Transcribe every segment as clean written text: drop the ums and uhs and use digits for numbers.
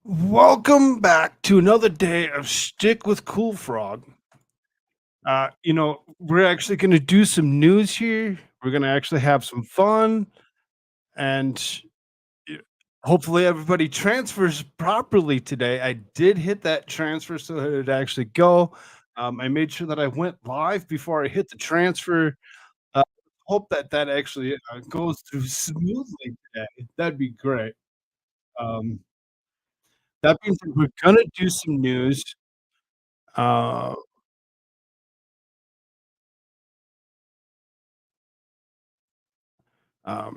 Welcome back to another day of Shtick with Koolfrogg. We're actually going to do some news here. We're going to actually have some fun, and y- hopefully, everybody transfers properly today. I did hit that transfer so that it actually go. I made sure that I went live before I hit the transfer. Uh, Hope that that actually goes through smoothly today. That'd be great. Um, that being said, we're going to do some news. Uh,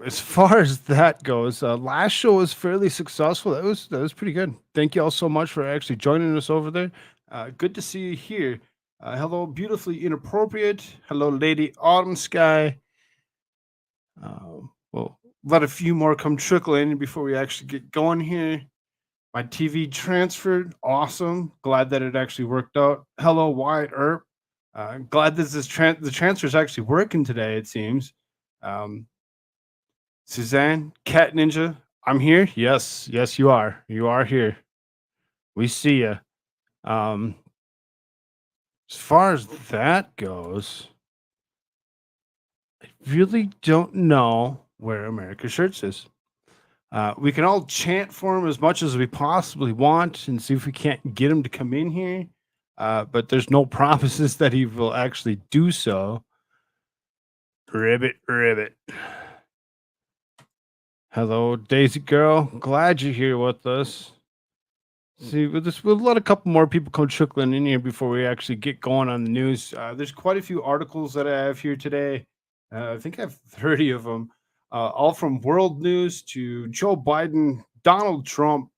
as far as that goes, last show was fairly successful. That was pretty good. Thank you all so much for actually joining us over there. Good to see you here. Hello, beautifully inappropriate. Hello, Lady Autumn Sky. We'll let a few more come trickle in before we actually get going here. My TV transferred. Awesome. Glad that it actually worked out. Hello, Wyatt Earp. Glad the transfer is actually working today. It seems. Um, Suzanne, Cat Ninja, I'm here. Yes, yes, you are. You are here. We see you. Um, as far as that goes, I really don't know where America Shirts is. We can all chant for him as much as we possibly want and see if we can't get him to come in here. But there's no promises that he will actually do so. Ribbit, ribbit. Hello, Daisy girl. Glad you're here with us. See, we'll let a couple more people come trickling in here before we actually get going on the news. There's quite a few articles that I have here today. I think I have 30 of them, all from world news to Joe Biden, Donald Trump,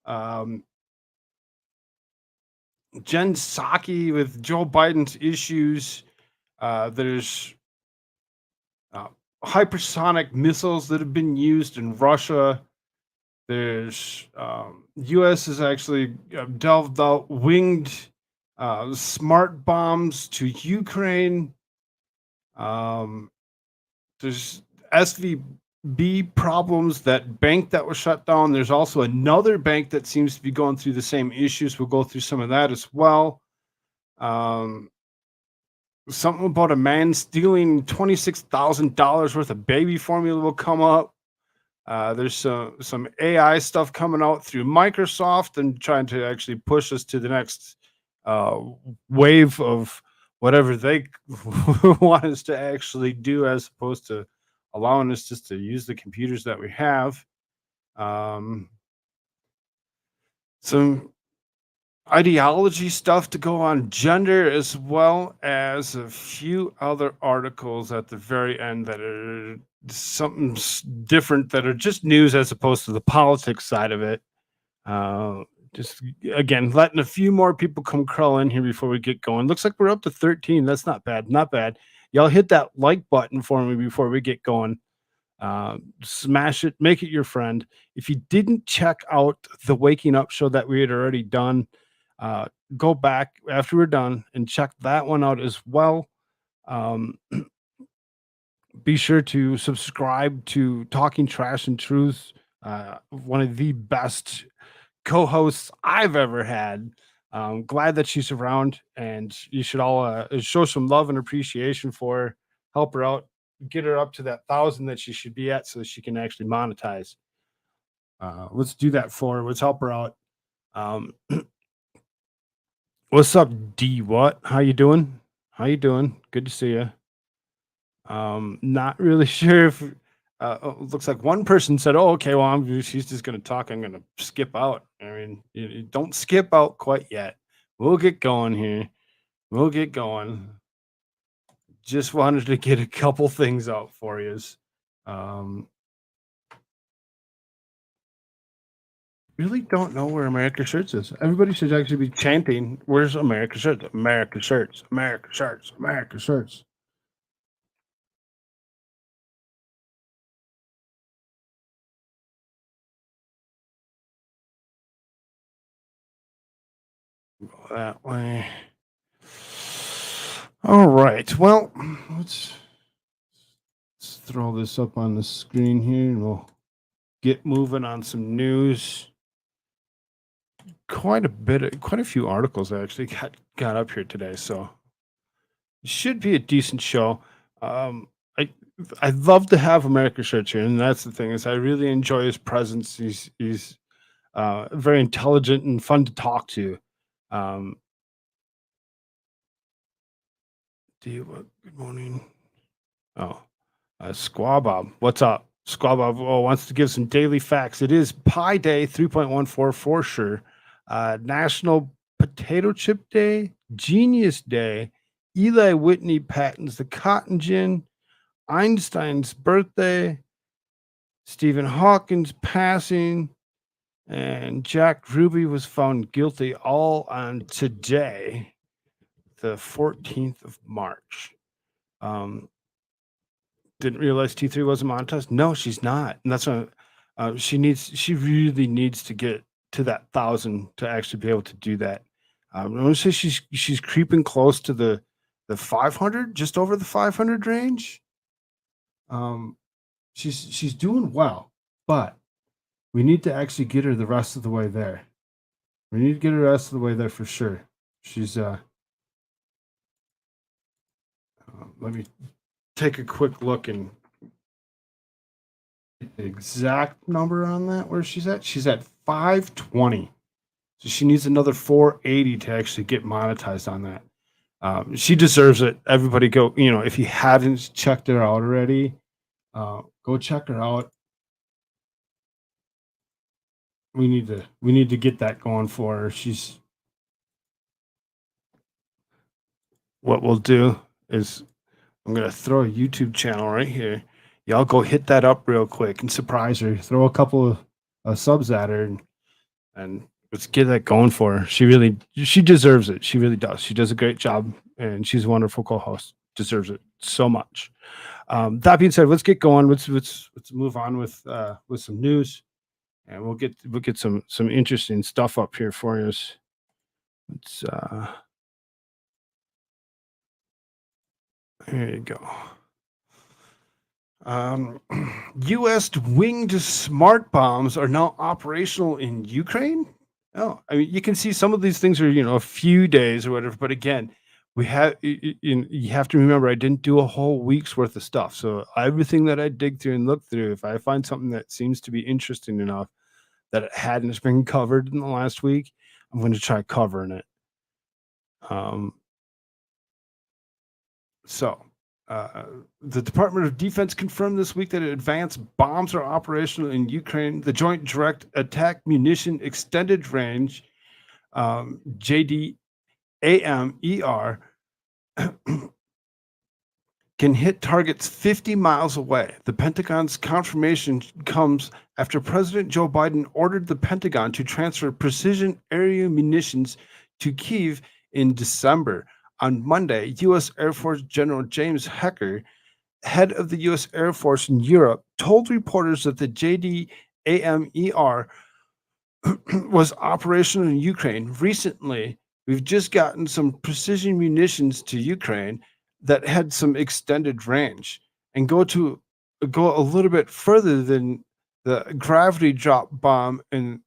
um, Jen Psaki with Joe Biden's issues. There's uh, hypersonic missiles that have been used in Russia. There's U.S. has actually delved out winged smart bombs to Ukraine. Um, there's SVB problems, that bank that was shut down. There's also another bank that seems to be going through the same issues. We'll go through some of that as well. Um, Something about a man stealing $26,000 worth of baby formula will come up. There's some AI stuff coming out through Microsoft and trying to actually push us to the next uh, wave of whatever they want us to actually do, as opposed to allowing us just to use the computers that we have. Um, some ideology stuff to go on gender, as well as a few other articles at the very end that are different, that are just news as opposed to the politics side of it. uh just again letting a few more people come crawl in here before we get going. Looks like we're up to 13. That's not bad, not bad. Y'all hit that like button for me before we get going. Smash it, make it your friend. If you didn't check out the waking up show that we had already done, uh, go back after we're done and check that one out as well. Um, be sure to subscribe to Talking Trash and Truth, one of the best co-hosts I've ever had. Glad that she's around, and you should all show some love and appreciation for her. Help her out, get her up to that 1,000 that she should be at, so she can actually monetize. Let's do that for her. Let's help her out. Um, what's up, D? What? How you doing? How you doing? Good to see you. Not really sure if. Looks like one person said, "Oh, okay. Well, she's just going to talk. I'm going to skip out." I mean, you don't skip out quite yet. We'll get going here. We'll get going. Just wanted to get a couple things out for you. Um, really don't know where America Shirts is. Everybody should actually be chanting, "Where's America Shirts? America Shirts. America Shirts. America Shirts." Go that way. All right. Well, let's let's throw this up on the screen here, and we'll get moving on some news. quite a few articles I actually got up here today, so it should be a decent show. Um, I I'd love to have America shirts here, and that's the thing is I really enjoy his presence. He's very intelligent and fun to talk to. Um, do you good morning? Oh, Squabob, what's up? Squabob wants to give some daily facts. It is Pi Day 3.14 for sure. National Potato Chip Day, Genius Day, Eli Whitney patents the cotton gin, Einstein's birthday, Stephen Hawking's passing, and Jack Ruby was found guilty all on today, the 14th of March. Um, Didn't realize T3 wasn't monetized. No, she's not, and that's why she really needs to get to that 1,000 to actually be able to do that. I wanna say she's creeping close to the 500, just over the 500 range. Um, she's doing well, but we need to actually get her the rest of the way there. We need to get her the rest of the way there for sure. She's let me take a quick look and the exact number on that where she's at. She's at 520. So she needs another 480 to actually get monetized on that. She deserves it. Everybody go, if you haven't checked her out already, go check her out. We need to get that going for her. She's What we'll do is I'm gonna throw a YouTube channel right here. Y'all go hit that up real quick and surprise her. Throw a couple of subs at her and let's get that going for her. She deserves it. She really does. She does a great job and she's a wonderful co-host. Deserves it so much. That being said, let's get going. Let's move on with some news and we'll get some interesting stuff up here for us. Let's There you go. Um, U.S. winged smart bombs are now operational in Ukraine. Oh, I mean, you can see some of these things are, a few days or whatever. But again, you have to remember, I didn't do a whole week's worth of stuff. So everything that I dig through and look through, if I find something that seems to be interesting enough that it hadn't been covered in the last week, I'm going to try covering it. Um, So, uh, the Department of Defense confirmed this week that advanced bombs are operational in Ukraine. The Joint Direct Attack Munition Extended Range, JDAMER, can hit targets 50 miles away. The Pentagon's confirmation comes after President Joe Biden ordered the Pentagon to transfer precision area munitions to Kyiv in December. On Monday, U.S. Air Force General James Hecker, head of the U.S. Air Force in Europe, told reporters that the JDAMER was operational in Ukraine. Recently, we've just gotten some precision munitions to Ukraine that had some extended range and go a little bit further than the gravity drop bomb and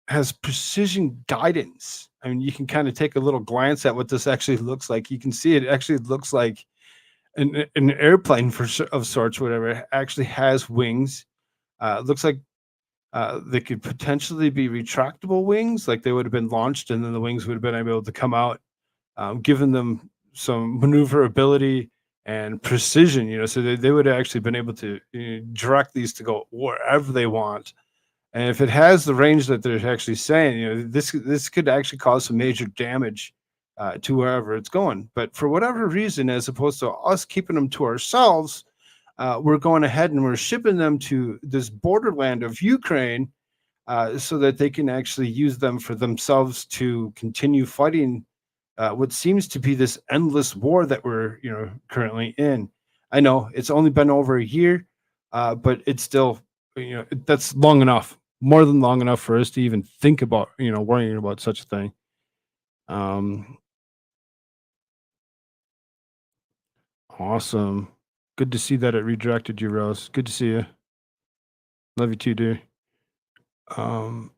has precision guidance. I mean, you can kind of take a little glance at what this actually looks like. You can see it actually looks like an airplane of sorts, whatever. It actually has wings. Looks like they could potentially be retractable wings, like they would have been launched and then the wings would have been able to come out, giving them some maneuverability and precision, so they would have actually been able to direct these to go wherever they want. And if it has the range that they're actually saying, this could actually cause some major damage to wherever it's going. But for whatever reason, as opposed to us keeping them to ourselves, we're going ahead and we're shipping them to this borderland of Ukraine so that they can actually use them for themselves to continue fighting what seems to be this endless war that we're currently in. I know it's only been over a year, but it's still that's long enough, more than long enough for us to even think about worrying about such a thing. Um, awesome, good to see that it redirected you, Rose. Good to see you. Love you too, dear. Um,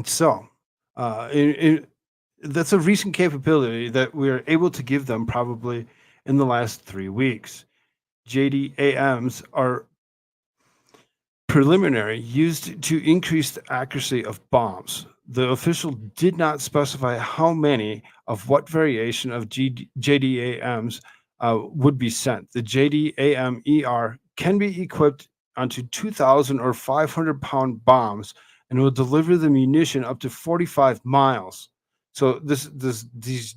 So, in that's a recent capability that we are able to give them probably in the last 3 weeks. JDAMs are preliminary used to increase the accuracy of bombs. The official did not specify how many of what variation of JDAMs would be sent. The JDAMER can be equipped onto 2,000 or 500-pound bombs and will deliver the munition up to 45 miles. So these,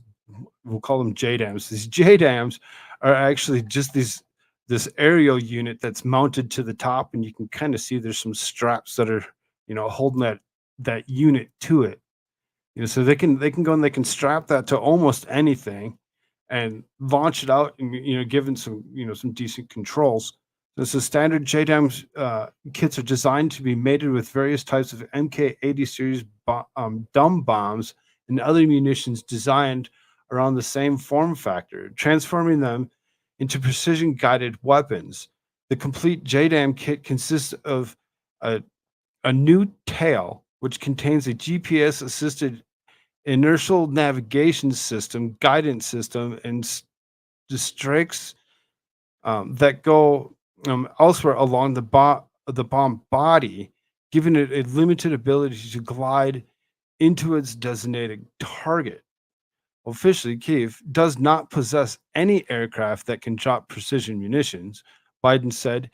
we'll call them JDAMs. These JDAMs are actually just this aerial unit that's mounted to the top, and you can kind of see there's some straps that are, holding that unit to it. So they can go and they can strap that to almost anything and launch it out, and given some decent controls. This is standard JDAM kits are designed to be mated with various types of MK80 series dumb bombs and other munitions designed around the same form factor, transforming them into precision guided weapons. The complete JDAM kit consists of a, a new tail, which contains a GPS assisted inertial navigation system, guidance system, and strikes that go elsewhere along the bomb body, giving it a limited ability to glide into its designated target. Officially, Kiev does not possess any aircraft that can drop precision munitions. Biden said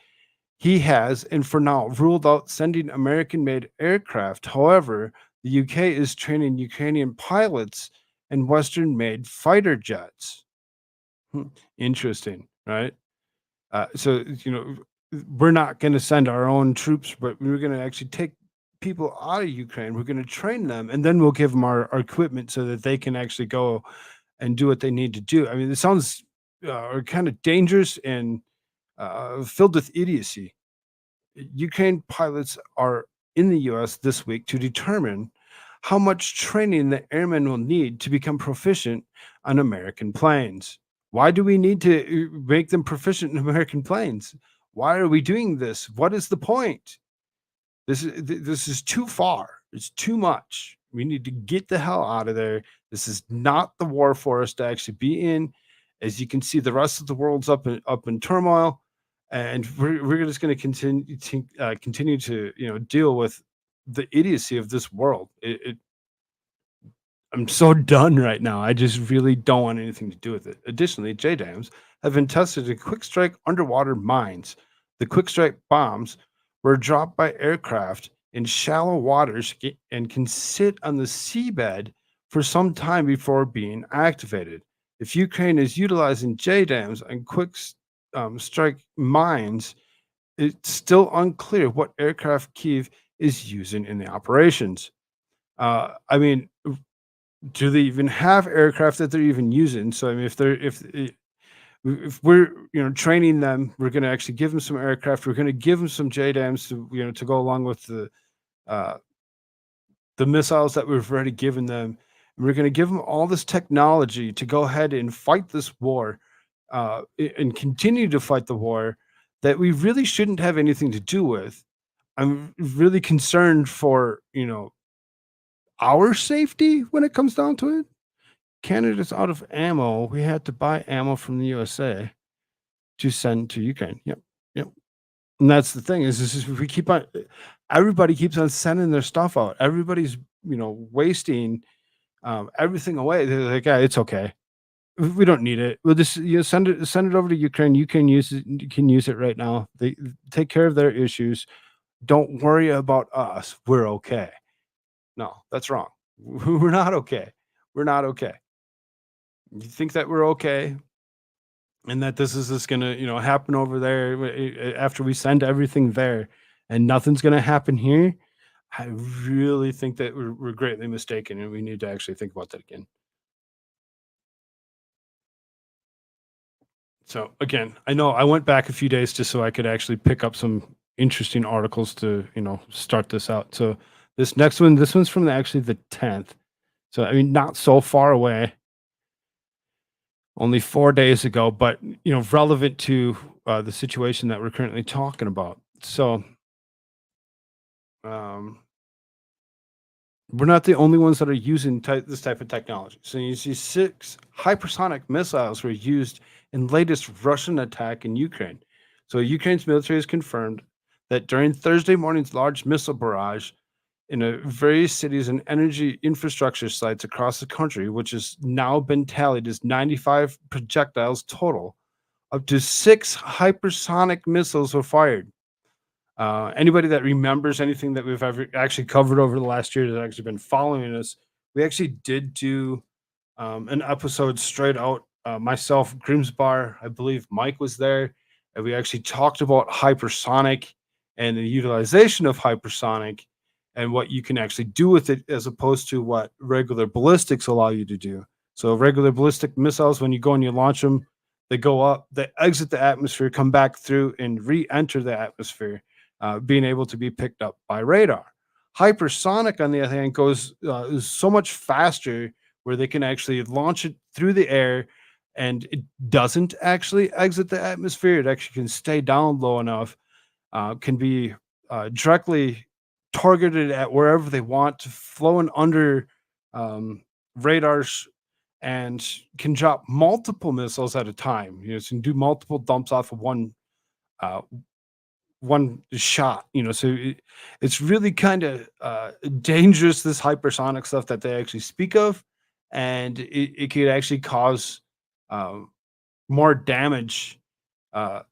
he has, and for now, ruled out sending American made aircraft. However, the UK is training Ukrainian pilots and Western made fighter jets. Hmm, interesting, right? So, we're not going to send our own troops, but we're going to actually take people out of Ukraine. We're going to train them, and then we'll give them our equipment so that they can actually go and do what they need to do. I mean, it sounds kind of dangerous and filled with idiocy. Ukraine pilots are in the US this week to determine how much training the airmen will need to become proficient on American planes. Why do we need to make them proficient in American planes? Why are we doing this? What is the point? This is too far. It's too much. We need to get the hell out of there. This is not the war for us to actually be in. As you can see, the rest of the world's up in turmoil, and we're just going to continue to deal with the idiocy of this world. I'm so done right now. I just really don't want anything to do with it. Additionally, JDAMs have been tested in quick strike underwater mines. The quick strike bombs were dropped by aircraft in shallow waters and can sit on the seabed for some time before being activated. If Ukraine is utilizing JDAMs and strike mines, it's still unclear what aircraft Kiev is using in the operations. I mean, do they even have aircraft that they're even using? So I mean, if we're training them, we're going to actually give them some aircraft. We're going to give them some JDAMs to go along with uh, the missiles that we've already given them. And we're going to give them all this technology to go ahead and fight this war and continue to fight the war that we really shouldn't have anything to do with. I'm really concerned for our safety when it comes down to it. Canada's out of ammo. We had to buy ammo from the USA to send to Ukraine. Yep, yep. And that's the thing is we keep on. Everybody keeps on sending their stuff out. Everybody's wasting everything away. They're like, yeah, it's okay. We don't need it. We'll just send it over to Ukraine. You can use it. You can use it right now. They take care of their issues. Don't worry about us. We're okay. No, that's wrong. We're not okay. We're not okay. You think that we're okay and that this is just gonna, happen over there after we send everything there and nothing's gonna happen here? I really think that we're greatly mistaken and we need to actually think about that again. So again, I know I went back a few days just so I could actually pick up some interesting articles to, start this out. So this one's from actually the 10th. So I mean, not so far away, only 4 days ago, but relevant to the situation that we're currently talking about. So, um, We're not the only ones that are using this type of technology. So you see 6 hypersonic missiles were used in latest Russian attack in Ukraine. So Ukraine's military has confirmed that during Thursday morning's large missile barrage in various cities and energy infrastructure sites across the country, which has now been tallied as 95 projectiles total, up to 6 hypersonic missiles were fired. Anybody that remembers anything that we've ever actually covered over the last year that's actually been following us, we actually did do an episode straight out. Myself, Grimsbar, I believe Mike was there, and we actually talked about hypersonic and the utilization of hypersonic and what you can actually do with it as opposed to what regular ballistics allow you to do. So, regular ballistic missiles, when you go and you launch them, they go up, they exit the atmosphere, come back through, and re enter the atmosphere, being able to be picked up by radar. Hypersonic, on the other hand, goes is so much faster where they can actually launch it through the air and it doesn't actually exit the atmosphere. It actually can stay down low enough, can be directly targeted at wherever they want, to flowing under um, radars, and can drop multiple missiles at a time. You know, it can do multiple dumps off of uh, one shot. You know, so it's really kind of dangerous, this hypersonic stuff that they actually speak of, and it could actually cause um, more damage uh,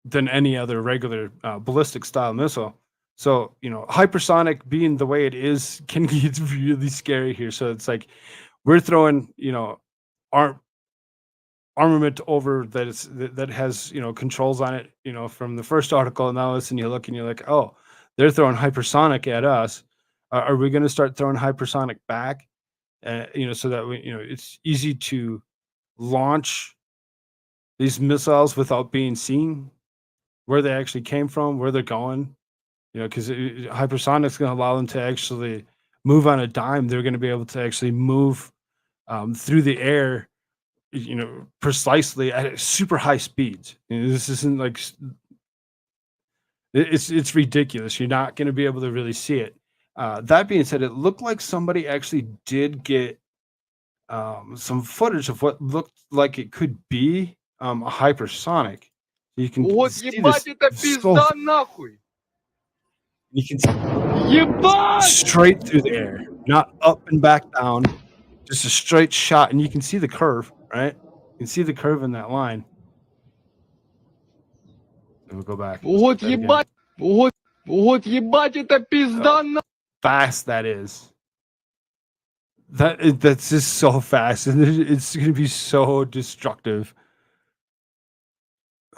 than any other regular ballistic style missile. So, you know, hypersonic being the way it is can get really scary here. So it's like we're throwing, you know, our armament over that has, you know, controls on it, you know, from the first article. And now listen, you look and you're like, oh, they're throwing hypersonic at us. Are we going to start throwing hypersonic back? You know, so that we, you know, it's easy to launch these missiles without being seen, where they actually came from, where they're going. You know, because hypersonic's going to allow them to actually move on a dime. They're going to be able to actually move through the air, you know, precisely at super high speeds. You know, this isn't like it's ridiculous. You're not going to be able to really see it. That being said, it looked like somebody actually did get some footage of what looked like it could be a hypersonic. You can Вот see ебать this это so пизда нахуй! you can see Ебать! straight through the air, not up and back down, just a straight shot, and you can see the curve, right? You can see the curve in that line. And we'll go back. Let's Вот get that again. ебать! Вот ебать это пизда нахуй! Fast that is. That's just so fast, and it's going to be so destructive.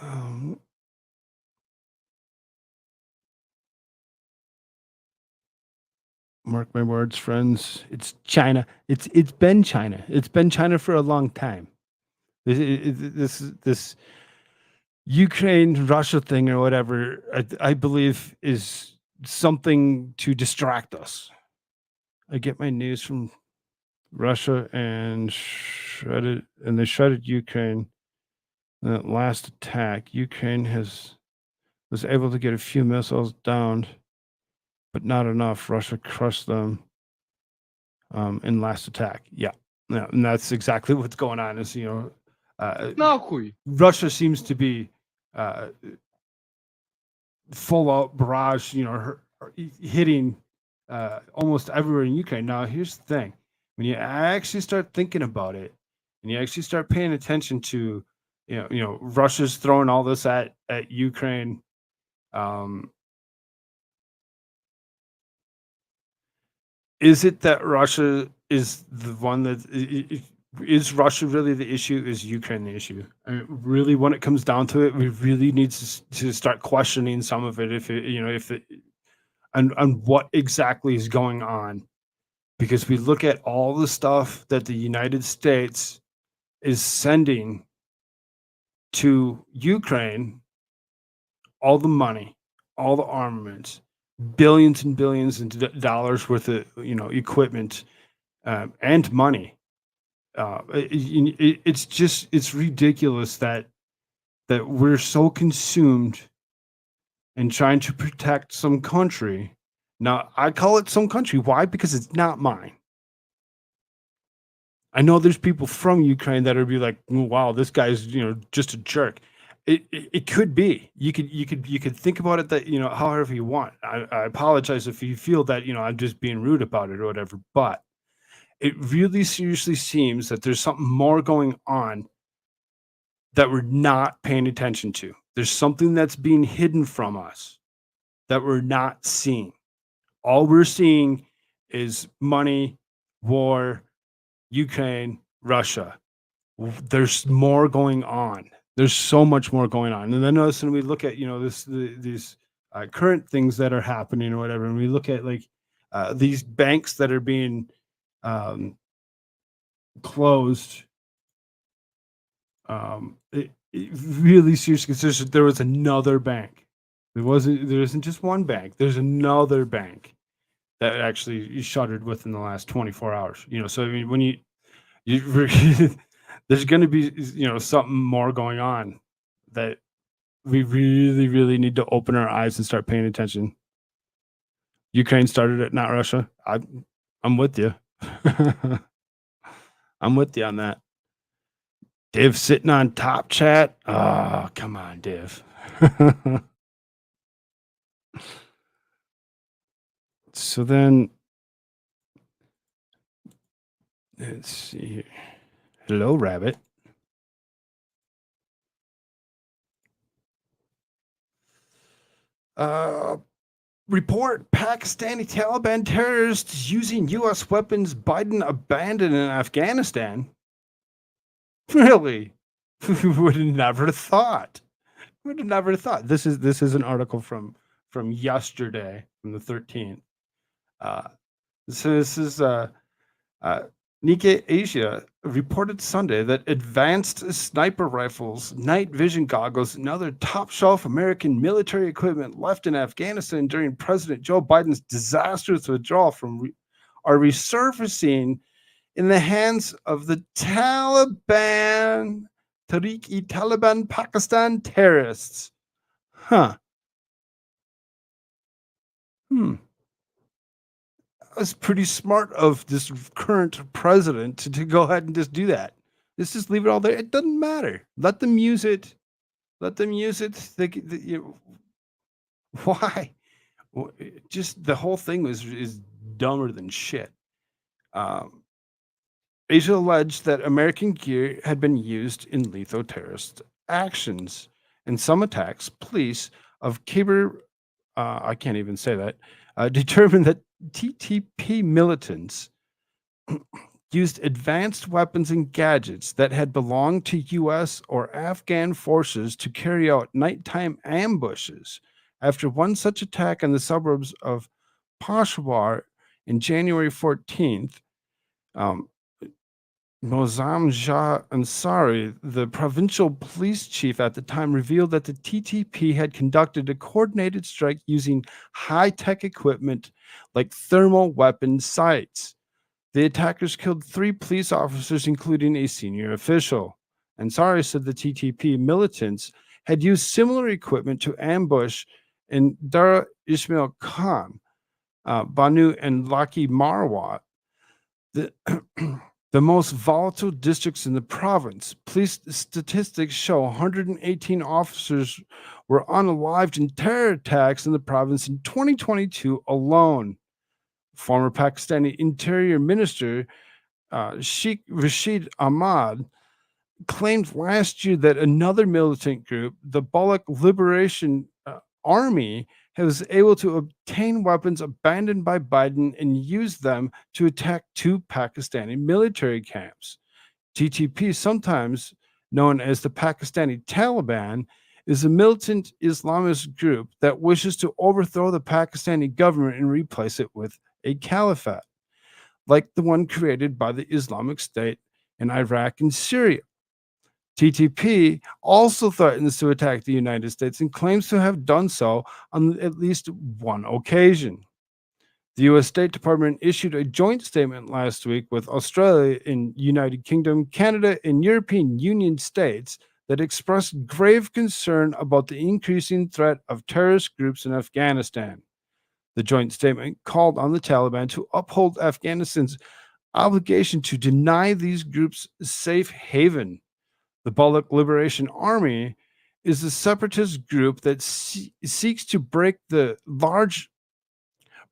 Um, Mark my words, friends. It's China. It's been China. It's been China for a long time. This Ukraine Russia thing or whatever, I believe is something to distract us. I get my news from Russia and they shredded Ukraine. In that last attack, Ukraine was able to get a few missiles downed, but not enough. Russia crushed them in last attack. Yeah, and that's exactly what's going on. Is, you know, Нахуй! Russia seems to be uh, full out barrage, you know, hitting almost everywhere in Ukraine. Now, here's the thing: when you actually start thinking about it, and you actually start paying attention to, you know, Russia's throwing all this at Ukraine. Um, is it that Russia is the one that is Russia really the issue? Is Ukraine the issue? I mean, really, when it comes down to it, we really need to start questioning some of it. If it, you know, if it, and what exactly is going on, because we look at all the stuff that the United States is sending to Ukraine, all the money, all the armaments, billions and billions of dollars worth of, you know, equipment and money. It's just it's ridiculous that we're so consumed in trying to protect some country, Now, I call it some country. Why? Because it's not mine. I know there's people from Ukraine that would be like, "Mm, wow, this guy's, just a jerk." It could be. You could think about it that, however you want. I apologize if you feel that, I'm just being rude about it or whatever, but it really seriously seems that there's something more going on that we're not paying attention to. There's something that's being hidden from us that we're not seeing. All we're seeing is money, war, Ukraine, Russia. There's more going on. There's so much more going on. And then all of a sudden we look at, these current things that are happening or whatever, and we look at like these banks that are being um, closed. It really seriously, 'cause there was another bank. There isn't just one bank. There's another bank that actually shuttered within the last 24 hours. So I mean, when you there's going to be something more going on that we really really need to open our eyes and start paying attention. Ukraine started it, not Russia. I'm with you. I'm with you on that. Div sitting on top chat. Oh, come on, Div. So then let's see here. Hello, Rabbit. Uh Report Pakistani Taliban terrorists using U.S. weapons Biden abandoned in Afghanistan. Really? Would have never thought. Would have never thought. This is an article from yesterday, from the 13th. Uh, so this is uh, Nikkei Asia reported Sunday that advanced sniper rifles, night vision goggles, and other top shelf American military equipment left in Afghanistan during President Joe Biden's disastrous withdrawal are resurfacing in the hands of the Taliban, Taliban Pakistan terrorists. Huh. Hmm. Was pretty smart of this current president to go ahead and just do that. Let's just leave it all there. It doesn't matter. Let them use it. Let them use it. Why? Just the whole thing is dumber than shit. Um, Asia alleged that American gear had been used in lethal terrorist actions. In some attacks, police of Khyber, I can't even say that, determined that TTP militants used advanced weapons and gadgets that had belonged to U.S. or Afghan forces to carry out nighttime ambushes. After one such attack in the suburbs of Peshawar in January 14th, um, Mozam Shah Ansari, the provincial police chief at the time, revealed that the TTP had conducted a coordinated strike using high-tech equipment like thermal weapon sights. The attackers killed 3 police officers, including a senior official. Ansari said the TTP militants had used similar equipment to ambush in Dar Ismail Khan, Banu, and Laki Marwat, the, the most volatile districts in the province. Police statistics show 118 officers were unalived in terror attacks in the province in 2022 alone. Former Pakistani Interior Minister Sheikh Rashid Ahmad claimed last year that another militant group, the Baloch Liberation Army, was able to obtain weapons abandoned by Biden and use them to attack 2 Pakistani military camps. TTP, sometimes known as the Pakistani Taliban, is a militant Islamist group that wishes to overthrow the Pakistani government and replace it with a caliphate, like the one created by the Islamic State in Iraq and Syria. TTP also threatens to attack the United States and claims to have done so on at least one occasion. The U.S. State Department issued a joint statement last week with Australia and United Kingdom, Canada, and European Union states that expressed grave concern about the increasing threat of terrorist groups in Afghanistan. The joint statement called on the Taliban to uphold Afghanistan's obligation to deny these groups safe haven. The Baloch Liberation Army is a separatist group that seeks to break the large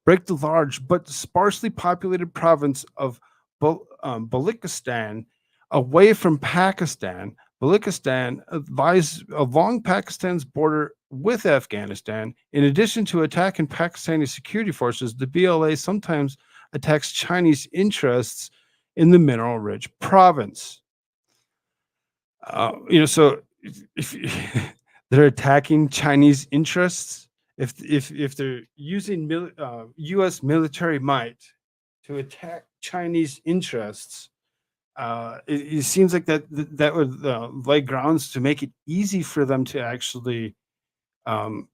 but sparsely populated province of Baluchistan away from Pakistan. Baluchistan lies along Pakistan's border with Afghanistan. In addition to attacking Pakistani security forces, the BLA sometimes attacks Chinese interests in the mineral rich province. So if they're attacking Chinese interests, if they're using U.S. military might to attack Chinese interests, it seems like that would lay grounds to make it easy for them to actually um,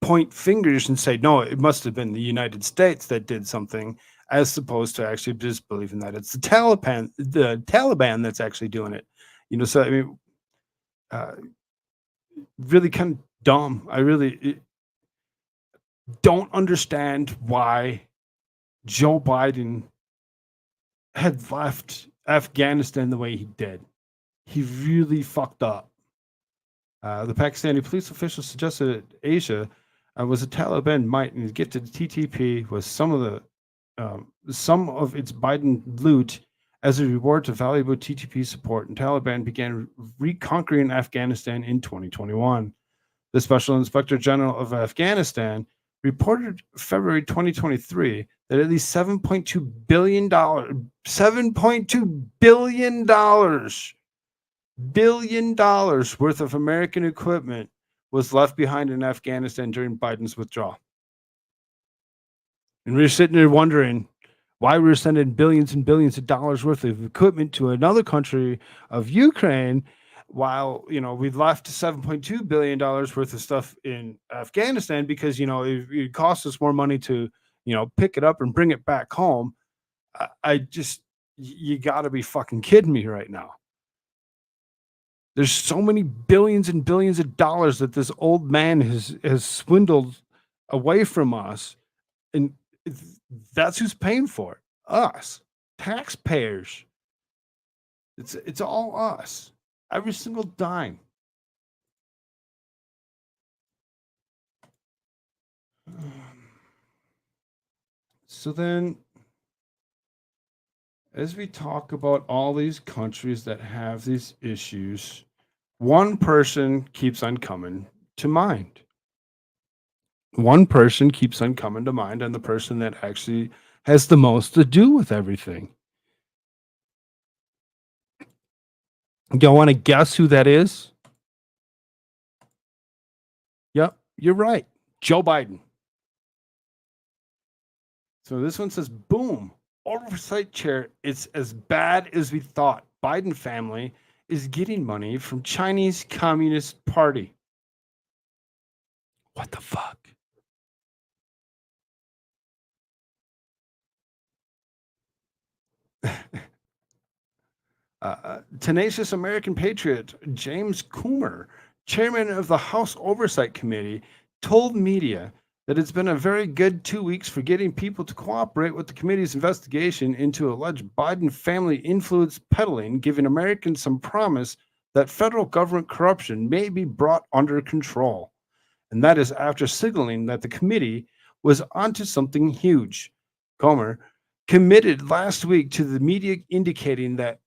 point fingers and say, no, it must have been the United States that did something, as opposed to actually just believing that it's the Taliban that's actually doing it. So I mean, uh, really kind of dumb. I really don't understand why Joe Biden had left Afghanistan the way he did. He really fucked up. The Pakistani police officials suggested that Asia was a Taliban might and get to the TTP with some of its Biden loot as a reward to valuable TTP support, and Taliban began reconquering Afghanistan in 2021. The Special Inspector General of Afghanistan reported February 2023 that at least $7.2 billion worth of American equipment was left behind in Afghanistan during Biden's withdrawal. And we're sitting there wondering why we're sending billions and billions of dollars worth of equipment to another country of Ukraine, while we left $7.2 billion worth of stuff in Afghanistan because it costs us more money to pick it up and bring it back home. I just, you got to be fucking kidding me right now. There's so many billions and billions of dollars that this old man has swindled away from us, and that's who's paying for it. Us, taxpayers. It's all us. Every single dime. So then, as we talk about all these countries that have these issues, one person keeps on coming to mind. One person keeps on coming to mind, and the person that actually has the most to do with everything. Y'all want to guess who that is? Yep, you're right. Joe Biden. So this one says, boom, oversight chair. It's as bad as we thought. Biden family is getting money from Chinese Communist Party. What the fuck? Tenacious American patriot James Coomer, chairman of the House Oversight Committee, told media that it's been a very good 2 weeks for getting people to cooperate with the committee's investigation into alleged Biden family influence peddling, giving Americans some promise that federal government corruption may be brought under control. And that is after signaling that the committee was onto something huge. Comer committed last week to the media, indicating that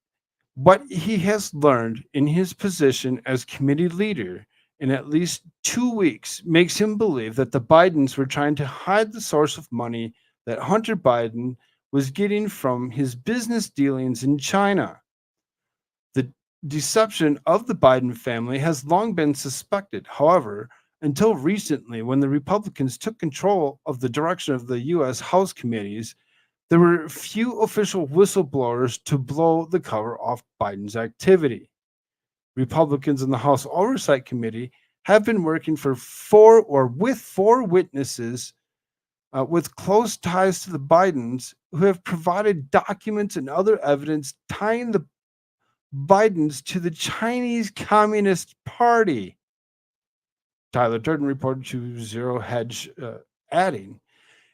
what he has learned in his position as committee leader in at least 2 weeks makes him believe that the Bidens were trying to hide the source of money that Hunter Biden was getting from his business dealings in China. The deception of the Biden family has long been suspected. However, until recently, when the Republicans took control of the direction of the U.S. House committees, there were few official whistleblowers to blow the cover off Biden's activity. Republicans in the House Oversight Committee have been working with four witnesses with close ties to the Bidens, who have provided documents and other evidence tying the Bidens to the Chinese Communist Party. Tyler Durden reported to Zero Hedge, adding,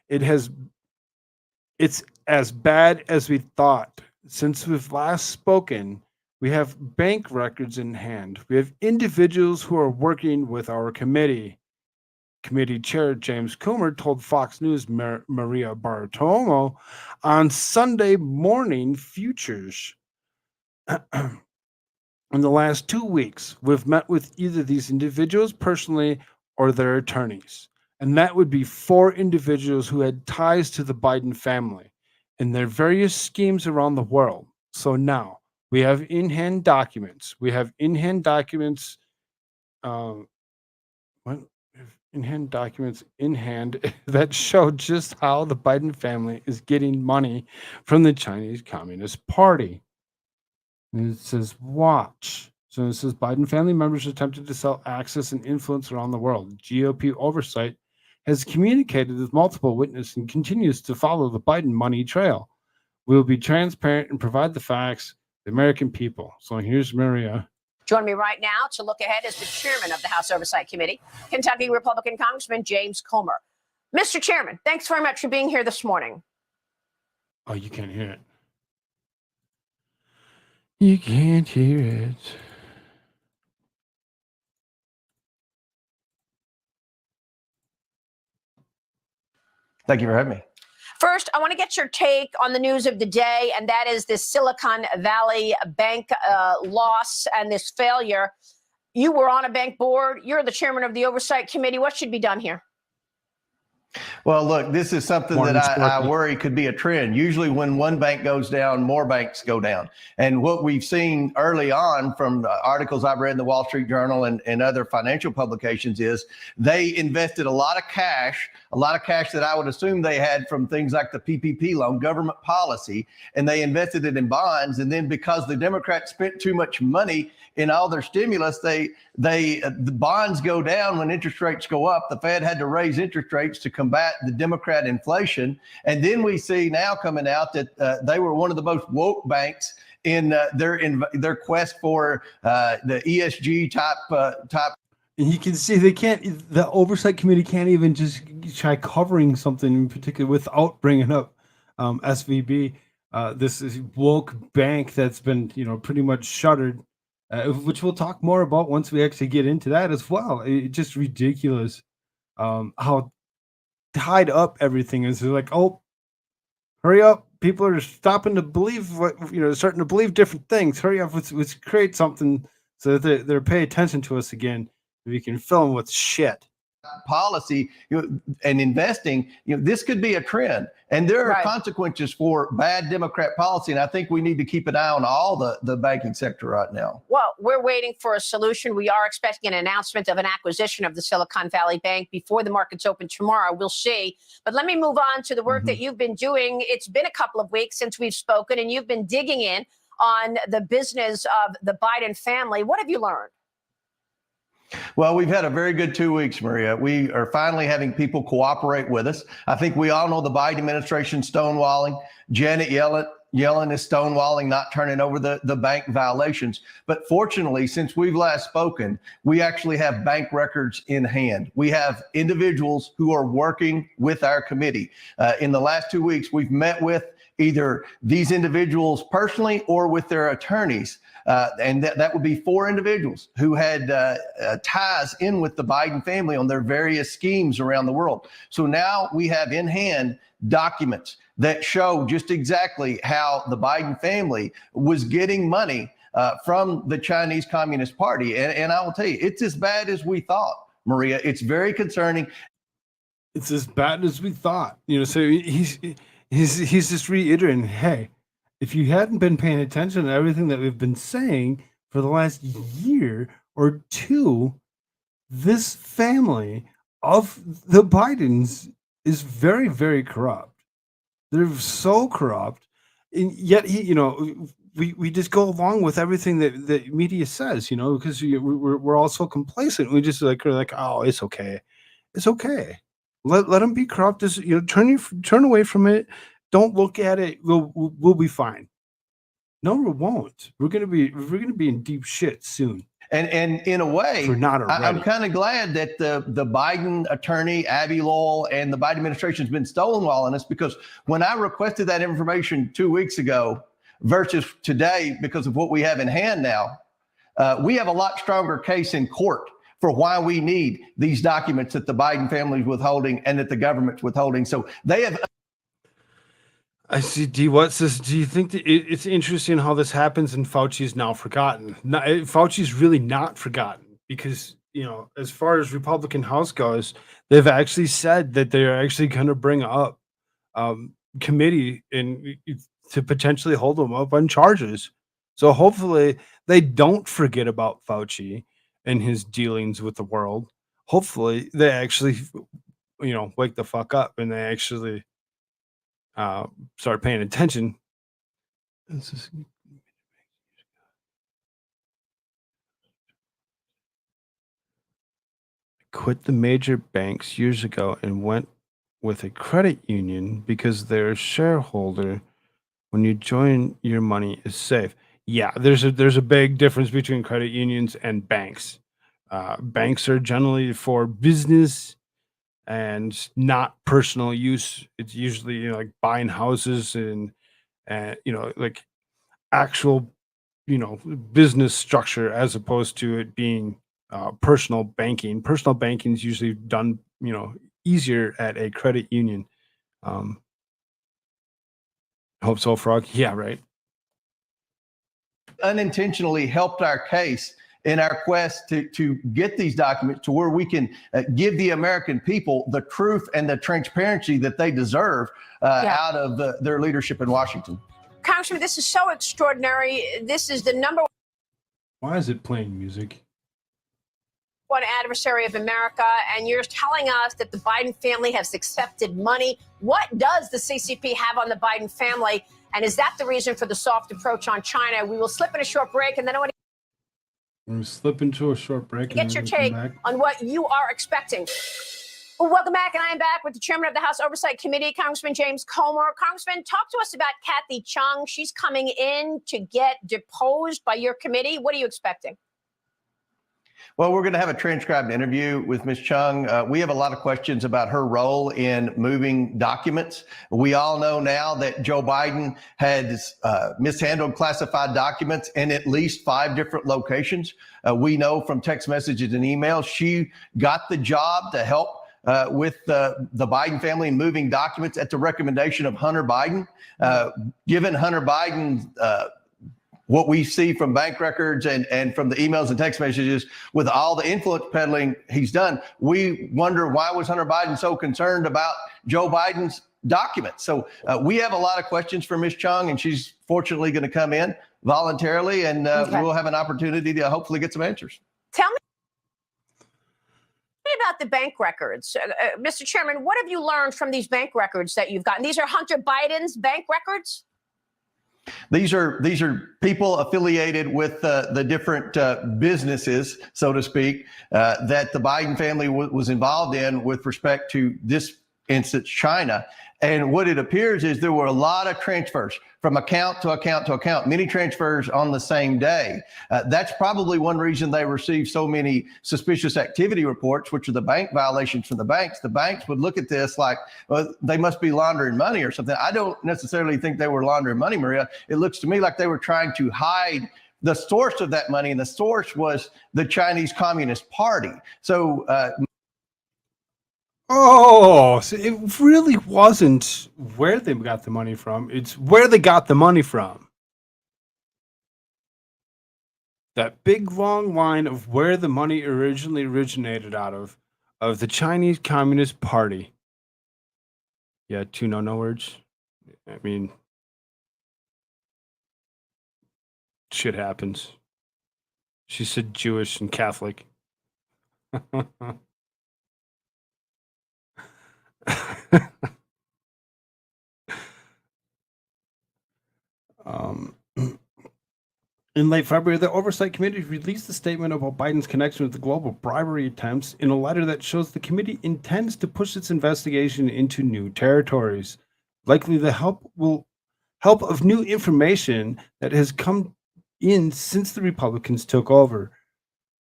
It's as bad as we thought. Since we've last spoken, we have bank records in hand. We have individuals who are working with our committee. Committee Chair James Coomer told Fox News Maria Bartiromo on Sunday Morning Futures. In the last 2 weeks, we've met with either these individuals personally or their attorneys. And that would be 4 individuals who had ties to the Biden family in their various schemes around the world. So now we have in-hand documents. We have in-hand documents. In-hand documents in hand that show just how the Biden family is getting money from the Chinese Communist Party. And it says, watch. So it says Biden family members attempted to sell access and influence around the world. GOP oversight has communicated with multiple witnesses and continues to follow the Biden money trail. We will be transparent and provide the facts to the American people. So here's Maria. Joining me right now to look ahead is the chairman of the House Oversight Committee, Kentucky Republican Congressman James Comer. Mr. Chairman, thanks very much for being here this morning. Oh, you can't hear it. You can't hear it. Thank you for having me. First, I want to get your take on the news of the day, and that is this Silicon Valley Bank loss and this failure. You were on a bank board. You're the chairman of the Oversight Committee. What should be done here? Well, look, this is something that I worry could be a trend. Usually when one bank goes down, more banks go down. And what we've seen early on from articles I've read in the Wall Street Journal and other financial publications is they invested a lot of cash that I would assume they had from things like the PPP loan, government policy, and they invested it in bonds. And then because the Democrats spent too much money in all their stimulus, the bonds go down when interest rates go up. The Fed had to raise interest rates to combat the Democrat inflation. And then we see now coming out that they were one of the most woke banks in their quest for the ESG type. And you can see the Oversight Committee can't even just try covering something in particular without bringing up SVB. This is woke bank that's been, pretty much shuttered. Which we'll talk more about once we actually get into that as well. It's just ridiculous how tied up everything is. They're like, oh, hurry up. People are stopping to believe starting to believe different things. Hurry up, let's create something so that they're paying attention to us again. We can fill them with shit. Policy and investing, this could be a trend, and there are consequences for bad Democrat policy. And I think we need to keep an eye on all the banking sector right now. Well, we're waiting for a solution. We are expecting an announcement of an acquisition of the Silicon Valley Bank before the markets open tomorrow. We'll see. But let me move on to the work that you've been doing. It's been a couple of weeks since we've spoken, and you've been digging in on the business of the Biden family. What have you learned? Well, we've had a very good 2 weeks, Maria. We are finally having people cooperate with us. I think we all know the Biden administration stonewalling. Janet Yellen is stonewalling, not turning over the bank violations. But fortunately, since we've last spoken, we actually have bank records in hand. We have individuals who are working with our committee. In the last 2 weeks, we've met with either these individuals personally or with their attorneys. And that would be 4 individuals who had ties in with the Biden family on their various schemes around the world. So now we have in hand documents that show just exactly how the Biden family was getting money from the Chinese Communist Party. And I will tell you, it's as bad as we thought, Maria. It's very concerning. It's as bad as we thought. So he's just reiterating, hey, if you hadn't been paying attention to everything that we've been saying for the last year or two, this family of the Bidens is very, very corrupt. They're so corrupt, and yet we just go along with everything that the media says, because we're all so complacent. We just like oh, it's okay, Let them be corrupt. Just turn away from it. Don't look at it. We'll be fine. No, we won't. We're gonna be in deep shit soon. And in a way, If we're not I'm already. kind of glad that the Biden attorney, Abby Lowell, and the Biden administration has been stonewalling us, because when I requested that information 2 weeks ago versus today, because of what we have in hand now, we have a lot stronger case in court for why we need these documents that the Biden family is withholding and that the government's withholding. So they have. I see. D, what's this? Do you think that it's interesting how this happens and Fauci's now forgotten? Fauci's really not forgotten, because, as far as Republican House goes, they've actually said that they're actually going to bring up committee to potentially hold them up on charges. So hopefully they don't forget about Fauci and his dealings with the world. Hopefully they actually, wake the fuck up and they actually start paying attention. Quit the major banks years ago and went with a credit union because their shareholder, when you join, your money is safe. Yeah, there's a big difference between credit unions and banks. Banks are generally for business and not personal use. It's usually like buying houses and like actual business structure, as opposed to it being personal banking. Personal banking is usually done easier at a credit union. Hope so, Frog. Yeah, right. Unintentionally helped our case in our quest to get these documents to where we can give the American people the truth and the transparency that they deserve out of their leadership in Washington. Congressman, this is so extraordinary. This is the number Why is it playing music? one adversary of America, and you're telling us that the Biden family has accepted money. What does the CCP have on the Biden family? And is that the reason for the soft approach on China? We will slip in a short break, and then I want We're slip into a short break. to get your take on what you are expecting. Well, welcome back, and I am back with the chairman of the House Oversight Committee, Congressman James Comer. Congressman, talk to us about Kathy Chung. She's coming in to get deposed by your committee. What are you expecting? Well, we're going to have a transcribed interview with Ms. Chung. We have a lot of questions about her role in moving documents. We all know now that Joe Biden has mishandled classified documents in at least 5 different locations. We know from text messages and emails she got the job to help with the Biden family moving documents at the recommendation of Hunter Biden. Given Hunter Biden what we see from bank records and from the emails and text messages with all the influence peddling he's done, we wonder, why was Hunter Biden so concerned about Joe Biden's documents? So we have a lot of questions for Ms. Chung, and she's fortunately going to come in voluntarily, and we'll have an opportunity to hopefully get some answers. Tell me about the bank records. Mr. Chairman, what have you learned from these bank records that you've gotten? These are Hunter Biden's bank records? These are people affiliated with the different businesses, so to speak, that the Biden family was involved in with respect to this instance, China. And what it appears is there were a lot of transfers from account to account to account, many transfers on the same day. That's probably one reason they received so many suspicious activity reports, which are the bank violations from the banks. The banks would look at this like, well, they must be laundering money or something. I don't necessarily think they were laundering money, Maria. It looks to me like they were trying to hide the source of that money, and the source was the Chinese Communist Party. So so it really wasn't where they got the money from. It's where they got the money from. That big long line of where the money originally originated out of the Chinese Communist Party. Yeah, 2 no words. I mean, shit happens. She said Jewish and Catholic. In late February, the Oversight Committee released a statement about Biden's connection with the global bribery attempts in a letter that shows the committee intends to push its investigation into new territories. Likely the help of new information that has come in since the Republicans took over.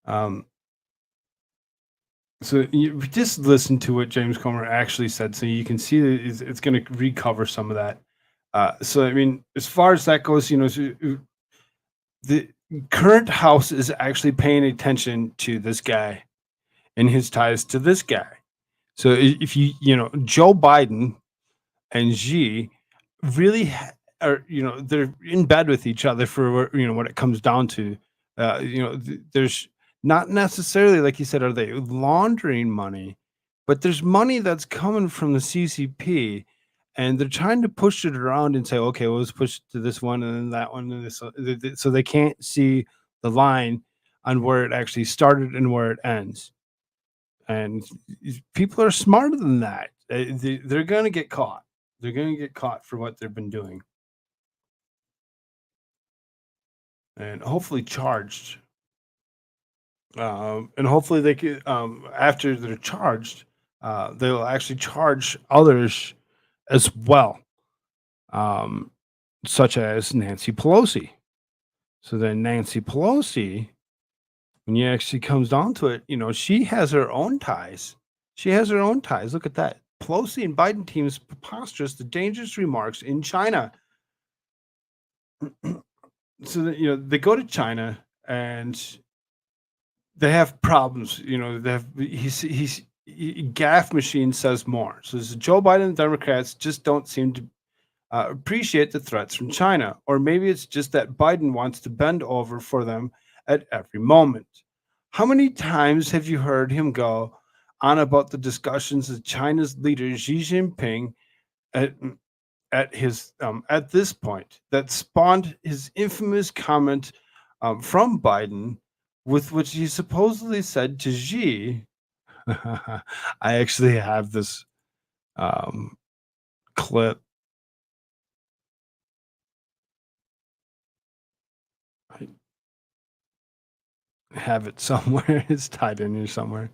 Um, so you just listen to what James Comer actually said, so you can see that it's going to recover some of that. So I mean, as far as that goes, the current House is actually paying attention to this guy and his ties to this guy. So if Joe Biden and Xi really are, they're in bed with each other for what it comes down to. There's not necessarily, like you said, are they laundering money, but there's money that's coming from the CCP, and they're trying to push it around and say, okay, well, let's push it to this one and then that one and this, so they can't see the line on where it actually started and where it ends. And people are smarter than that. They're going to get caught. They're going to get caught for what they've been doing, and hopefully charged. And hopefully they could, after they're charged, they'll actually charge others as well, um, such as Nancy Pelosi. So then Nancy Pelosi, when it actually comes down to it, she has her own ties. She has her own ties. Look at that. Pelosi and Biden team's preposterous, the dangerous remarks in China. So that, they go to China and they have problems. They have Gaff machine says more. So Joe Biden and Democrats just don't seem to appreciate the threats from China, or maybe it's just that Biden wants to bend over for them at every moment. How many times have you heard him go on about the discussions of China's leader Xi Jinping at at this point that spawned his infamous comment from Biden, with which he supposedly said to Xi, I actually have this um, clip. I have it somewhere. It's tied in here somewhere.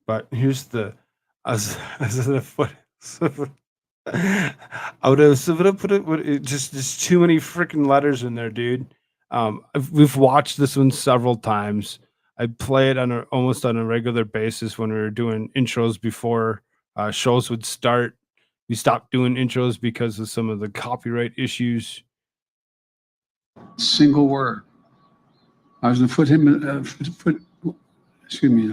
But here's the as the foot. I would have put it just too many freaking letters in there, dude. We've watched this one several times. I play it almost on a regular basis when we were doing intros before shows would start. We stopped doing intros because of some of the copyright issues. Single word. I was going to put him. Excuse me.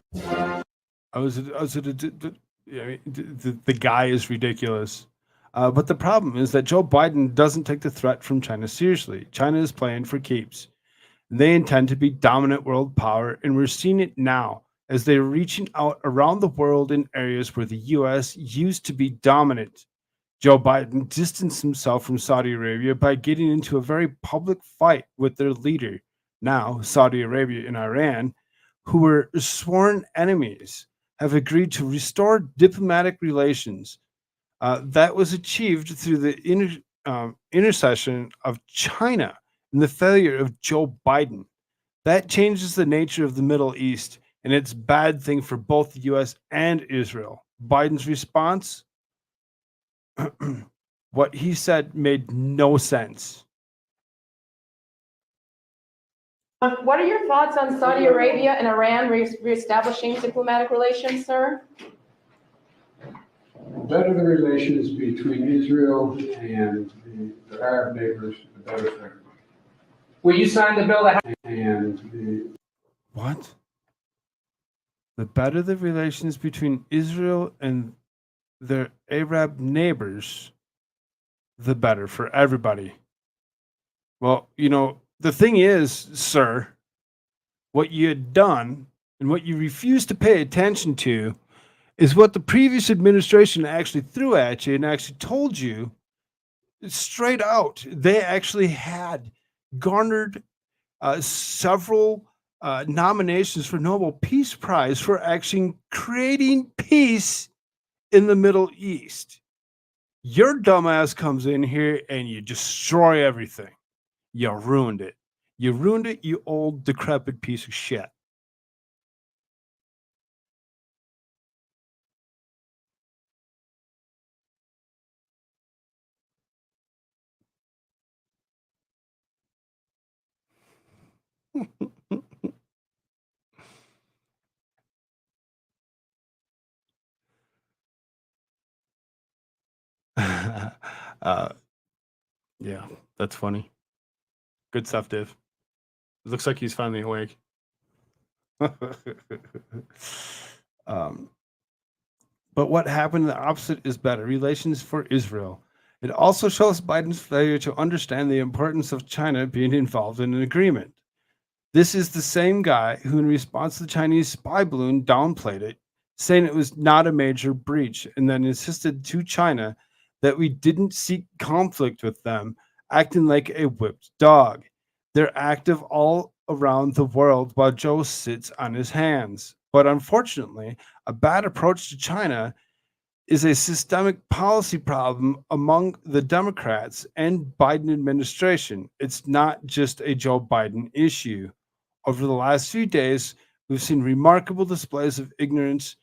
The guy is ridiculous. But the problem is that Joe Biden doesn't take the threat from China seriously. China is playing for keeps. They intend to be dominant world power, and we're seeing it now as they're reaching out around the world in areas where the U.S. used to be dominant. Joe Biden distanced himself from Saudi Arabia by getting into a very public fight with their leader, now Saudi Arabia and Iran, who were sworn enemies, have agreed to restore diplomatic relations. That was achieved through the intercession of China and the failure of Joe Biden. That changes the nature of the Middle East, and it's a bad thing for both the U.S. and Israel. Biden's response? What he said made no sense. What are your thoughts on Saudi Arabia and Iran reestablishing diplomatic relations, sir? The better the relations between Israel and the Arab neighbors, the better for everybody. Will you sign the bill that What? The better the relations between Israel and their Arab neighbors, the better for everybody. Well, the thing is, sir, what you had done and what you refused to pay attention to is what the previous administration actually threw at you and actually told you straight out. They actually had garnered several nominations for Nobel Peace Prize for actually creating peace in the Middle East. Your dumbass comes in here and you destroy everything. You ruined it. You ruined it, you old decrepit piece of shit. uh, yeah, that's funny. Good stuff, Div. It looks like he's finally awake. um, but what happened, the opposite is better relations for Israel. It also shows Biden's failure to understand the importance of China being involved in an agreement. This is the same guy who, in response to the Chinese spy balloon, downplayed it, saying it was not a major breach, and then insisted to China that we didn't seek conflict with them, acting like a whipped dog. They're active all around the world while Joe sits on his hands. But unfortunately, a bad approach to China is a systemic policy problem among the Democrats and Biden administration. It's not just a Joe Biden issue. Over the last few days, we've seen remarkable displays of ignorance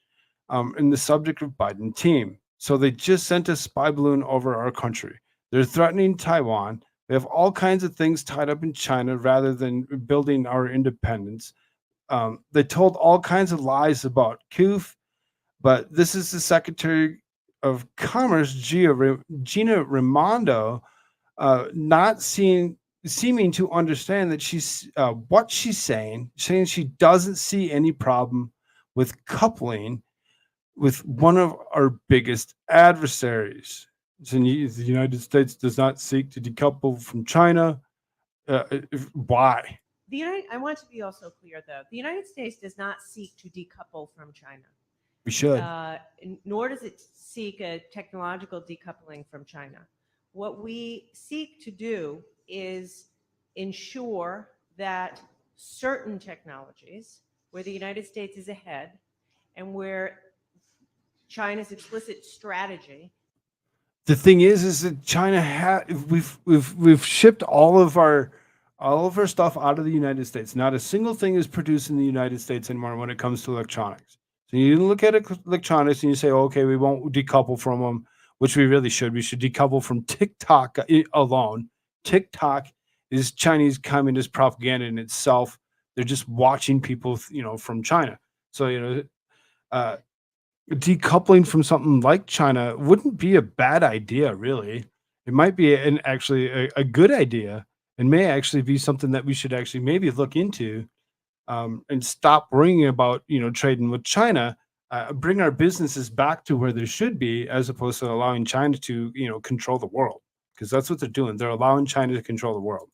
in the subject of Biden team. So they just sent a spy balloon over our country. They're threatening Taiwan. We have all kinds of things tied up in China rather than building our independence. They told all kinds of lies about Koof, but this is the Secretary of Commerce, Gina Raimondo, not seeming to understand that she's what she's saying she doesn't see any problem with coupling with one of our biggest adversaries. So the United States does not seek to decouple from China. Why? I want to be also clear, though. The United States does not seek to decouple from China. We should. Nor does it seek a technological decoupling from China. What we seek to do is ensure that certain technologies, where the United States is ahead and where China's explicit strategy. The thing is that China we've shipped all of our stuff out of the United States. Not a single thing is produced in the United States anymore when it comes to electronics. So you look at electronics and you say, okay, we won't decouple from them, which we really should. We should decouple from TikTok alone. TikTok is Chinese communist propaganda in itself. They're just watching people, from China. So, decoupling from something like China wouldn't be a bad idea, really. It might be actually a good idea, and may actually be something that we should actually maybe look into, and stop worrying about trading with China. Bring our businesses back to where they should be, as opposed to allowing China to control the world, because that's what they're doing. They're allowing China to control the world.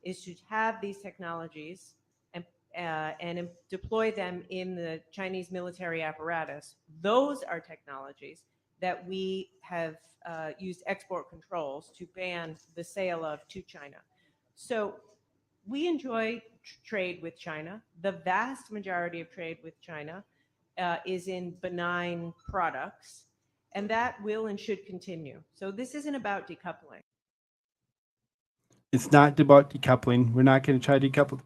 Is to have these technologies and deploy them in the Chinese military apparatus. Those are technologies that we have used export controls to ban the sale of to China. So we enjoy trade with China. The vast majority of trade with China is in benign products, and that will and should continue. So this isn't about decoupling. It's not about decoupling. We're not going to try to decouple.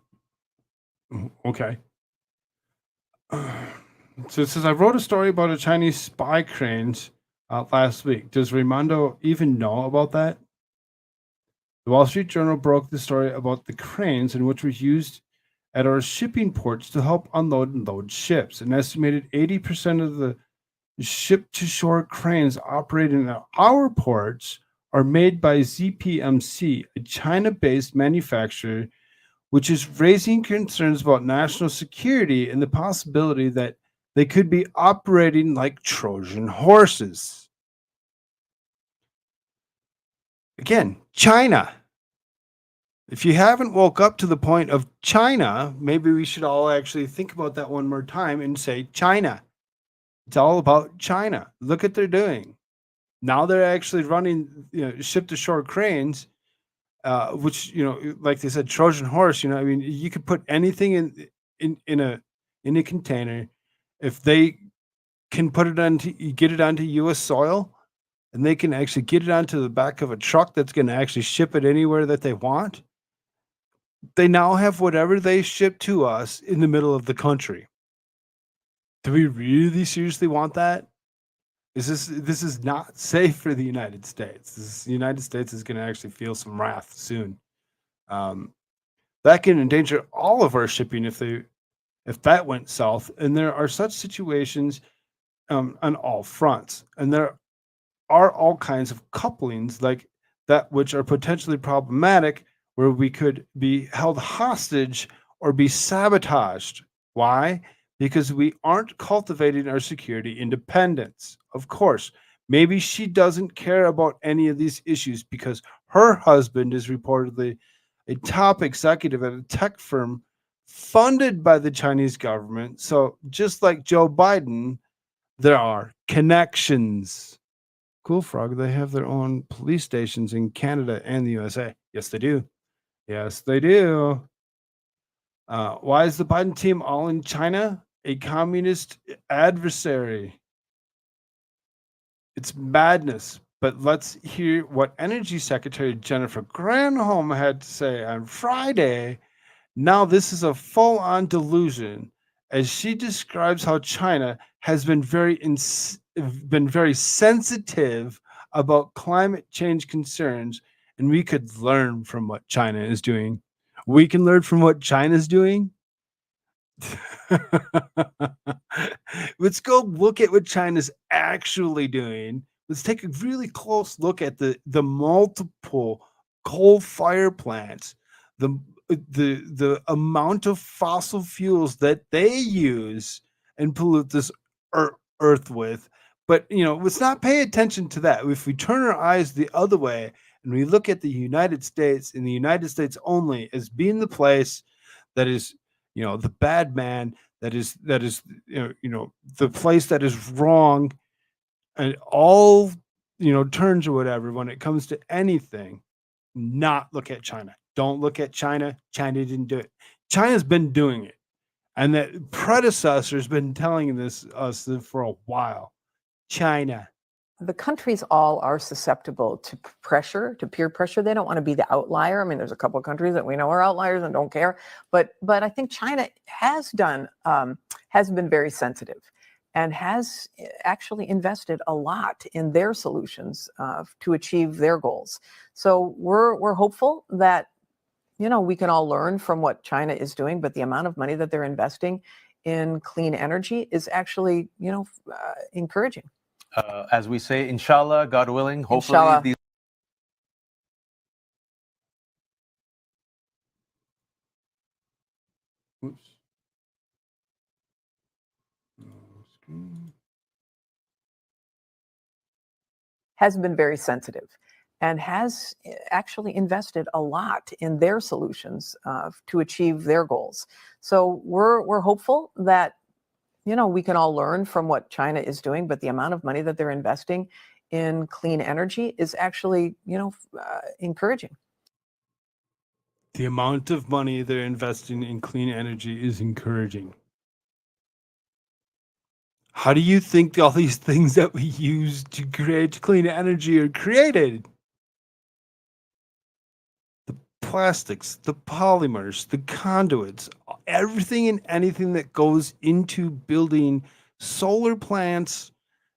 Okay. So it says, I wrote a story about a Chinese spy cranes last week. Does Raimondo even know about that? The Wall Street Journal broke the story about the cranes in which were used at our shipping ports to help unload and load ships. An estimated 80% of the ship-to-shore cranes operating at our ports are made by ZPMC, a China-based manufacturer, which is raising concerns about national security and the possibility that they could be operating like Trojan horses. Again, China. If you haven't woke up to the point of China, maybe we should all actually think about that one more time and say China. It's all about China. Look what they're doing. Now they're actually running ship-to-shore cranes, which like they said, Trojan horse. I mean, you could put anything in a container. If they can get it onto U.S. soil, and they can actually get it onto the back of a truck that's going to actually ship it anywhere that they want, they now have whatever they ship to us in the middle of the country. Do we really seriously want that? This is not safe for the United States. The United States is going to actually feel some wrath soon. That can endanger all of our shipping if that went south. And there are such situations on all fronts. And there are all kinds of couplings like that which are potentially problematic, where we could be held hostage or be sabotaged. Why? Because we aren't cultivating our security independence. Of course, maybe she doesn't care about any of these issues because her husband is reportedly a top executive at a tech firm funded by the Chinese government. So just like Joe Biden, there are connections. Koolfrogg, they have their own police stations in Canada and the USA. Yes, they do. Yes, they do. Why is the Biden team all in China? A communist adversary. It's madness. But let's hear what Energy Secretary Jennifer Granholm had to say on Friday. Now, this is a full on delusion, as she describes how China has been very sensitive about climate change concerns, and we could learn from what China is doing. We can learn from what China's doing. Let's go look at what China's actually doing. Let's take a really close look at the multiple coal fire plants, the the amount of fossil fuels that they use and pollute this earth with. But let's not pay attention to that. If we turn our eyes the other way and we look at the United States and the United States only as being the place that is, the bad man, that is the place that is wrong, and all turns or whatever when it comes to anything. Not look at China. Don't look at China. China didn't do it. China's been doing it, and that predecessor's been telling us for a while. China. The countries all are susceptible to pressure, to peer pressure. They don't want to be the outlier. I mean, there's a couple of countries that we know are outliers and don't care, but I think China has been very sensitive and has actually invested a lot in their solutions to achieve their goals. So we're hopeful that we can all learn from what China is doing, but the amount of money that they're investing in clean energy is actually encouraging. As we say, inshallah, God willing, hopefully Inshallah. these Oops. No screen. Has been very sensitive and has actually invested a lot in their solutions to achieve their goals. So we're hopeful that we can all learn from what China is doing, but the amount of money that they're investing in clean energy is actually encouraging. The amount of money they're investing in clean energy is encouraging. How do you think all these things that we use to create clean energy are created? The plastics, the polymers, the conduits, everything and anything that goes into building solar plants,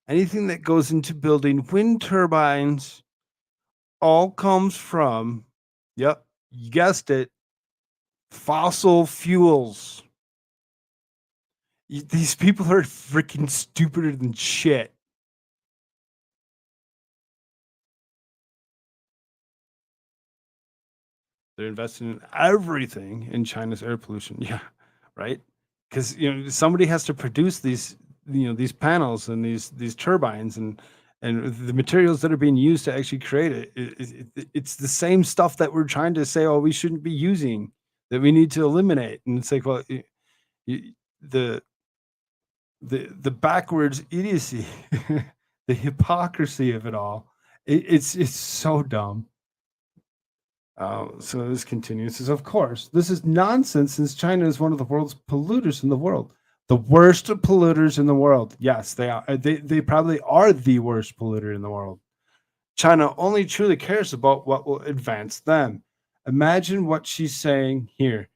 anything that goes into building wind turbines, all comes from, yep, you guessed it, fossil fuels. These people are freaking stupider than shit. They're investing in everything in China's air pollution. Yeah, right? Because somebody has to produce these these panels and these turbines and the materials that are being used to actually create it. It's the same stuff that we're trying to say, oh, we shouldn't be using, that we need to eliminate. And it's like, well, the backwards idiocy, the hypocrisy of it all. It's so dumb. So this continues. It says, of course, this is nonsense since China is one of the world's polluters in the world. The worst polluters in the world. Yes, they are. They probably are the worst polluter in the world. China only truly cares about what will advance them. Imagine what she's saying here,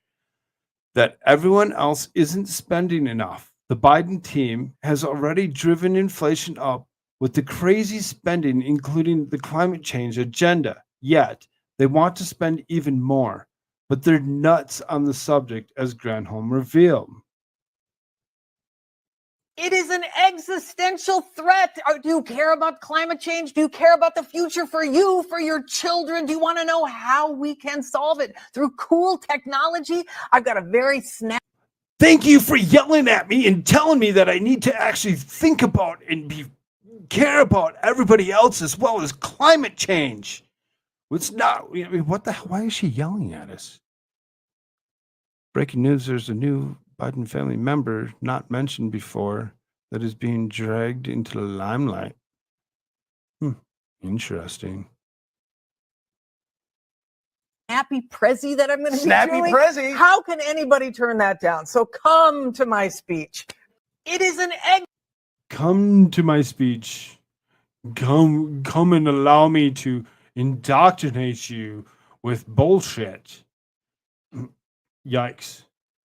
that everyone else isn't spending enough. The Biden team has already driven inflation up with the crazy spending, including the climate change agenda. Yet, they want to spend even more, but they're nuts on the subject, as Granholm revealed. It is an existential threat. Do you care about climate change? Do you care about the future for you, for your children? Do you want to know how we can solve it through cool technology? I've got a very Thank you for yelling at me and telling me that I need to actually think about and care about everybody else as well as climate change. It's not, I mean, what the hell? Why is she yelling at us? Breaking news, there's a new Biden family member not mentioned before that is being dragged into the limelight. Interesting. snappy Prezi that I'm going to be Snappy doing. Prezi. How can anybody turn that down? So come to my speech. It is an Come to my speech. Come and allow me to indoctrinate you with bullshit. Yikes.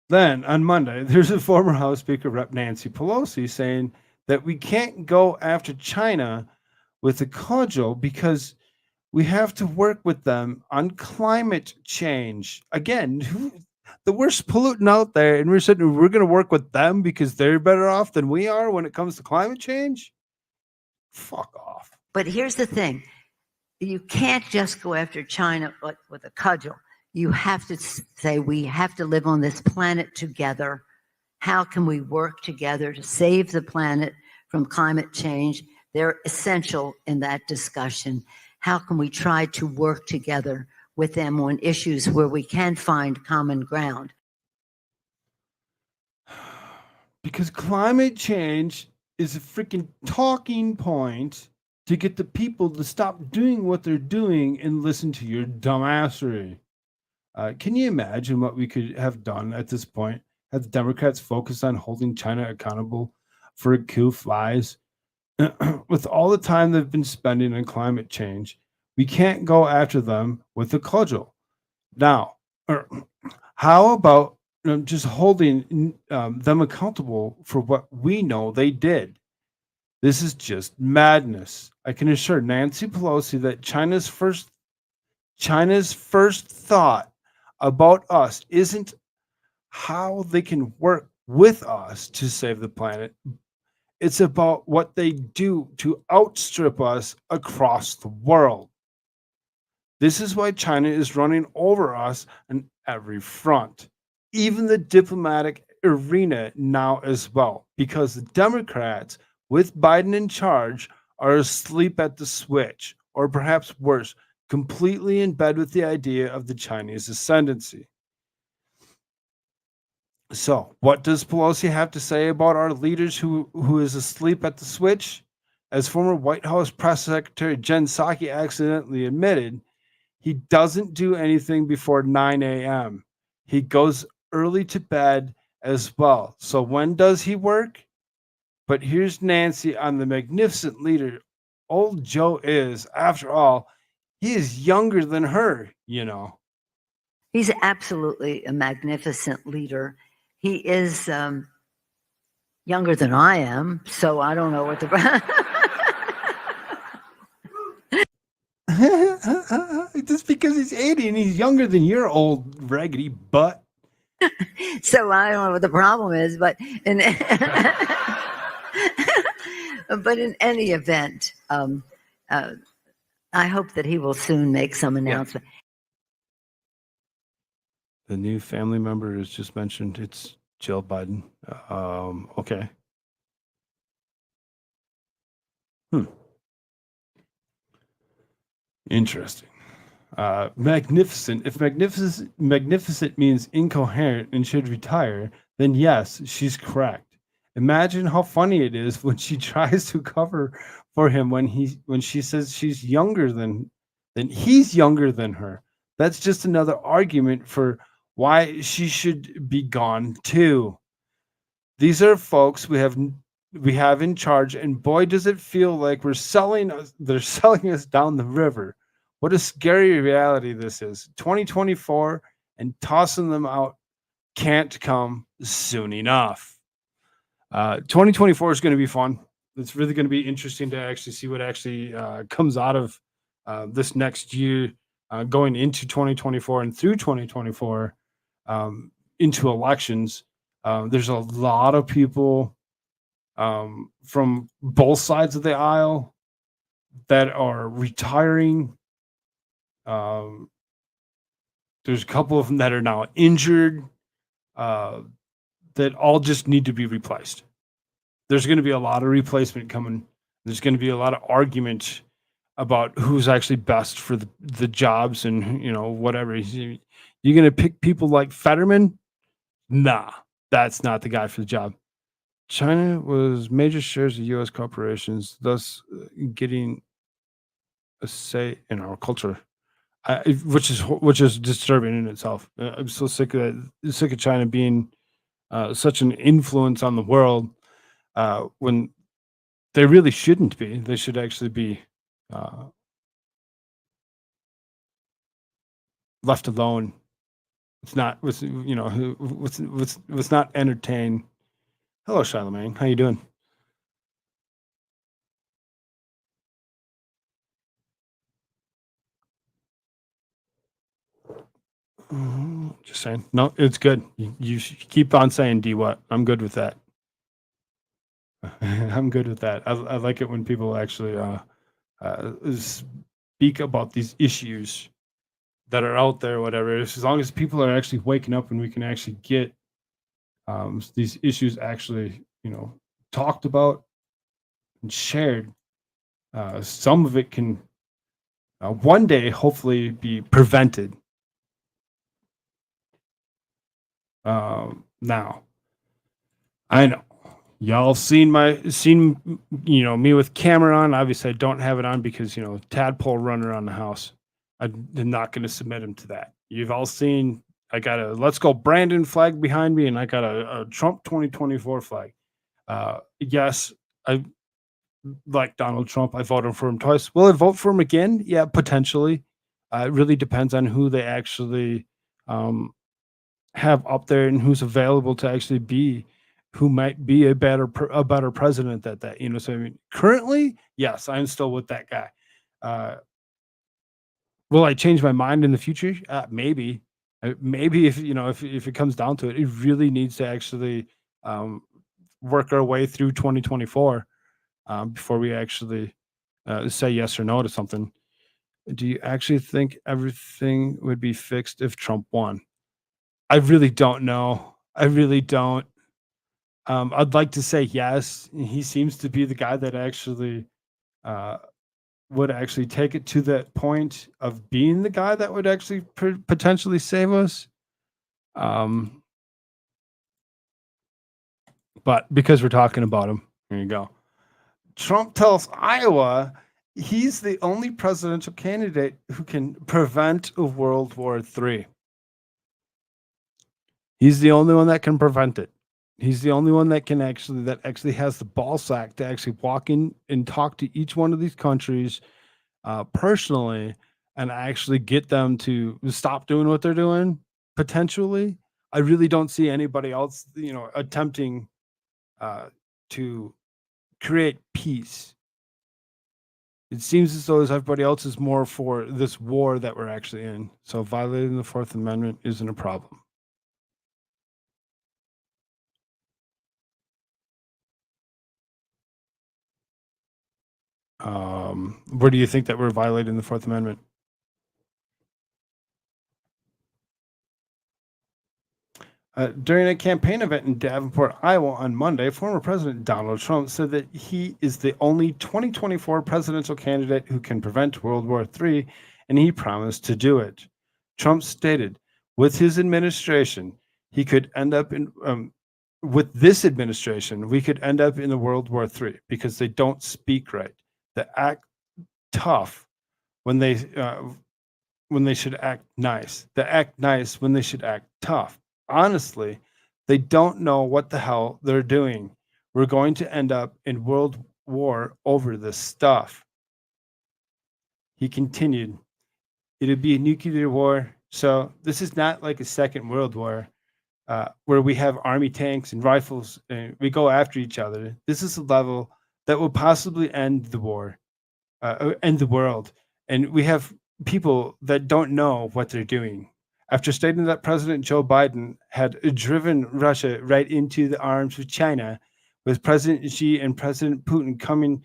Then on Monday, there's a former House Speaker, Rep. Nancy Pelosi, saying that we can't go after China with a cudgel because we have to work with them on climate change. Again, the worst pollutant out there, and we're going to work with them because they're better off than we are when it comes to climate change? Fuck off. But here's the thing. You can't just go after China with a cudgel. You have to say we have to live on this planet together. How can we work together to save the planet from climate change? They're essential in that discussion. How can we try to work together with them on issues where we can find common ground? Because climate change is a freaking talking point to get the people to stop doing what they're doing and listen to your dumbassery. Can you imagine what we could have done at this point had the Democrats focused on holding China accountable for a coup flies? With all the time they've been spending on climate change, we can't go after them with a cudgel. Now, how about just holding them accountable for what we know they did? This is just madness. I can assure Nancy Pelosi that China's first thought about us isn't how they can work with us to save the planet. It's about what they do to outstrip us across the world. This is why China is running over us on every front, even the diplomatic arena now as well, because the Democrats, with Biden in charge, are asleep at the switch, or perhaps worse, completely in bed with the idea of the Chinese ascendancy. So, what does Pelosi have to say about our leaders who is asleep at the switch? As former White House Press Secretary Jen Psaki accidentally admitted, he doesn't do anything before 9 a.m. He goes early to bed as well. So when does he work? But here's Nancy on the magnificent leader old Joe is. After all, he is younger than her, you know. He's absolutely a magnificent leader. He is younger than I am, so I don't know what the... Just because he's 80 and he's younger than your old raggedy butt. So I don't know what the problem is, but in any event, I hope that he will soon make some announcement. The new family member is just mentioned. It's Jill Biden. Okay. Interesting. Magnificent. If magnificent means incoherent and should retire, then yes, she's correct. Imagine how funny it is when she tries to cover for him when she says she's younger than he's younger than her. That's just another argument for why she should be gone too. These are folks we have in charge, and boy, does it feel like they're selling us down the river. What a scary reality this is. 2024 and tossing them out can't come soon enough. 2024 is going to be fun. It's really going to be interesting to actually see what actually comes out of this next year, going into 2024 and through 2024 into elections. There's a lot of people from both sides of the aisle that are retiring. There's a couple of them that are now injured that all just need to be replaced. There's going to be a lot of replacement coming. There's going to be a lot of argument about who's actually best for the jobs and whatever. You're going to pick people like Fetterman? Nah, that's not the guy for the job. China was major shares of U.S. corporations, thus getting a say in our culture, which is disturbing in itself. I'm so sick of China being such an influence on the world when they really shouldn't be. They should actually be left alone. It's not was not entertained. Hello, Charlemagne. How you doing? Just saying. No, it's good. You should keep on saying D what. I'm good with that. I'm good with that. I like it when people actually speak about these issues that are out there, whatever. As long as people are actually waking up and we can actually get these issues actually, talked about and shared. Some of it can one day hopefully be prevented. Now, I know y'all seen me with camera on. Obviously, I don't have it on because tadpole running around the house. I'm not going to submit him to that. You've all seen. I got a "Let's Go Brandon" flag behind me, and I got a Trump 2024 flag. Yes, I like Donald Trump. I voted for him twice. Will I vote for him again? Yeah, potentially. It really depends on who they actually have up there and who's available to actually be, who might be a better president at that. So I mean, currently, yes, I'm still with that guy. Will I change my mind in the future? Maybe. Maybe if if it comes down to it, it really needs to actually work our way through 2024 before we actually say yes or no to something. Do you actually think everything would be fixed if Trump won? I really don't know. I really don't. I'd like to say yes. He seems to be the guy that actually would actually take it to that point of being the guy that would actually potentially save us. But because we're talking about him, here you go. Trump tells Iowa he's the only presidential candidate who can prevent a World War III. He's the only one that can prevent it. He's the only one that actually has the ball sack to actually walk in and talk to each one of these countries personally and actually get them to stop doing what they're doing. Potentially, I really don't see anybody else, attempting to create peace. It seems as though everybody else is more for this war that we're actually in. So violating the Fourth Amendment isn't a problem. Where do you think that we're violating the Fourth Amendment? During a campaign event in Davenport, Iowa on Monday, former President Donald Trump said that he is the only 2024 presidential candidate who can prevent World War III, and he promised to do it. Trump stated, with his administration, he could end up in, with this administration, we could end up in the World War III because they don't speak right. They act tough when they should act nice. They act nice when they should act tough. Honestly, they don't know what the hell they're doing. We're going to end up in world war over this stuff. He continued, it'll be a nuclear war. So this is not like a second world war where we have army tanks and rifles and we go after each other. This is a level that will possibly end the war, end the world. And we have people that don't know what they're doing. After stating that President Joe Biden had driven Russia right into the arms of China, with President Xi and President Putin coming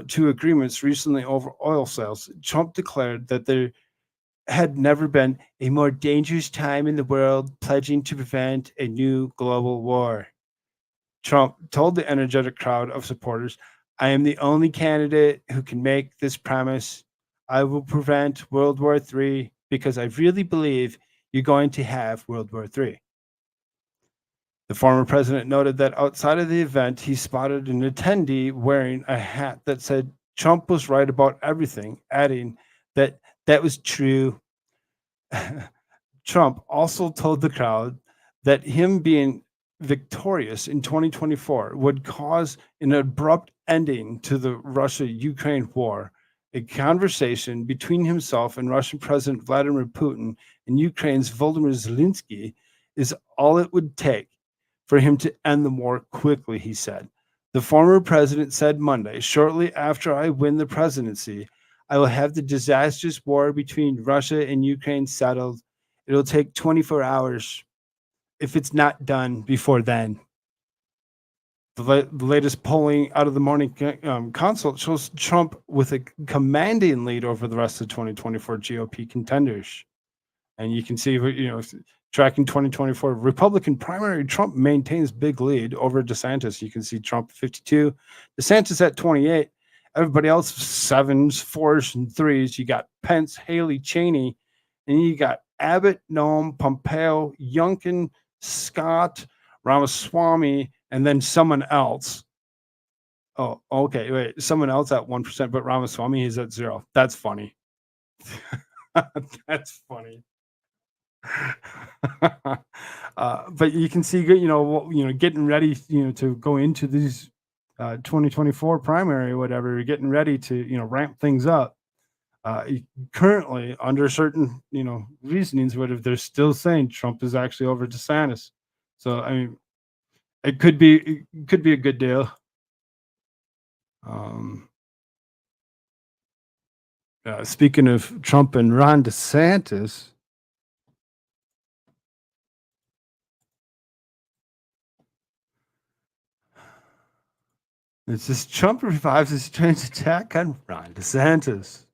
to agreements recently over oil sales, Trump declared that there had never been a more dangerous time in the world, pledging to prevent a new global war. Trump told the energetic crowd of supporters, "I am the only candidate who can make this promise. I will prevent World War III because I really believe you're going to have World War III." The former president noted that outside of the event, he spotted an attendee wearing a hat that said Trump was right about everything, adding that that was true. Trump also told the crowd that him being victorious in 2024 would cause an abrupt ending to the Russia-Ukraine war. A conversation between himself and Russian President Vladimir Putin and Ukraine's Volodymyr Zelensky is all it would take for him to end the war quickly, he said. The former president said Monday, "Shortly after I win the presidency, I will have the disastrous war between Russia and Ukraine settled. It'll take 24 hours if it's not done before then." The latest polling out of the morning consult shows Trump with a commanding lead over the rest of 2024 GOP contenders. And you can see, tracking 2024 Republican primary, Trump maintains big lead over DeSantis. You can see Trump 52, DeSantis at 28. Everybody else 7s, 4s, and 3s. You got Pence, Haley, Cheney, and you got Abbott, Noem, Pompeo, Youngkin, Scott, Ramaswamy, and then someone else. Oh, okay, wait, someone else at 1%, but Ramaswamy is at 0. That's funny. That's funny. But you can see, getting ready, to go into these 2024 primary or whatever, getting ready to, ramp things up. Currently, under certain, reasonings, whatever, they're still saying Trump is actually over DeSantis. So, I mean, it could be a good deal. Speaking of Trump and Ron DeSantis, it's this Trump revives his strange attack on Ron DeSantis.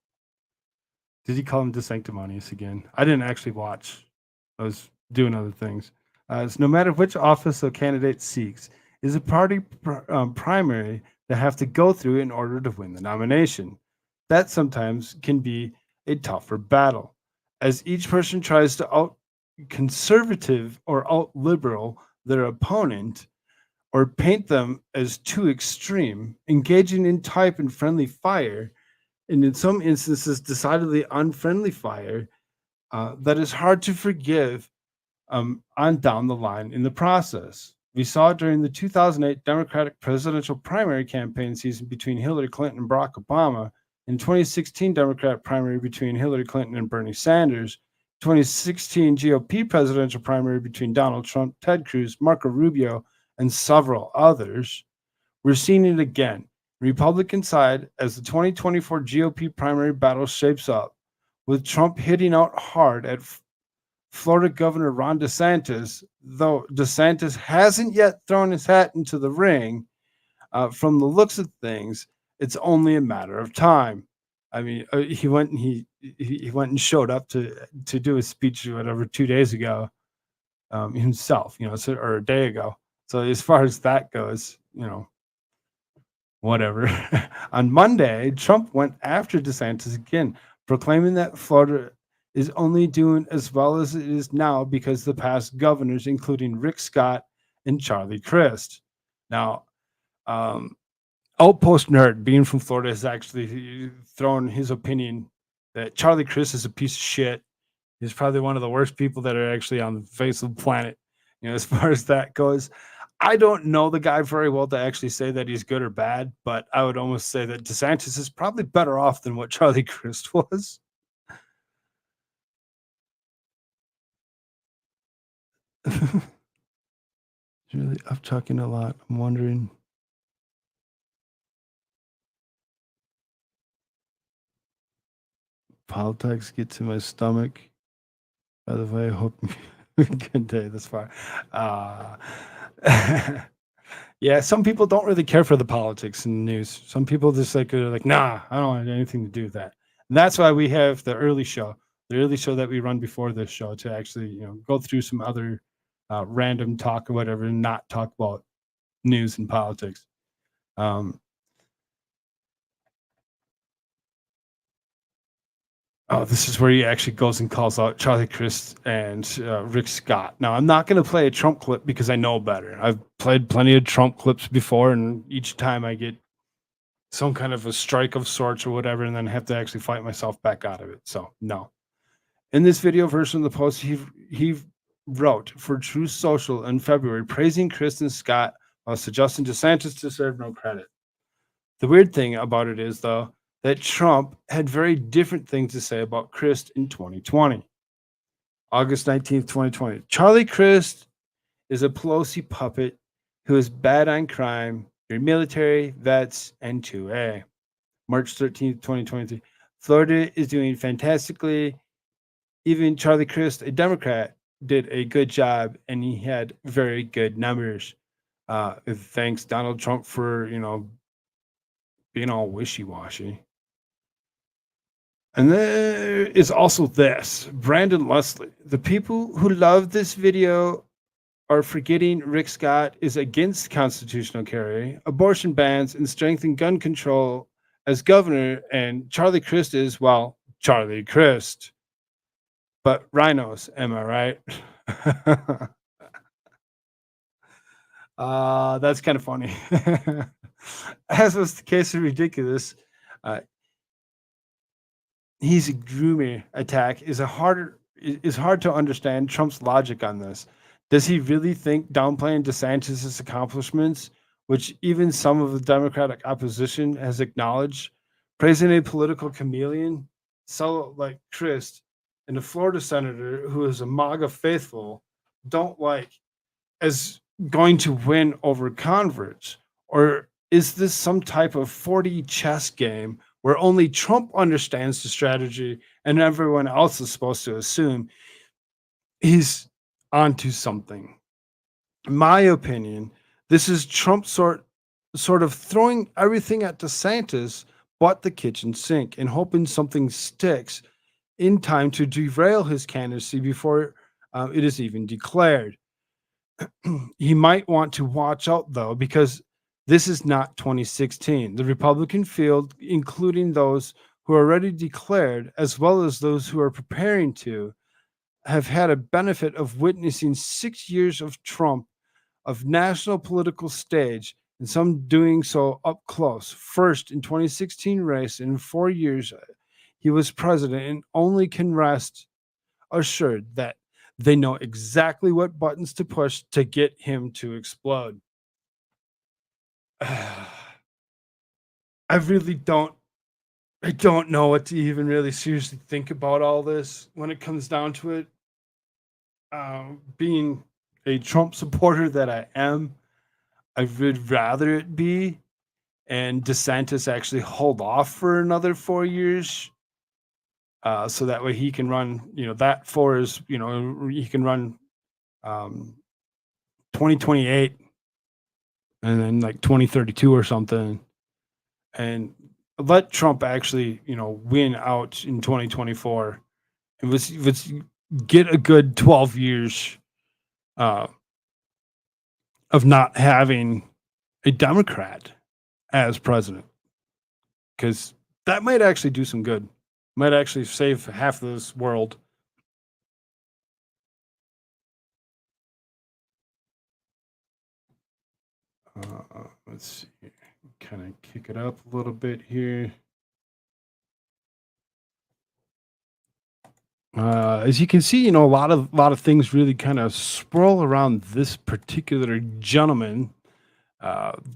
Did he call him DeSanctimonious again? I didn't actually watch. I was doing other things. It's no matter which office a candidate seeks, is a party primary they have to go through in order to win the nomination. That sometimes can be a tougher battle, as each person tries to out conservative or out liberal their opponent, or paint them as too extreme, engaging in type and friendly fire, and in some instances decidedly unfriendly fire, that is hard to forgive on down the line in the process. We saw it during the 2008 Democratic presidential primary campaign season between Hillary Clinton and Barack Obama, in 2016 Democrat primary between Hillary Clinton and Bernie Sanders, 2016 GOP presidential primary between Donald Trump, Ted Cruz, Marco Rubio, and several others. We're seeing it again, Republican side, as the 2024 GOP primary battle shapes up, with Trump hitting out hard at Florida Governor Ron DeSantis, though DeSantis hasn't yet thrown his hat into the ring. From the looks of things, it's only a matter of time. I mean, he went and showed up to do a speech or whatever 2 days ago, himself, or a day ago. So as far as that goes, whatever. On Monday, Trump went after DeSantis again, proclaiming that Florida is only doing as well as it is now because the past governors, including Rick Scott and Charlie Crist. Now, Outpost Nerd, being from Florida, has actually thrown his opinion that Charlie Crist is a piece of shit. He's probably one of the worst people that are actually on the face of the planet. As far as that goes, I don't know the guy very well to actually say that he's good or bad, but I would almost say that DeSantis is probably better off than what Charlie Crist was. Really, I'm talking a lot. I'm wondering. Politics get to my stomach. By the way, I hope good day this far. Yeah, some people don't really care for the politics in the news. Some people just like are like, nah, I don't want anything to do with that. And that's why we have the early show that we run before this show to actually, go through some other random talk or whatever, and not talk about news and politics. Um, Oh, this is where he actually goes and calls out Charlie Crist and Rick Scott. Now, I'm not going to play a Trump clip because I know better. I've played plenty of Trump clips before, and each time I get some kind of a strike of sorts or whatever, and then have to actually fight myself back out of it. So, no. In this video version of the post, he wrote for Truth Social in February, praising Crist and Scott while suggesting DeSantis deserved no credit. The weird thing about it is, though, that Trump had very different things to say about Crist in 2020. August 19th, 2020. Charlie Crist is a Pelosi puppet who is bad on crime, your military, vets, and 2A. March 13th, 2023. Florida is doing fantastically. Even Charlie Crist, a Democrat, did a good job, and he had very good numbers. Thanks Donald Trump for, being all wishy-washy. And there is also this, Brandon Leslie. The people who love this video are forgetting Rick Scott is against constitutional carry, abortion bans, and strengthening gun control as governor, and Charlie Crist is, well, Charlie Crist. But rhinos, am I right? That's kind of funny. As was the case of Ridiculous, he's a groomer attack is hard to understand Trump's logic on this. Does he really think downplaying DeSantis' accomplishments, which even some of the Democratic opposition has acknowledged, praising a political chameleon, so like Crist, and a Florida senator who is a MAGA faithful, don't like, as going to win over converts? Or is this some type of 4D chess game where only Trump understands the strategy and everyone else is supposed to assume he's onto something? In my opinion, this is Trump sort of throwing everything at DeSantis but the kitchen sink and hoping something sticks in time to derail his candidacy before it is even declared. He might want to watch out, though, because this is not 2016. The Republican field, including those who are already declared, as well as those who are preparing to, have had a benefit of witnessing 6 years of Trump, of national political stage, and some doing so up close. First in 2016 race, in 4 years he was president, and only can rest assured that they know exactly what buttons to push to get him to explode. I don't know what to even really seriously think about all this when it comes down to it. Being a Trump supporter that I am, I would rather it be and DeSantis actually hold off for another 4 years. So that way he can run, that for is, he can run 2028 and then like 2032 or something, and let Trump actually, win out in 2024. And let's get a good 12 years of not having a Democrat as president, because that might actually do some good. Might actually save half of this world. Let's see. Kind of kick it up a little bit here. As you can see, a lot of things really kind of swirl around this particular gentleman,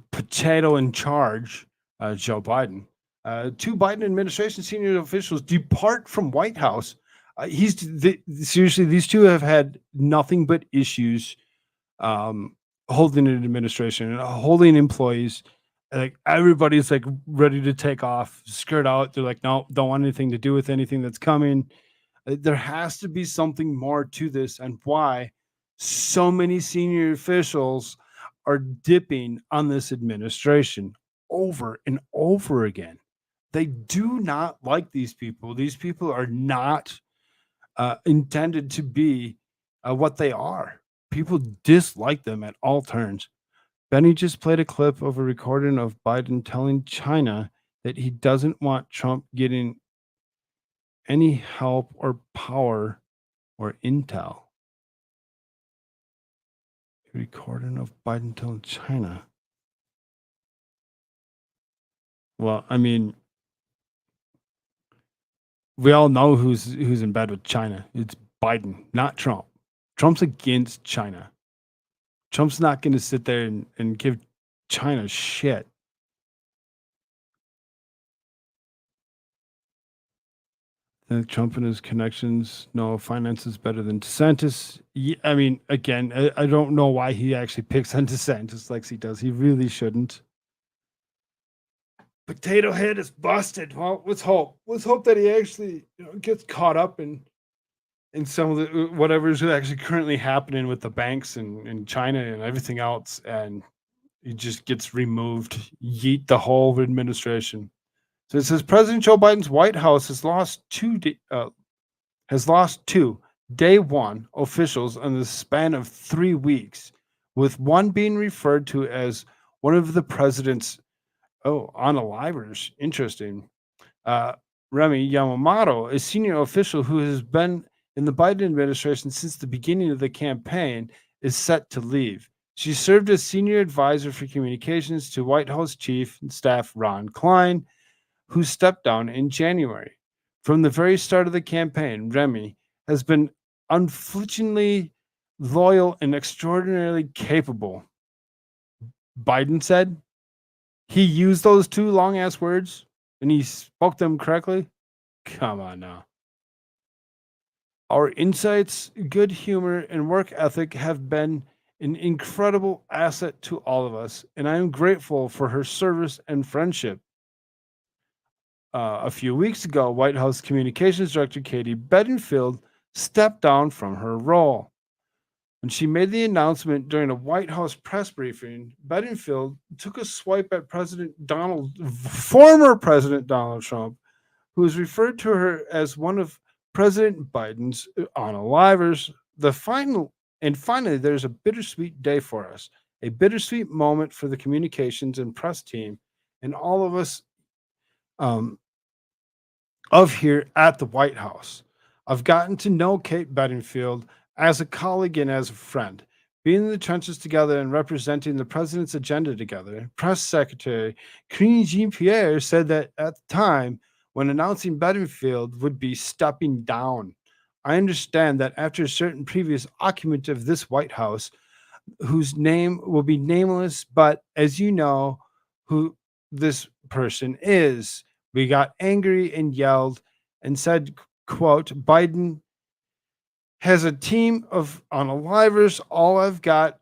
potato in charge, Joe Biden. Two Biden administration senior officials depart from White House. Seriously, these two have had nothing but issues holding an administration and holding employees. Like everybody's like ready to take off, skirt out. They're like, no, don't want anything to do with anything that's coming. There has to be something more to this, and why so many senior officials are dipping on this administration over and over again. They do not like these people. These people are not intended to be what they are. People dislike them at all turns. Benny just played a clip of a recording of Biden telling China that he doesn't want Trump getting any help or power or intel. A recording of Biden telling China. Well, I mean, we all know who's in bed with China. It's Biden, not Trump. Trump's against China. Trump's not going to sit there and give China shit. And Trump and his connections, no, finance is better than DeSantis. Yeah, I mean, again, I don't know why he actually picks on DeSantis like he does. He really shouldn't. Potato Head is busted. Well, let's hope. Let's hope that he actually gets caught up in some of the whatever is actually currently happening with the banks in China and everything else, and he just gets removed. Yeet the whole administration. So it says President Joe Biden's White House has lost two day one officials in the span of 3 weeks, with one being referred to as one of the president's unalivers. Interesting. Remy Yamamoto, a senior official who has been in the Biden administration since the beginning of the campaign, is set to leave. She served as senior advisor for communications to White House Chief of Staff Ron Klein, who stepped down in January. From the very start of the campaign, Remy has been unflinchingly loyal and extraordinarily capable. Biden said he used those two long ass words and he spoke them correctly. Come on now. Our insights, good humor, and work ethic have been an incredible asset to all of us, and I am grateful for her service and friendship. A few weeks ago, White House Communications Director Katie Bedingfield stepped down from her role. When she made the announcement during a White House press briefing, Bedingfield took a swipe at former President Donald Trump, who is referred to her as one of President Biden's unalivers. Finally, there's a bittersweet day for us, a bittersweet moment for the communications and press team and all of us of here at the White House. I've gotten to know Kate Bedingfield as a colleague and as a friend. Being in the trenches together and representing the president's agenda together, Press Secretary Karine Jean-Pierre said that at the time when announcing Bedingfield would be stepping down. I understand that after a certain previous occupant of this White House, whose name will be nameless, but as you know who this person is, we got angry and yelled and said, quote, Biden has a team of unalivers. All I've got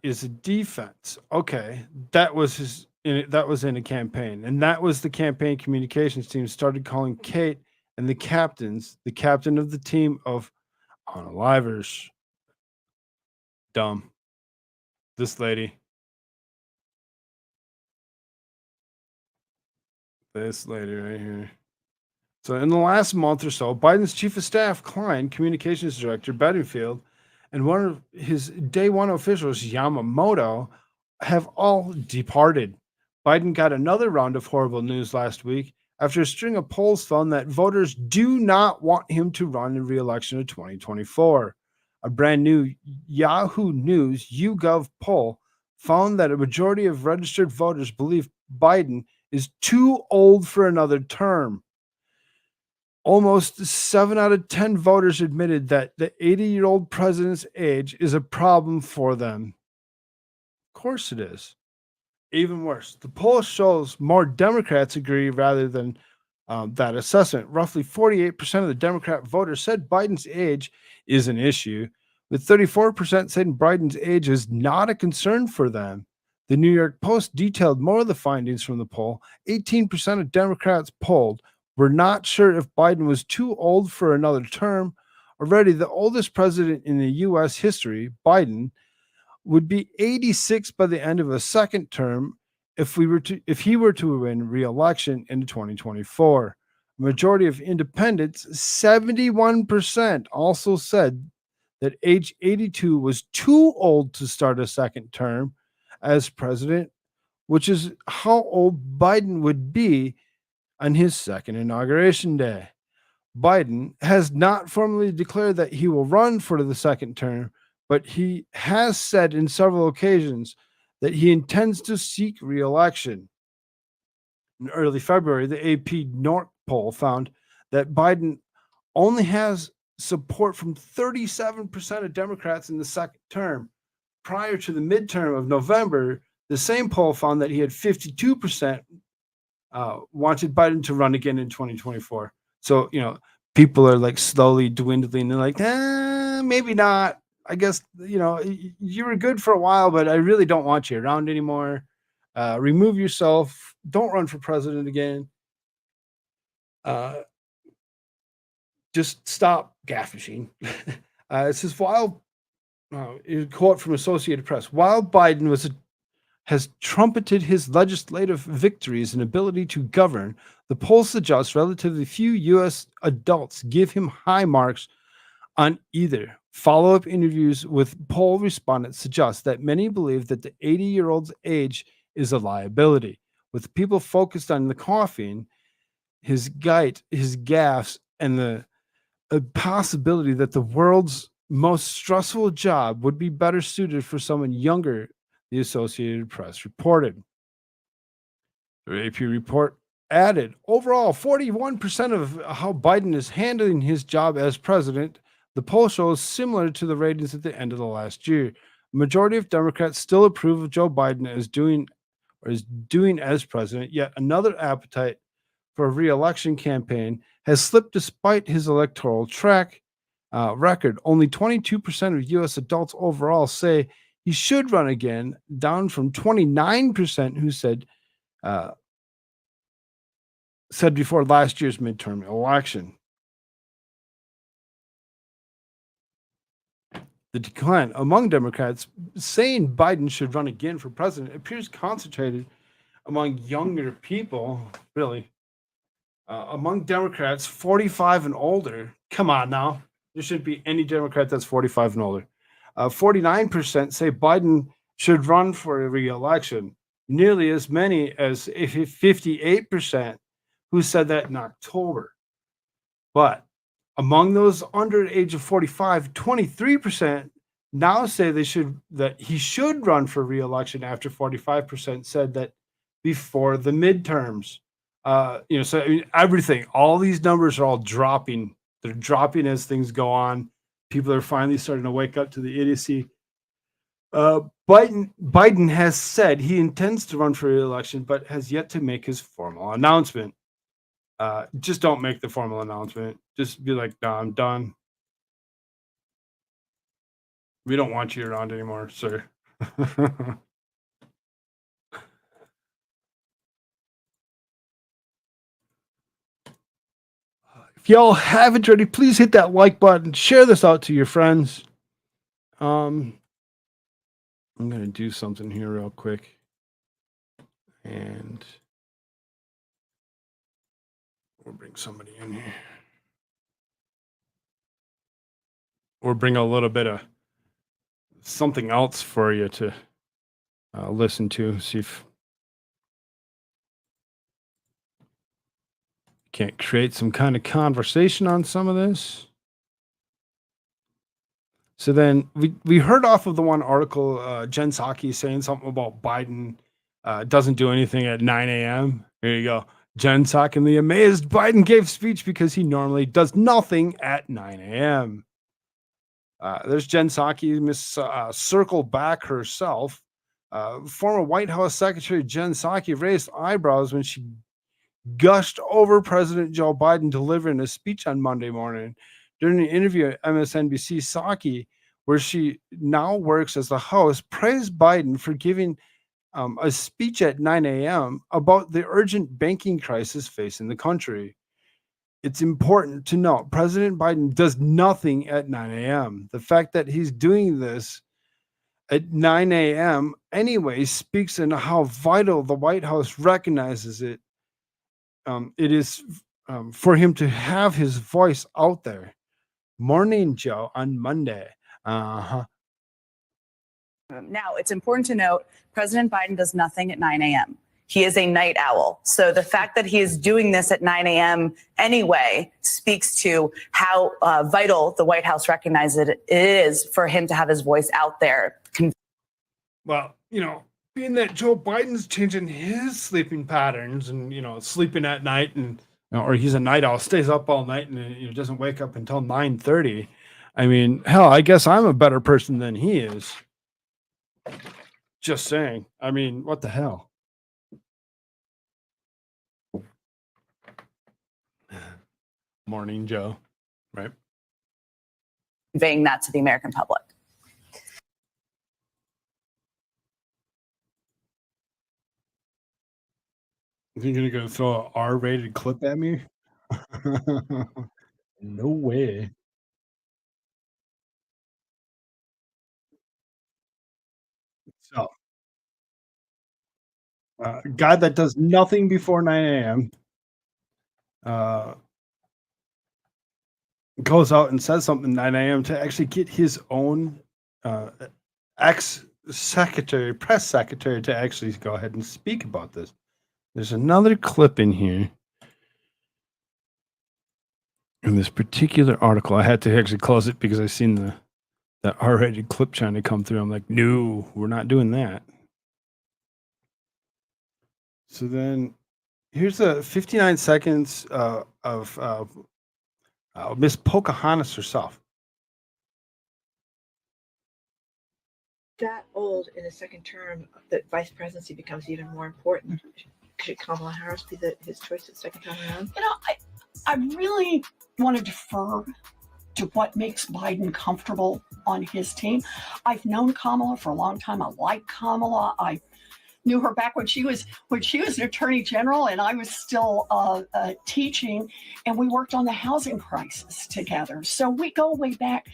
is a defense. Okay, that was in a campaign, and that was the campaign communications team started calling Kate and the captain of the team of unalivers. Dumb. This lady. This lady right here. So in the last month or so, Biden's chief of staff, Klein, communications director, Bedingfield, and one of his day one officials, Yamamoto, have all departed. Biden got another round of horrible news last week after a string of polls found that voters do not want him to run in re-election of 2024. A brand new Yahoo News YouGov poll found that a majority of registered voters believe Biden is too old for another term. Almost 7 out of 10 voters admitted that the 80-year-old president's age is a problem for them. Of course it is. Even worse, the poll shows more Democrats agree rather than that assessment. Roughly 48% of the Democrat voters said Biden's age is an issue, with 34% saying Biden's age is not a concern for them. The New York Post detailed more of the findings from the poll. 18% of Democrats polled were not sure if Biden was too old for another term Already the oldest president in the U.S. history, Biden, would be 86 by the end of a second term if he were to win re-election in 2024. Majority of independents, 71%, also said that age 82 was too old to start a second term as president, which is how old Biden would be on his second inauguration day. Biden has not formally declared that he will run for the second term, but he has said in several occasions that he intends to seek re-election. In early February, the AP North poll found that Biden only has support from 37% of Democrats in the second term. Prior to the midterm of November, the same poll found that he had 52% wanted Biden to run again in 2024. So, people are like slowly dwindling. They're like, maybe not. I guess, you were good for a while, but I really don't want you around anymore. Remove yourself. Don't run for president again. Just stop gaffishing. It says, while, a quote from Associated Press, while Biden has trumpeted his legislative victories and ability to govern, the polls suggest relatively few U.S. adults give him high marks on either. Follow-up interviews with poll respondents suggest that many believe that the 80-year-old's age is a liability, with people focused on the coughing, his gait, his gaffes, and the possibility that the world's most stressful job would be better suited for someone younger, the Associated Press reported. The AP report added, overall, 41% of how Biden is handling his job as president. The poll shows similar to the ratings at the end of the last year. A majority of Democrats still approve of Joe Biden as doing as president, yet another appetite for a re-election campaign has slipped despite his electoral track record. Only 22% of U.S. adults overall say he should run again, down from 29% who said before last year's midterm election. The decline among Democrats saying Biden should run again for president appears concentrated among younger people, really. Among Democrats 45 and older, come on now, there shouldn't be any Democrat that's 45 and older. 49% say Biden should run for a re-election, nearly as many as 58% who said that in October. But among those under the age of 45, 23% now say that he should run for re-election after 45% said that before the midterms. So I mean, everything, all these numbers are all dropping. They're dropping as things go on. People are finally starting to wake up to the idiocy. Biden has said he intends to run for re-election, but has yet to make his formal announcement. Just don't make the formal announcement. Just be like, no, I'm done. We don't want you around anymore, sir. If y'all haven't already, please hit that like button. Share this out to your friends. I'm going to do something here real quick. And we'll bring somebody in here. Or bring a little bit of something else for you to listen to. See if can't create some kind of conversation on some of this. So then we heard off of the one article, Jen Psaki saying something about Biden doesn't do anything at 9 a.m. Here you go. Jen Psaki, the amazed Biden gave speech because he normally does nothing at 9 a.m. There's Jen Psaki, Miss Circle Back herself. Former White House Secretary Jen Psaki raised eyebrows when she gushed over President Joe Biden delivering a speech on Monday morning. During an interview at MSNBC, Psaki, where she now works as the host, praised Biden for giving a speech at 9 a.m. about the urgent banking crisis facing the country. it's important to note President Biden does nothing at 9 a.m. The fact that he's doing this at 9 a.m. anyway speaks in how vital the White House recognizes it. It is for him to have his voice out there. Morning, Joe, on Monday. Uh-huh. Now, it's important to note President Biden does nothing at 9 a.m. He is a night owl. So the fact that he is doing this at 9 a.m. anyway speaks to how vital the White House recognizes it is for him to have his voice out there. Well, being that Joe Biden's changing his sleeping patterns and, sleeping at night and, or he's a night owl, stays up all night and doesn't wake up until 9:30. I mean, hell, I guess I'm a better person than he is. Just saying. I mean, what the hell? Morning, Joe. Right? Conveying that to the American public. You gonna go throw an R-rated clip at me? No way. So, a guy that does nothing before 9 a.m. Goes out and says something 9 a.m. to actually get his own ex-secretary, press secretary, to actually go ahead and speak about this. There's another clip in here. In this particular article, I had to actually close it because I seen that R-rated clip trying to come through. I'm like, no, we're not doing that. So then here's a 59 seconds of Miss Pocahontas herself. That old in the second term, the vice presidency becomes even more important. Should Kamala Harris be his choice the second time around? I really want to defer to what makes Biden comfortable on his team. I've known Kamala for a long time. I like Kamala. I knew her back when she was an attorney general and I was still teaching, and we worked on the housing crisis together. So we go way back,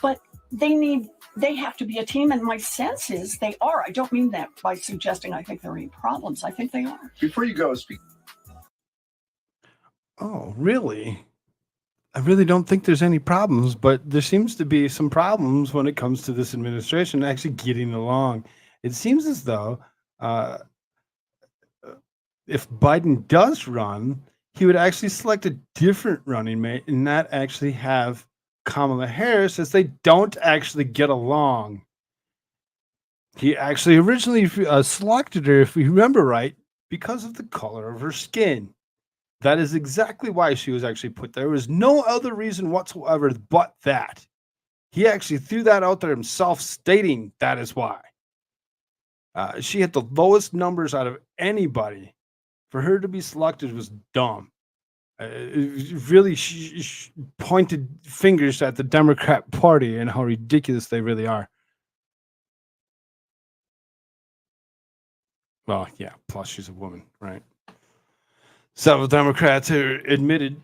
but they have to be a team, and my sense is they are. I don't mean that by suggesting I think there are any problems. I think they are. Before you go, speak. Oh, really? I really don't think there's any problems, but there seems to be some problems when it comes to this administration actually getting along. It seems as though if Biden does run, he would actually select a different running mate and not actually have Kamala Harris, as they don't actually get along. He actually originally selected her, if we remember right, because of the color of her skin. That is exactly why she was actually put there. There was no other reason whatsoever but that. He actually threw that out there himself, stating that is why. She had the lowest numbers out of anybody. For her to be selected was dumb. It really pointed fingers at the Democrat Party and how ridiculous they really are. Well, yeah, plus she's a woman, right? Several Democrats have admitted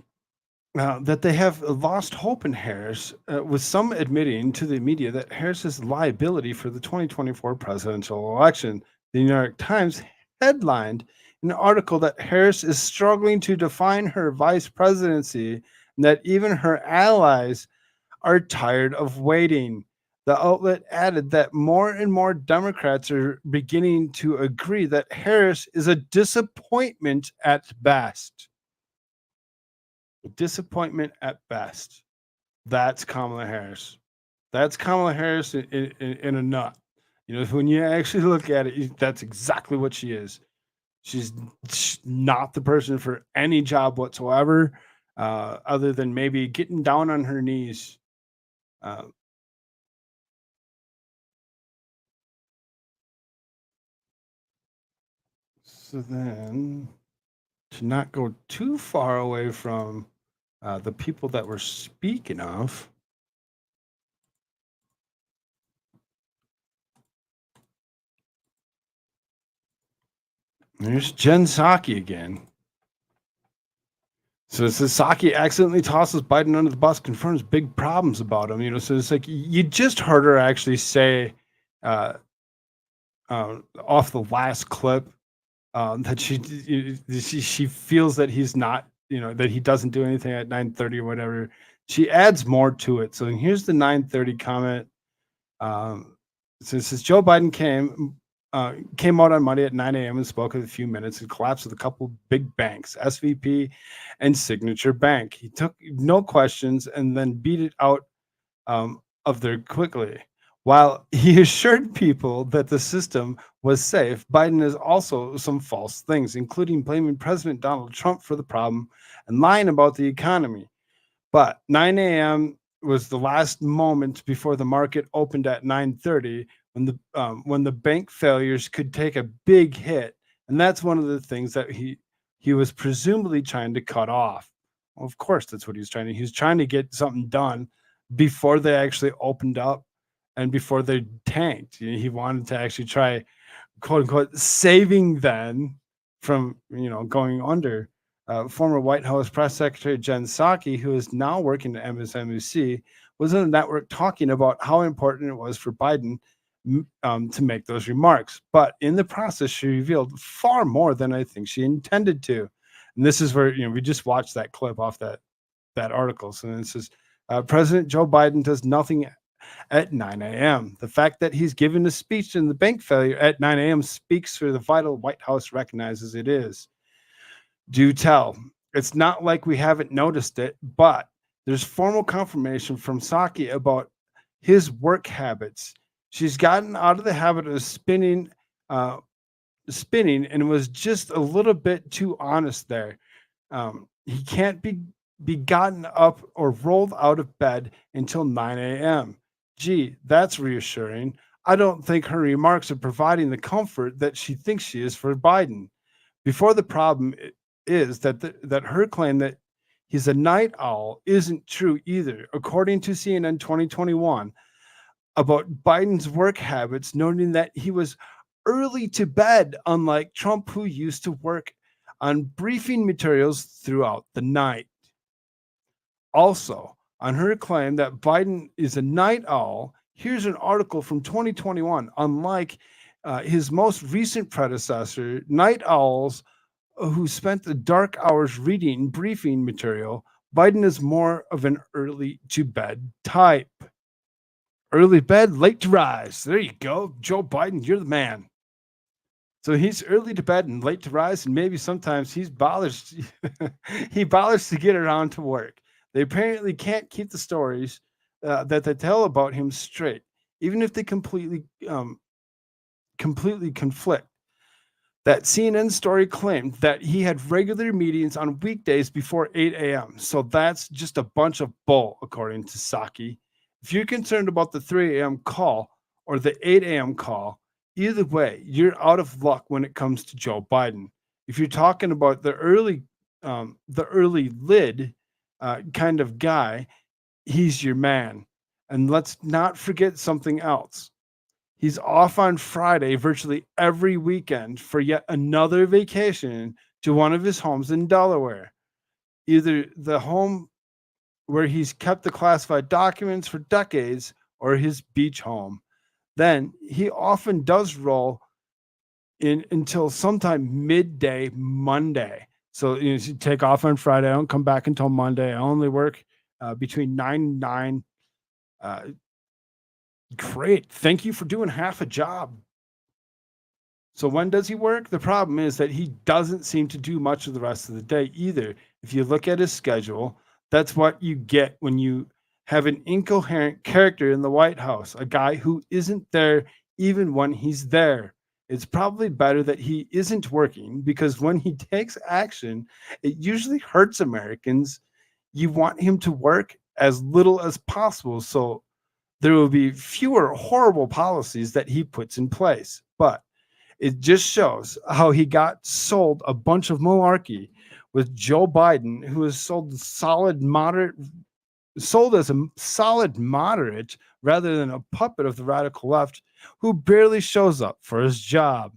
that they have lost hope in Harris, with some admitting to the media that Harris's liability for the 2024 presidential election. The New York Times headlined an article that Harris is struggling to define her vice presidency and that even her allies are tired of waiting. The outlet added that more and more Democrats are beginning to agree that Harris is a disappointment at best. A disappointment at best. That's Kamala Harris. That's Kamala Harris in a nut. When you actually look at it, that's exactly what she is. She's not the person for any job whatsoever, other than maybe getting down on her knees. So then, to not go too far away from the people that we're speaking of, there's Jen Psaki again. So Sasaki accidentally tosses Biden under the bus, confirms big problems about him. You know, so it's like you just heard her actually say off the last clip that she feels that he's not, you know, that he doesn't do anything at 9:30 or whatever. She adds more to it. So here's the 9:30 comment. So it says Joe Biden came out on Monday at 9 a.m. and spoke a few minutes and collapsed with a couple big banks, SVP and Signature Bank. He took no questions and then beat it out of there quickly. While he assured people that the system was safe, Biden has also some false things, including blaming President Donald Trump for the problem and lying about the economy. But 9 a.m. was the last moment before the market opened at 9:30 when the bank failures could take a big hit, and that's one of the things that he was presumably trying to cut off. Well, of course, that's what he was trying to. He was trying to get something done before they actually opened up and before they tanked. He wanted to actually try, quote unquote, saving them from, you know, going under. Former White House Press Secretary Jen Psaki, who is now working at MSNBC, was in the network talking about how important it was for Biden to make those remarks. But in the process, she revealed far more than I think she intended to. And this is where, you know, we just watched that clip off that article. So it says, President Joe Biden does nothing at 9 a.m. The fact that he's giving a speech in the bank failure at 9 a.m. speaks for the vital White House recognizes it is. Do tell. It's not like we haven't noticed it, but there's formal confirmation from Psaki about his work habits. She's gotten out of the habit of spinning and was just a little bit too honest there. He can't be gotten up or rolled out of bed until 9 a.m. Gee, that's reassuring. I don't think her remarks are providing the comfort that she thinks she is for Biden. Before the problem is that her claim that he's a night owl isn't true either, according to CNN 2021, about Biden's work habits, noting that he was early to bed, unlike Trump, who used to work on briefing materials throughout the night. Also, on her claim that Biden is a night owl, here's an article from 2021. Unlike his most recent predecessor, night owls who spent the dark hours reading briefing material, Biden is more of an early to bed type. Early bed, late to rise. There you go. Joe Biden, you're the man. So he's early to bed and late to rise, and maybe sometimes he bothers to get around to work. They apparently can't keep the stories that they tell about him straight, even if they completely conflict. That CNN story claimed that he had regular meetings on weekdays before 8 a.m. So that's just a bunch of bull, according to Psaki. If you're concerned about the 3 a.m. call or the 8 a.m. call, either way, you're out of luck when it comes to Joe Biden. If you're talking about the early lid kind of guy, he's your man. And let's not forget something else. He's off on Friday virtually every weekend for yet another vacation to one of his homes in Delaware, either the home where he's kept the classified documents for decades or his beach home. Then he often does roll in until sometime midday Monday. So you take off on Friday. I don't come back until Monday. I only work between 9 and 9. Great. Thank you for doing half a job. So when does he work? The problem is that he doesn't seem to do much of the rest of the day either. If you look at his schedule, that's what you get when you have an incoherent character in the White House, a guy who isn't there even when he's there. It's probably better that he isn't working, because when he takes action, it usually hurts Americans. You want him to work as little as possible, so there will be fewer horrible policies that he puts in place. But it just shows how he got sold a bunch of malarkey with Joe Biden, who is sold as a solid moderate rather than a puppet of the radical left who barely shows up for his job.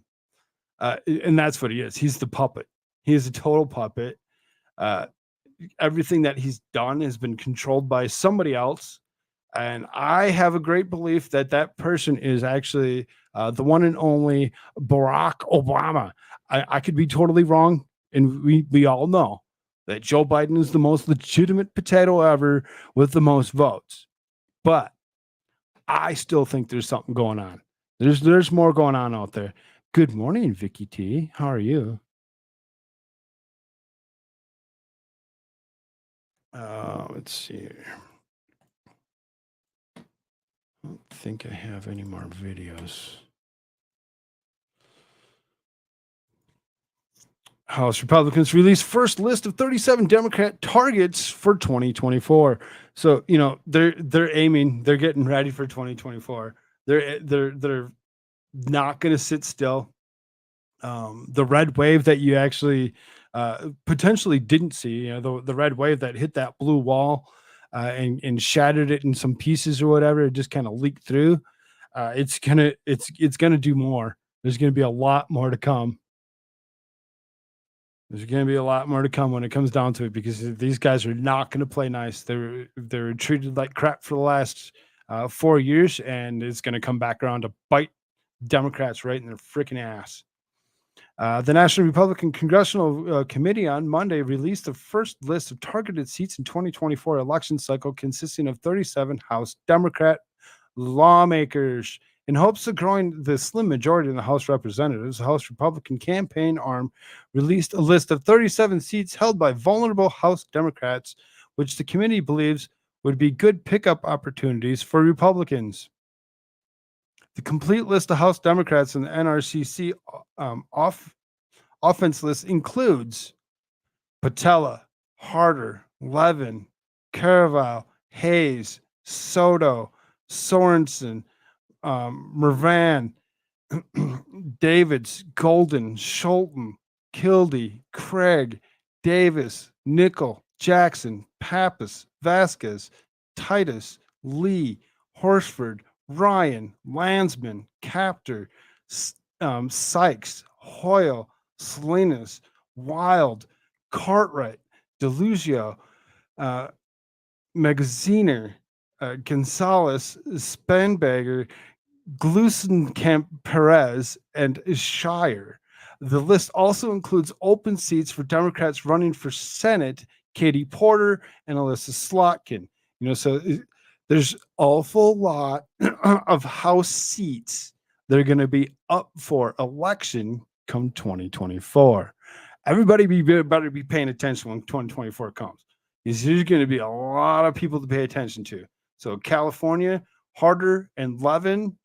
And that's what he is. He's the puppet. He is a total puppet. everything that he's done has been controlled by somebody else. And I have a great belief that that person is actually the one and only Barack Obama. I could be totally wrong. And we all know that Joe Biden is the most legitimate potato ever with the most votes. But I still think there's something going on. There's more going on out there. Good morning, Vicky T. How are you? Let's see here. I don't think I have any more videos. House Republicans released first list of 37 Democrat targets for 2024. So, you know, they're aiming, they're getting ready for 2024. They're not going to sit still. The red wave that you actually potentially didn't see, you know, the red wave that hit that blue wall and shattered it in some pieces or whatever, it just kind of leaked through. It's gonna do more. There's gonna be a lot more to come. There's going to be a lot more to come when it comes down to it, because these guys are not going to play nice. They're treated like crap for the last 4 years, and it's going to come back around to bite Democrats right in their freaking ass. The National Republican Congressional Committee on Monday released the first list of targeted seats in 2024 election cycle, consisting of 37 House Democrat lawmakers. In hopes of growing the slim majority in the House Representatives, the House Republican campaign arm released a list of 37 seats held by vulnerable House Democrats, which the committee believes would be good pickup opportunities for Republicans. The complete list of House Democrats in the NRCC offense list includes Patella, Harder, Levin, Caraval, Hayes, Soto, Sorensen, Mervan, Davids, Golden, Scholten, Kildee, Craig, Davis, Nickel, Jackson, Pappas, Vasquez, Titus, Lee, Horsford, Ryan, Landsman, Captor, Sykes, Hoyle, Salinas, Wild, Cartwright, Deluzio, Magaziner, Gonzalez, Spanberger, Glusenkamp Perez, and Shire. The list also includes open seats for Democrats running for Senate, Katie Porter and Alyssa Slotkin. You know, so there's an awful lot of House seats that are going to be up for election come 2024. Everybody better be paying attention when 2024 comes. There's going to be a lot of people to pay attention to. So California, Harder and Levin,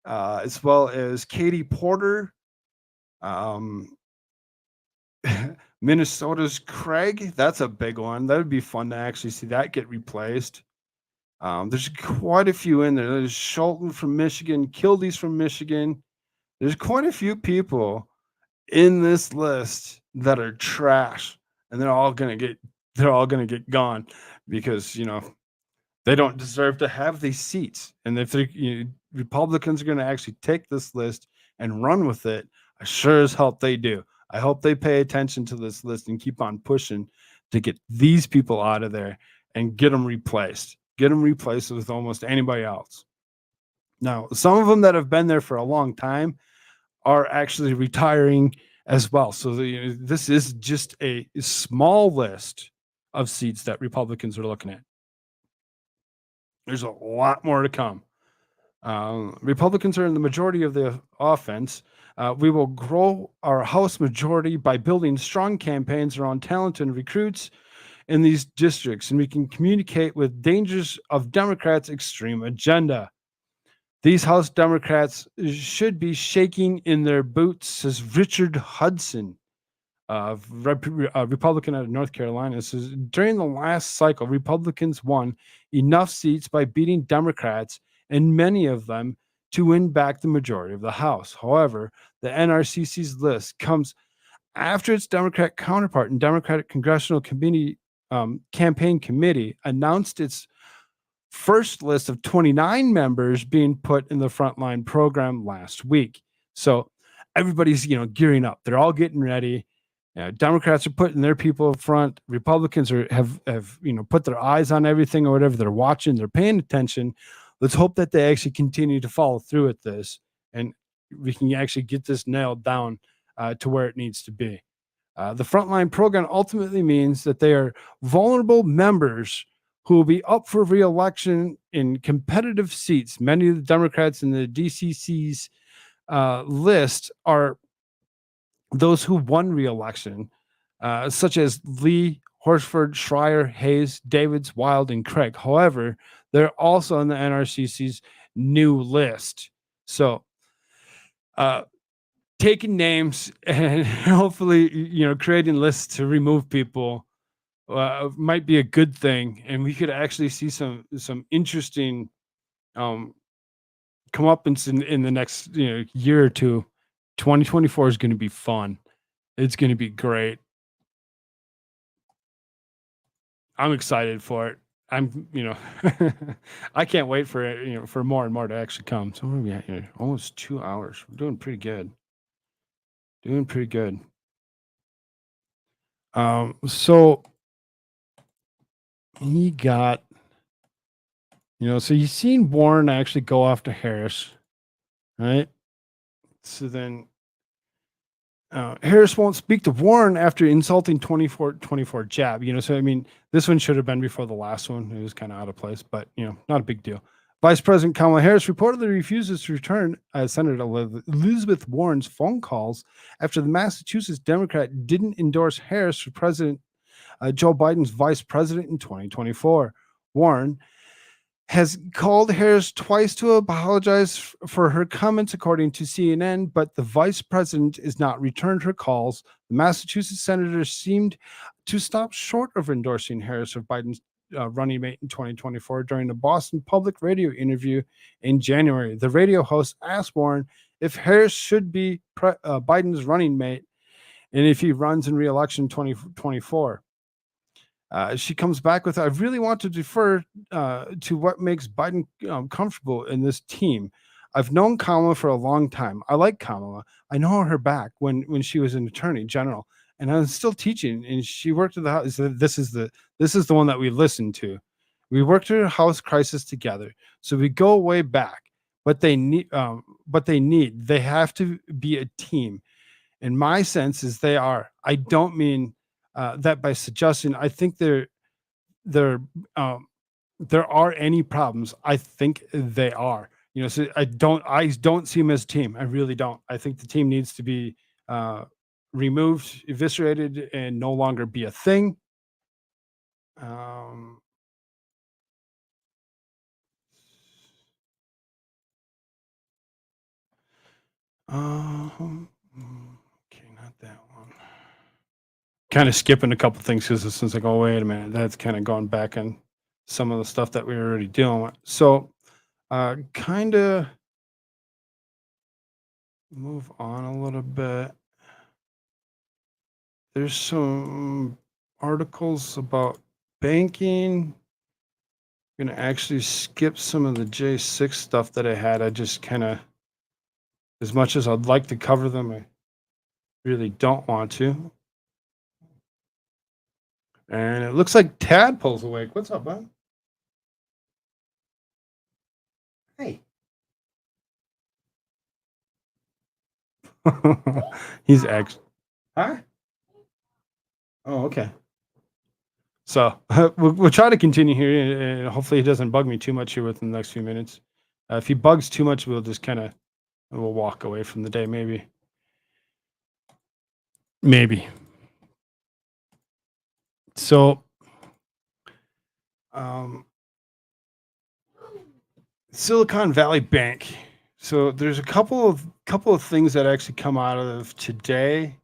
as well as Katie Porter, Minnesota's Craig. That's a big one. That would be fun to actually see that get replaced. There's quite a few in there. There's Scholten from Michigan, Kildee's from Michigan. There's quite a few people in this list that are trash, and they're all gonna get gone because, you know, they don't deserve to have these seats. And if Republicans are going to actually take this list and run with it, I sure as hell they do. I hope they pay attention to this list and keep on pushing to get these people out of there and get them replaced. Get them replaced with almost anybody else. Now, some of them that have been there for a long time are actually retiring as well. So this is just a small list of seats that Republicans are looking at. There's a lot more to come. Republicans are in the majority of the offense. We will grow our House majority by building strong campaigns around talented recruits in these districts, and we can communicate with dangers of Democrats' extreme agenda. These House Democrats should be shaking in their boots, says Richard Hudson, Republican out of North Carolina. Says during the last cycle, Republicans won enough seats by beating Democrats, and many of them, to win back the majority of the House. However, the NRCC's list comes after its Democrat counterpart and Democratic Congressional Committee Campaign Committee announced its first list of 29 members being put in the frontline program last week. So everybody's, gearing up. They're all getting ready. Democrats are putting their people up front. Republicans have put their eyes on everything or whatever. They're watching. They're paying attention. Let's hope that they actually continue to follow through with this, and we can actually get this nailed down to where it needs to be. The frontline program ultimately means that they are vulnerable members who will be up for re-election in competitive seats. Many of the Democrats in the DCC's list are those who won re-election, such as Lee, Horsford, Schreier, Hayes, Davids, Wild, and Craig. However, they're also in the NRCC's new list. So, taking names and hopefully, creating lists to remove people might be a good thing, and we could actually see some interesting comeuppance in the next year or two. 2024 is going to be fun. It's going to be great. I'm excited for it. I can't wait for it, for more and more to actually come. So where are we at here? Almost 2 hours. We're doing pretty good. So he got, so you've seen Warren actually go after Harris, right? So then Harris won't speak to Warren after insulting 24 jab. So I mean, this one should have been before the last one. It was kind of out of place, but not a big deal. Vice President Kamala Harris reportedly refuses to return Senator Elizabeth Warren's phone calls after the Massachusetts Democrat didn't endorse Harris for President Joe Biden's vice president in 2024. Warren has called Harris twice to apologize for her comments, according to CNN, but the vice president has not returned her calls. The Massachusetts senator seemed to stop short of endorsing Harris for Biden's running mate in 2024 during a Boston Public Radio interview in January. The radio host asked Warren if Harris should be Biden's running mate and if he runs in re-election 2024. She comes back with, I really want to defer to what makes Biden comfortable in this team. I've known Kamala for a long time. I like Kamala. I know her back when she was an attorney general, and I'm still teaching. And she worked at the house. This is the one that we listened to. We worked through a house crisis together, so we go way back. But they have to be a team. And my sense is they are. I don't mean that by suggesting. I think there are any problems. I think they are. So I don't see them as a team. I really don't. I think the team needs to be removed, eviscerated, and no longer be a thing. Okay, not that one. Kind of skipping a couple things because it seems like, oh, wait a minute, that's kind of gone back on some of the stuff that we were already dealing with. So kind of move on a little bit. There's some articles about banking. I'm going to actually skip some of the J6 stuff that I had. I just kind of, as much as I'd like to cover them, I really don't want to. And it looks like Tadpole's awake. What's up, bud? Hey. He's actually. Huh? Oh, okay. So we'll try to continue here, and hopefully he doesn't bug me too much here within the next few minutes. If he bugs too much, we'll just we'll walk away from the day, maybe. So, Silicon Valley Bank. So there's a couple of things that actually come out of today.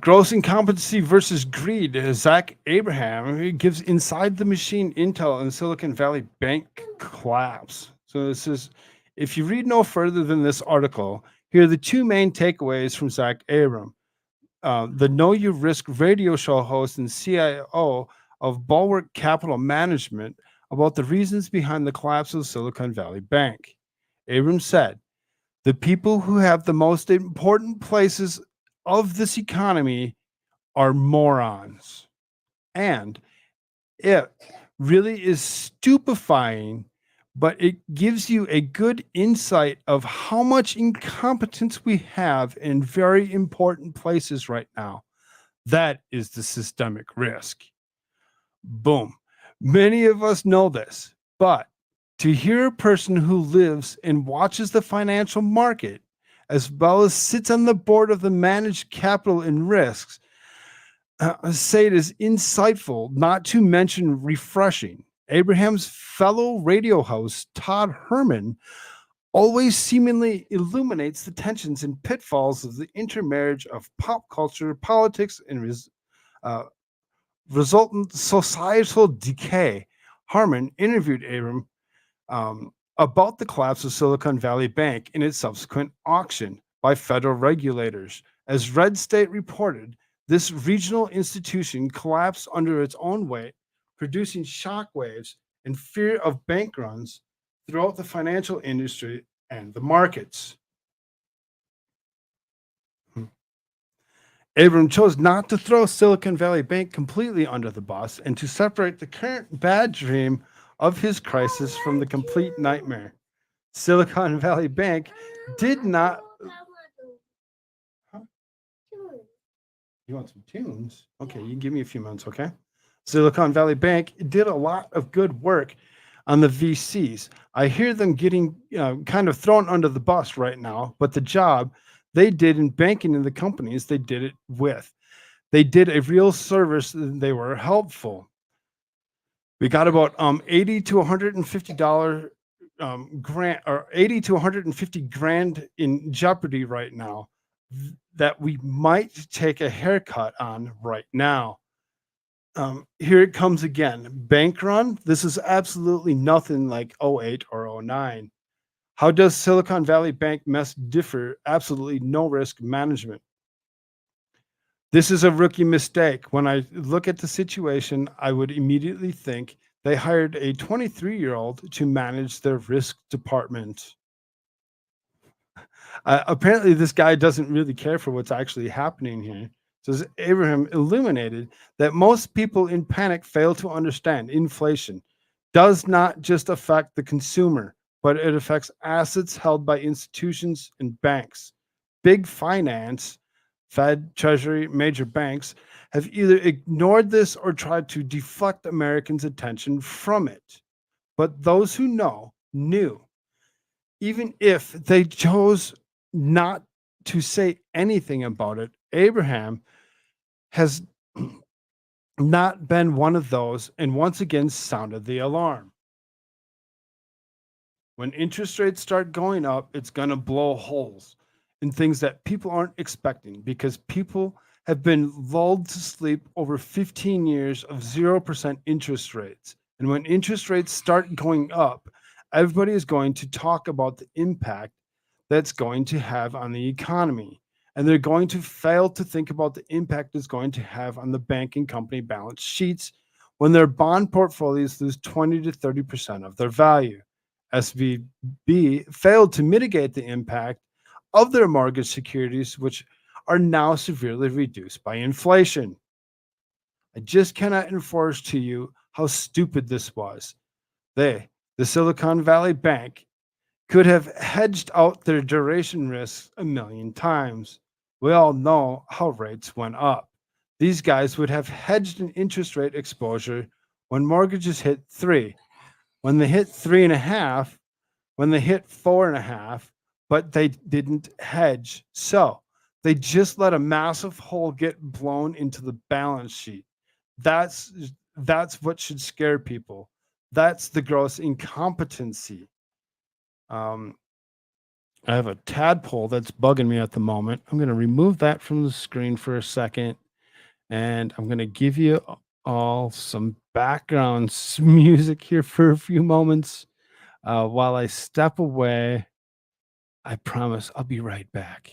Gross incompetency versus greed. Zach Abraham gives inside the machine intel on Silicon Valley Bank collapse. So this is, if you read no further than this article, here are the two main takeaways from Zach Abraham. The Know Your Risk radio show host and CIO of Bulwark Capital Management about the reasons behind the collapse of Silicon Valley Bank. Abrams said, "The people who have the most important places of this economy are morons." And it really is stupefying, but it gives you a good insight of how much incompetence we have in very important places right now. That is the systemic risk. Boom. Many of us know this, but to hear a person who lives and watches the financial market, as well as sits on the board of the managed capital and risks, say it is insightful, not to mention refreshing. Abraham's fellow radio host, Todd Herman, always seemingly illuminates the tensions and pitfalls of the intermarriage of pop culture, politics, and uh, resultant societal decay. Harmon interviewed Abram about the collapse of Silicon Valley Bank and its subsequent auction by federal regulators. As Red State reported, this regional institution collapsed under its own weight, producing shockwaves and fear of bank runs throughout the financial industry and the markets. Abram chose not to throw Silicon Valley Bank completely under the bus and to separate the current bad dream of his crisis from the complete nightmare. Silicon Valley Bank did not. Huh? You want some tunes? Okay, you can give me a few minutes, okay? Silicon Valley Bank did a lot of good work on the VCs. I hear them getting kind of thrown under the bus right now, but the job they did in banking in the companies they did it with. They did a real service. They were helpful. We got about $80 to $150 grant, or 80 to 150 grand in jeopardy right now that we might take a haircut on right now. Here it comes again. Bank run. This is absolutely nothing like 08 or 09. How does Silicon Valley Bank mess differ? Absolutely no risk management. This is a rookie mistake. When I look at the situation, I would immediately think they hired a 23-year-old to manage their risk department. Apparently, this guy doesn't really care for what's actually happening here. So Abraham illuminated that most people in panic fail to understand inflation does not just affect the consumer, but it affects assets held by institutions and banks. Big finance, Fed, Treasury, major banks have either ignored this or tried to deflect Americans' attention from it. But those who know knew. Even if they chose not to say anything about it, Abraham has not been one of those and once again sounded the alarm. When interest rates start going up, it's going to blow holes in things that people aren't expecting because people have been lulled to sleep over 15 years of 0% interest rates. And when interest rates start going up, everybody is going to talk about the impact that's going to have on the economy. And they're going to fail to think about the impact it's going to have on the banking company balance sheets when their bond portfolios lose 20 to 30% of their value. SVB failed to mitigate the impact of their mortgage securities, which are now severely reduced by inflation. I just cannot enforce to you how stupid this was. The Silicon Valley Bank, could have hedged out their duration risks a million times. We all know how rates went up. These guys would have hedged an interest rate exposure when mortgages hit 3, when they hit 3.5, when they hit 4.5, but they didn't hedge. So they just let a massive hole get blown into the balance sheet. That's what should scare people. That's the gross incompetency. I have a tadpole that's bugging me at the moment. I'm going to remove that from the screen for a second, and I'm going to give you all some background music here for a few moments while I step away. I promise I'll be right back.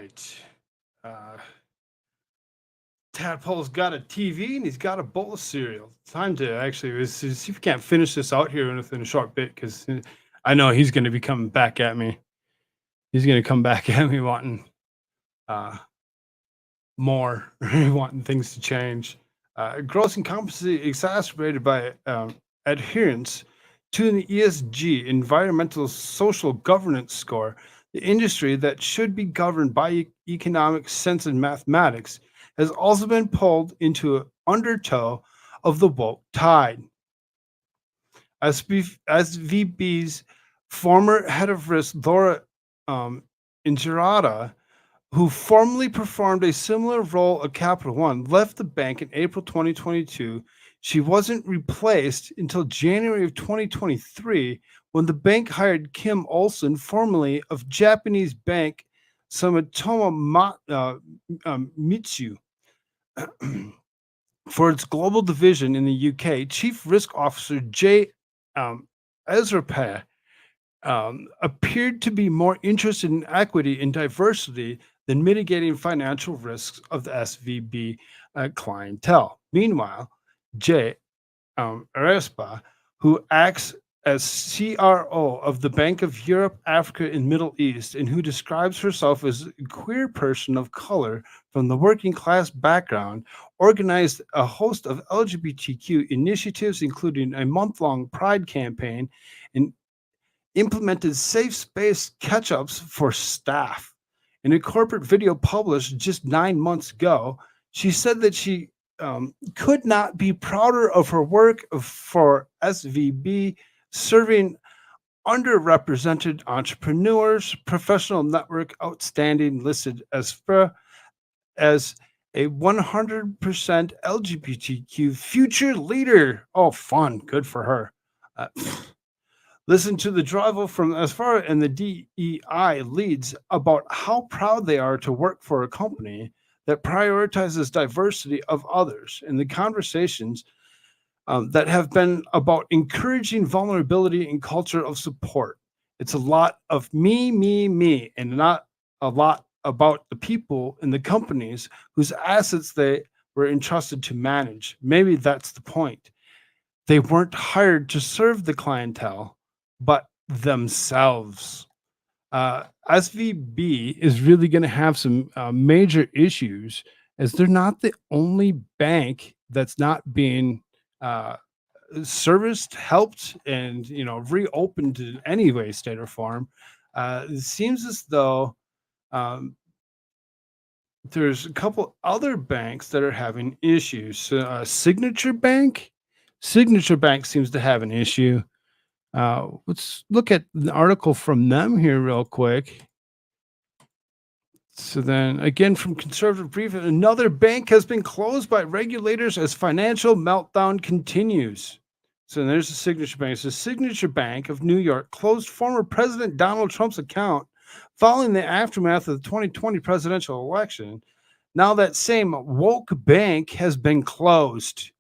right. Tadpole's got a TV and he's got a bowl of cereal. Time to actually see if we can't finish this out here within a short bit, because I know he's going to be coming back at me. He's going to come back at me wanting more, wanting things to change. Gross incompetency exacerbated by adherence to the ESG, environmental social governance score, the industry that should be governed by economic sense and mathematics, has also been pulled into an undertow of the woke tide. SVB's former head of risk, Laura Ingerata, who formerly performed a similar role at Capital One, left the bank in April 2022. She wasn't replaced until January of 2023, when the bank hired Kim Olsen, formerly of Japanese bank Sumitomo Mitsui, for its global division in the UK. Chief Risk Officer Jay Ezrapeh appeared to be more interested in equity and diversity than mitigating financial risks of the SVB clientele. Meanwhile, Jay Arespa, who acts as CRO of the Bank of Europe, Africa, and Middle East, and who describes herself as a queer person of color from the working class background, organized a host of LGBTQ initiatives, including a month-long Pride campaign, and implemented safe space catch-ups for staff. In a corporate video published just 9 months ago, she said that she could not be prouder of her work for SVB, serving underrepresented entrepreneurs, professional network outstanding, listed as a 100% LGBTQ future leader. Oh, fun. Good for her. Listen to the drivel from as far and the DEI leads about how proud they are to work for a company that prioritizes diversity of others, and the conversations that have been about encouraging vulnerability and culture of support. It's a lot of me, and not a lot about the people in the companies whose assets they were entrusted to manage. Maybe that's the point. They weren't hired to serve the clientele, but themselves. SVB is really going to have some major issues, as they're not the only bank that's not being serviced, helped, and reopened in any way, state or form. It seems as though there's a couple other banks that are having issues. Signature Bank seems to have an issue. Let's look at the article from them here real quick. So then again, from Conservative Brief, another bank has been closed by regulators as financial meltdown continues. So there's the Signature Bank. So Signature Bank of New York closed former President Donald Trump's account following the aftermath of the 2020 presidential election. Now that same woke bank has been closed.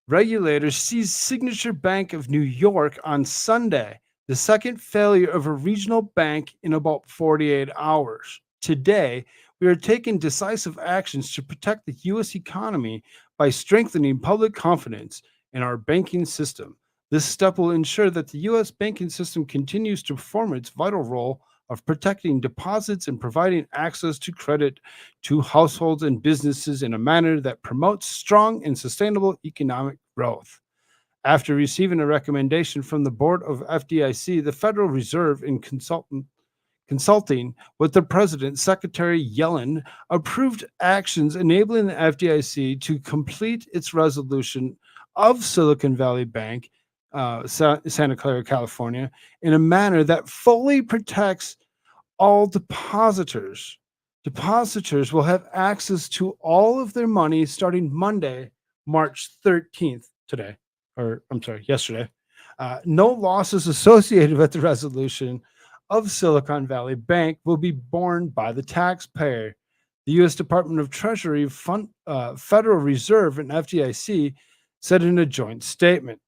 Regulators seized Signature Bank of New York on Sunday, the second failure of a regional bank in about 48 hours. Today, we are taking decisive actions to protect the U.S. economy by strengthening public confidence in our banking system. This step will ensure that the U.S. banking system continues to perform its vital role of protecting deposits and providing access to credit to households and businesses in a manner that promotes strong and sustainable economic growth. After receiving a recommendation from the board of FDIC, the Federal Reserve, in consulting with the president, Secretary Yellen approved actions enabling the FDIC to complete its resolution of Silicon Valley Bank, Santa Clara, California, in a manner that fully protects all depositors. Depositors will have access to all of their money starting Monday, March 13th, yesterday. No losses associated with the resolution of Silicon Valley Bank will be borne by the taxpayer. The U.S. Department of Treasury, Federal Reserve, and FDIC said in a joint statement.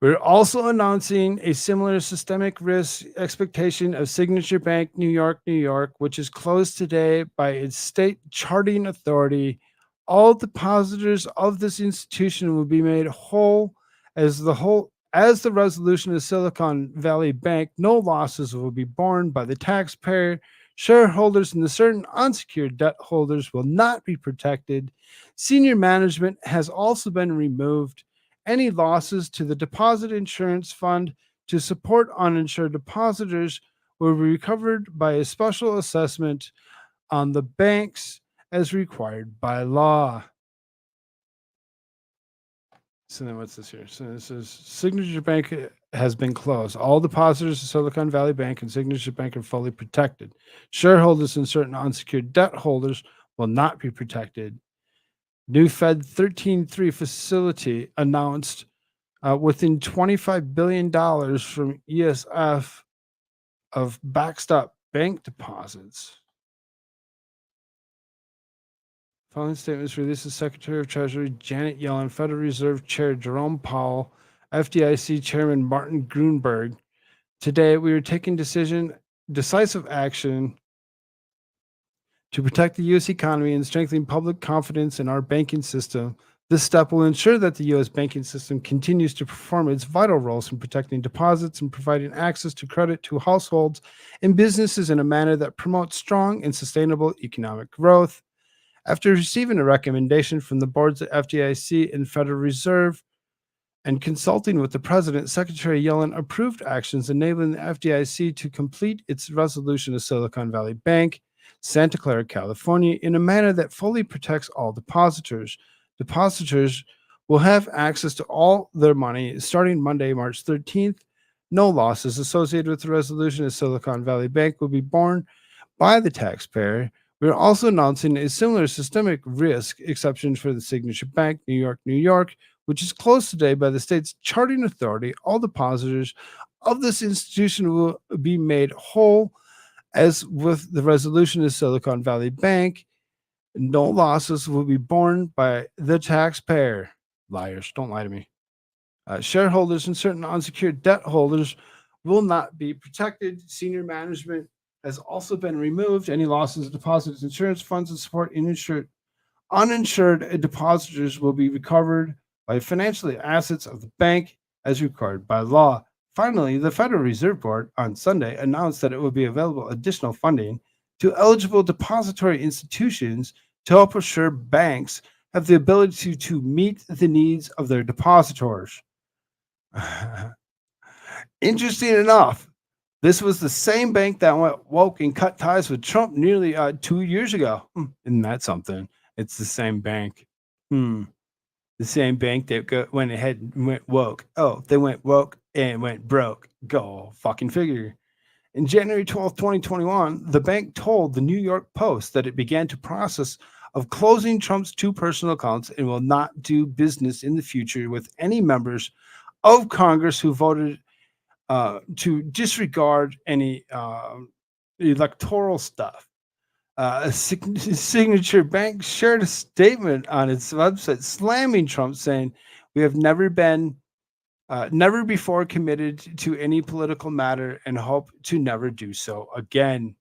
We're also announcing a similar systemic risk expectation of Signature Bank, New York, New York, which is closed today by its state charting authority. All depositors of this institution will be made whole as the resolution of Silicon Valley Bank. No losses will be borne by the taxpayer. Shareholders and the certain unsecured debt holders will not be protected. Senior management has also been removed. Any losses to the deposit insurance fund to support uninsured depositors will be recovered by a special assessment on the banks as required by law. So then what's this here? So this is Signature Bank has been closed. All depositors of Silicon Valley Bank and Signature Bank are fully protected. Shareholders and certain unsecured debt holders will not be protected. New Fed 13.3 facility announced within $25 billion from ESF of backstop bank deposits. Following statements released by Secretary of Treasury Janet Yellen, Federal Reserve Chair Jerome Powell, FDIC Chairman Martin Gruenberg. Today, we are taking decisive action to protect the U.S. economy and strengthen public confidence in our banking system. This step will ensure that the U.S. banking system continues to perform its vital roles in protecting deposits and providing access to credit to households and businesses in a manner that promotes strong and sustainable economic growth. After receiving a recommendation from the boards at FDIC and Federal Reserve and consulting with the President, Secretary Yellen approved actions enabling the FDIC to complete its resolution of Silicon Valley Bank, Santa Clara, California, in a manner that fully protects all depositors. Depositors will have access to all their money starting Monday, March 13th. No losses associated with the resolution of Silicon Valley Bank will be borne by the taxpayer. We are also announcing a similar systemic risk exception for the Signature Bank, New York, New York, which is closed today by the state's charting authority. All depositors of this institution will be made whole as with the resolution of Silicon Valley Bank. No losses will be borne by the taxpayer. Liars, don't lie to me. Shareholders and certain unsecured debt holders will not be protected. Senior management has also been removed. Any losses of deposits, insurance funds, and support uninsured depositors will be recovered by financial assets of the bank as required by law. Finally, the Federal Reserve Board on Sunday announced that it will be available additional funding to eligible depository institutions to help assure banks have the ability to meet the needs of their depositors. Interesting enough, this was the same bank that went woke and cut ties with Trump nearly 2 years ago. Isn't that something? It's the same bank. The same bank that went ahead and went woke. Oh, they went woke and went broke. Go fucking figure. In January 12th, 2021, the bank told the New York Post that it began the process of closing Trump's 2 personal accounts and will not do business in the future with any members of Congress who voted to disregard any electoral stuff. Signature Bank shared a statement on its website slamming Trump, saying, "We have never before committed to any political matter and hope to never do so again."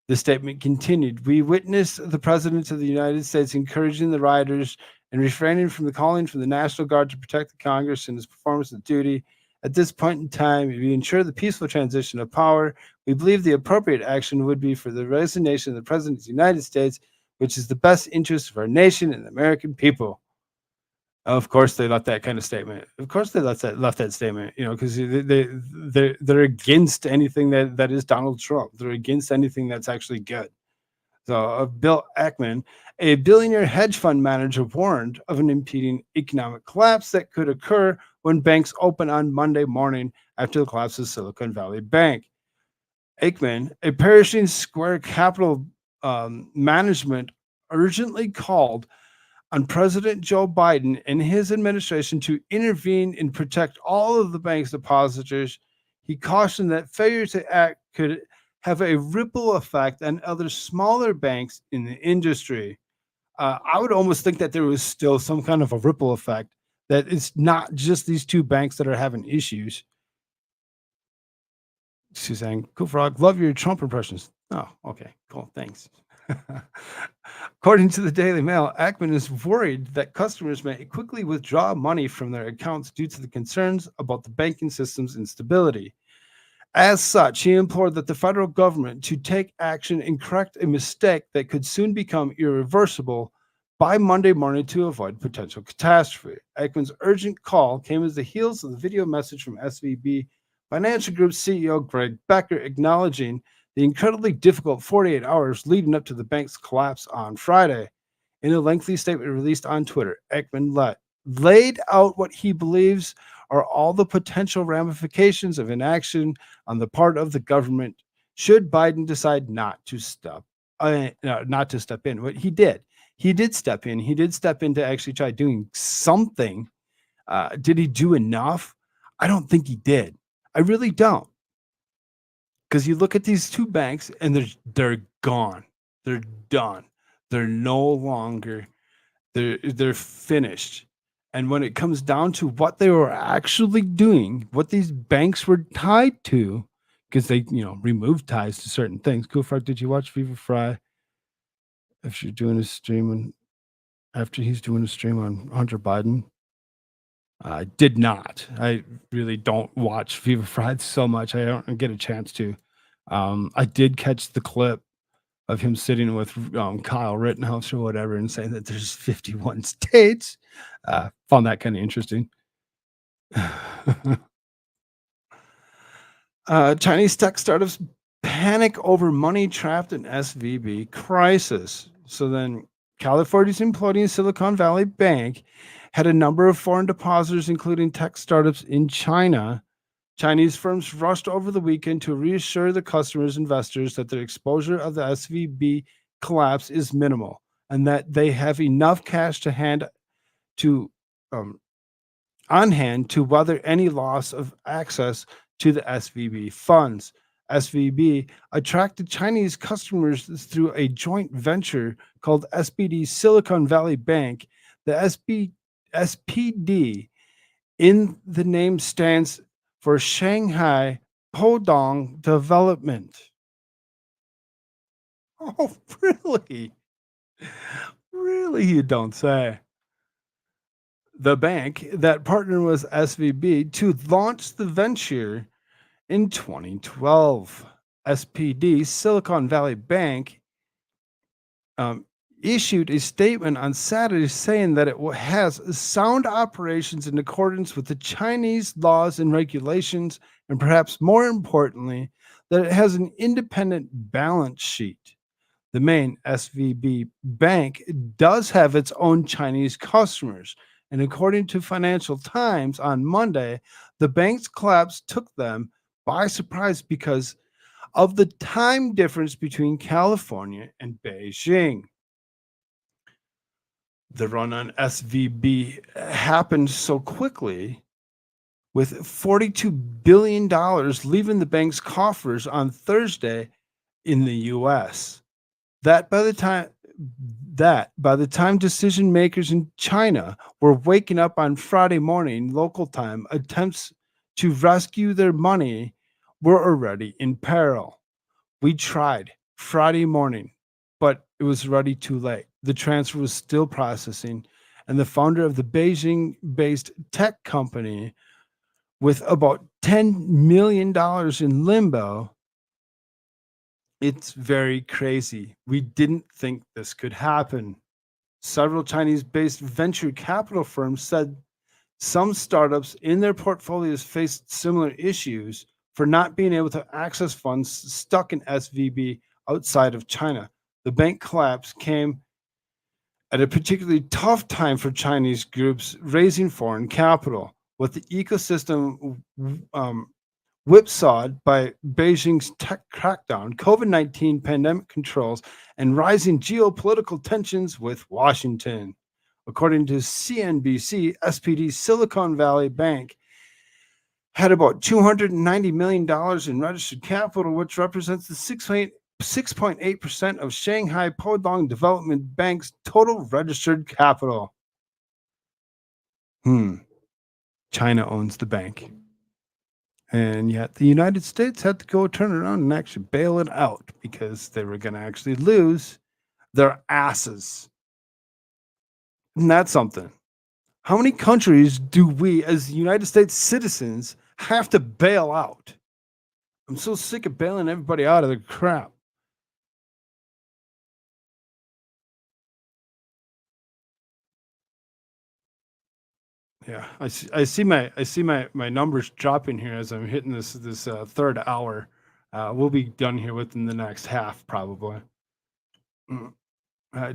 The statement continued, "We witnessed the President of the United States encouraging the rioters and refraining from the calling for the National Guard to protect the Congress in its performance of duty. At this point in time, we ensure the peaceful transition of power. We believe the appropriate action would be for the resignation of the President of the United States, which is the best interest of our nation and the American people." Of course, they left that kind of statement. Of course, they left that statement. Because they're against anything that is Donald Trump. They're against anything that's actually good. So, Bill Ackman, a billionaire hedge fund manager, warned of an impending economic collapse that could occur when banks open on Monday morning after the collapse of Silicon Valley Bank. Ackman, a Pershing Square Capital management, urgently called on President Joe Biden and his administration to intervene and protect all of the bank's depositors. He cautioned that failure to act could have a ripple effect on other smaller banks in the industry. I would almost think that there was still some kind of a ripple effect that it's not just these two banks that are having issues. She's saying, Koolfrogg, love your Trump impressions. Oh, okay, cool, thanks. According to the Daily Mail, Ackman is worried that customers may quickly withdraw money from their accounts due to the concerns about the banking system's instability. As such, he implored that the federal government to take action and correct a mistake that could soon become irreversible by Monday morning to avoid potential catastrophe. Ackman's urgent call came as the heels of the video message from SVB Financial Group CEO Greg Becker acknowledging the incredibly difficult 48 hours leading up to the bank's collapse on Friday. In a lengthy statement released on Twitter, Ackman laid out what he believes are all the potential ramifications of inaction on the part of the government should Biden decide not to step in. What he did step in. He did step in to actually try doing something. Did he do enough? I don't think he did. I really don't. Because you look at these two banks and they're gone. They're done. They're no longer, they're finished. And when it comes down to what they were actually doing, what these banks were tied to, because they, removed ties to certain things. Koolfrogg, did you watch Viva Fry? If you're doing a stream after he's doing a stream on Hunter Biden, I did not. I really don't watch Viva Fried so much. I don't get a chance to. I did catch the clip of him sitting with Kyle Rittenhouse or whatever and saying that there's 51 states. Found that kind of interesting. Chinese tech startups panic over money trapped in SVB crisis. So then California's imploding Silicon Valley Bank had a number of foreign depositors, including tech startups in China. Chinese firms rushed over the weekend to reassure the customers, investors that their exposure of the SVB collapse is minimal and that they have enough cash on hand to weather any loss of access to the SVB funds. SVB attracted Chinese customers through a joint venture called SPD Silicon Valley Bank. The SPD in the name stands for Shanghai Podong Development. Oh, really? Really, you don't say. The bank that partnered with SVB to launch the venture in 2012. SPD Silicon Valley Bank issued a statement on Saturday saying that it has sound operations in accordance with the Chinese laws and regulations, and perhaps more importantly, that it has an independent balance sheet. The main SVB bank does have its own Chinese customers, and according to Financial Times on Monday, the bank's collapse took them by surprise because of the time difference between California and Beijing. The run on SVB happened so quickly, with $42 billion leaving the bank's coffers on Thursday in the U.S. That by the time decision makers in China were waking up on Friday morning local time, attempts to rescue their money were already in peril. We tried Friday morning, but it was already too late. The transfer was still processing, and the founder of the Beijing-based tech company, with about $10 million in limbo, it's very crazy. We didn't think this could happen. Several Chinese-based venture capital firms said some startups in their portfolios faced similar issues for not being able to access funds stuck in SVB outside of China. The bank collapse came at a particularly tough time for Chinese groups raising foreign capital, with the ecosystem whipsawed by Beijing's tech crackdown, COVID-19 pandemic controls, and rising geopolitical tensions with Washington. According to CNBC, SPD Silicon Valley Bank had about $290 million in registered capital, which represents the 6.8% of Shanghai Podong Development Bank's total registered capital. China owns the bank. And yet the United States had to go turn around and actually bail it out because they were going to actually lose their asses. And that's something. How many countries do we, as United States citizens, have to bail out? I'm so sick of bailing everybody out of their crap. Yeah, I see my numbers dropping here as I'm hitting this third hour. We'll be done here within the next half, probably.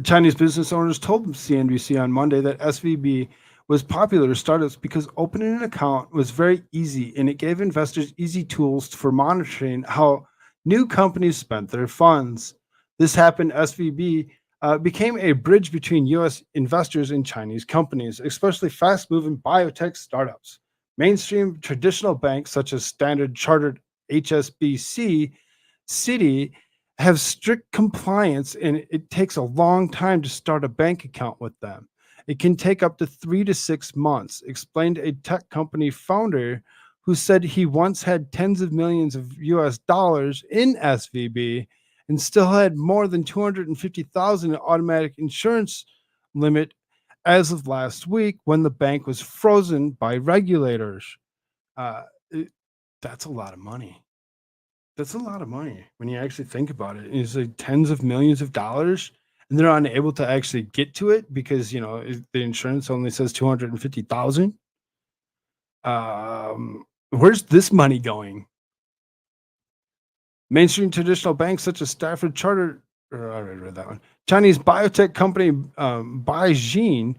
Chinese business owners told CNBC on Monday that SVB was popular to startups because opening an account was very easy and it gave investors easy tools for monitoring how new companies spent their funds. This happened. SVB became a bridge between U.S. investors and Chinese companies, especially fast-moving biotech startups. Mainstream traditional banks such as Standard Chartered, HSBC, Citi have strict compliance, and it takes a long time to start a bank account with them. It can take up to 3 to 6 months, explained a tech company founder who said he once had tens of millions of US dollars in SVB and still had more than 250,000 in automatic insurance limit as of last week when the bank was frozen by regulators. That's a lot of money. That's a lot of money when you actually think about it. It's like tens of millions of dollars, and they're unable to actually get to it because the insurance only says 250,000. Where's this money going? Mainstream traditional banks such as Stafford Chartered, I already read that one. Chinese biotech company Beijing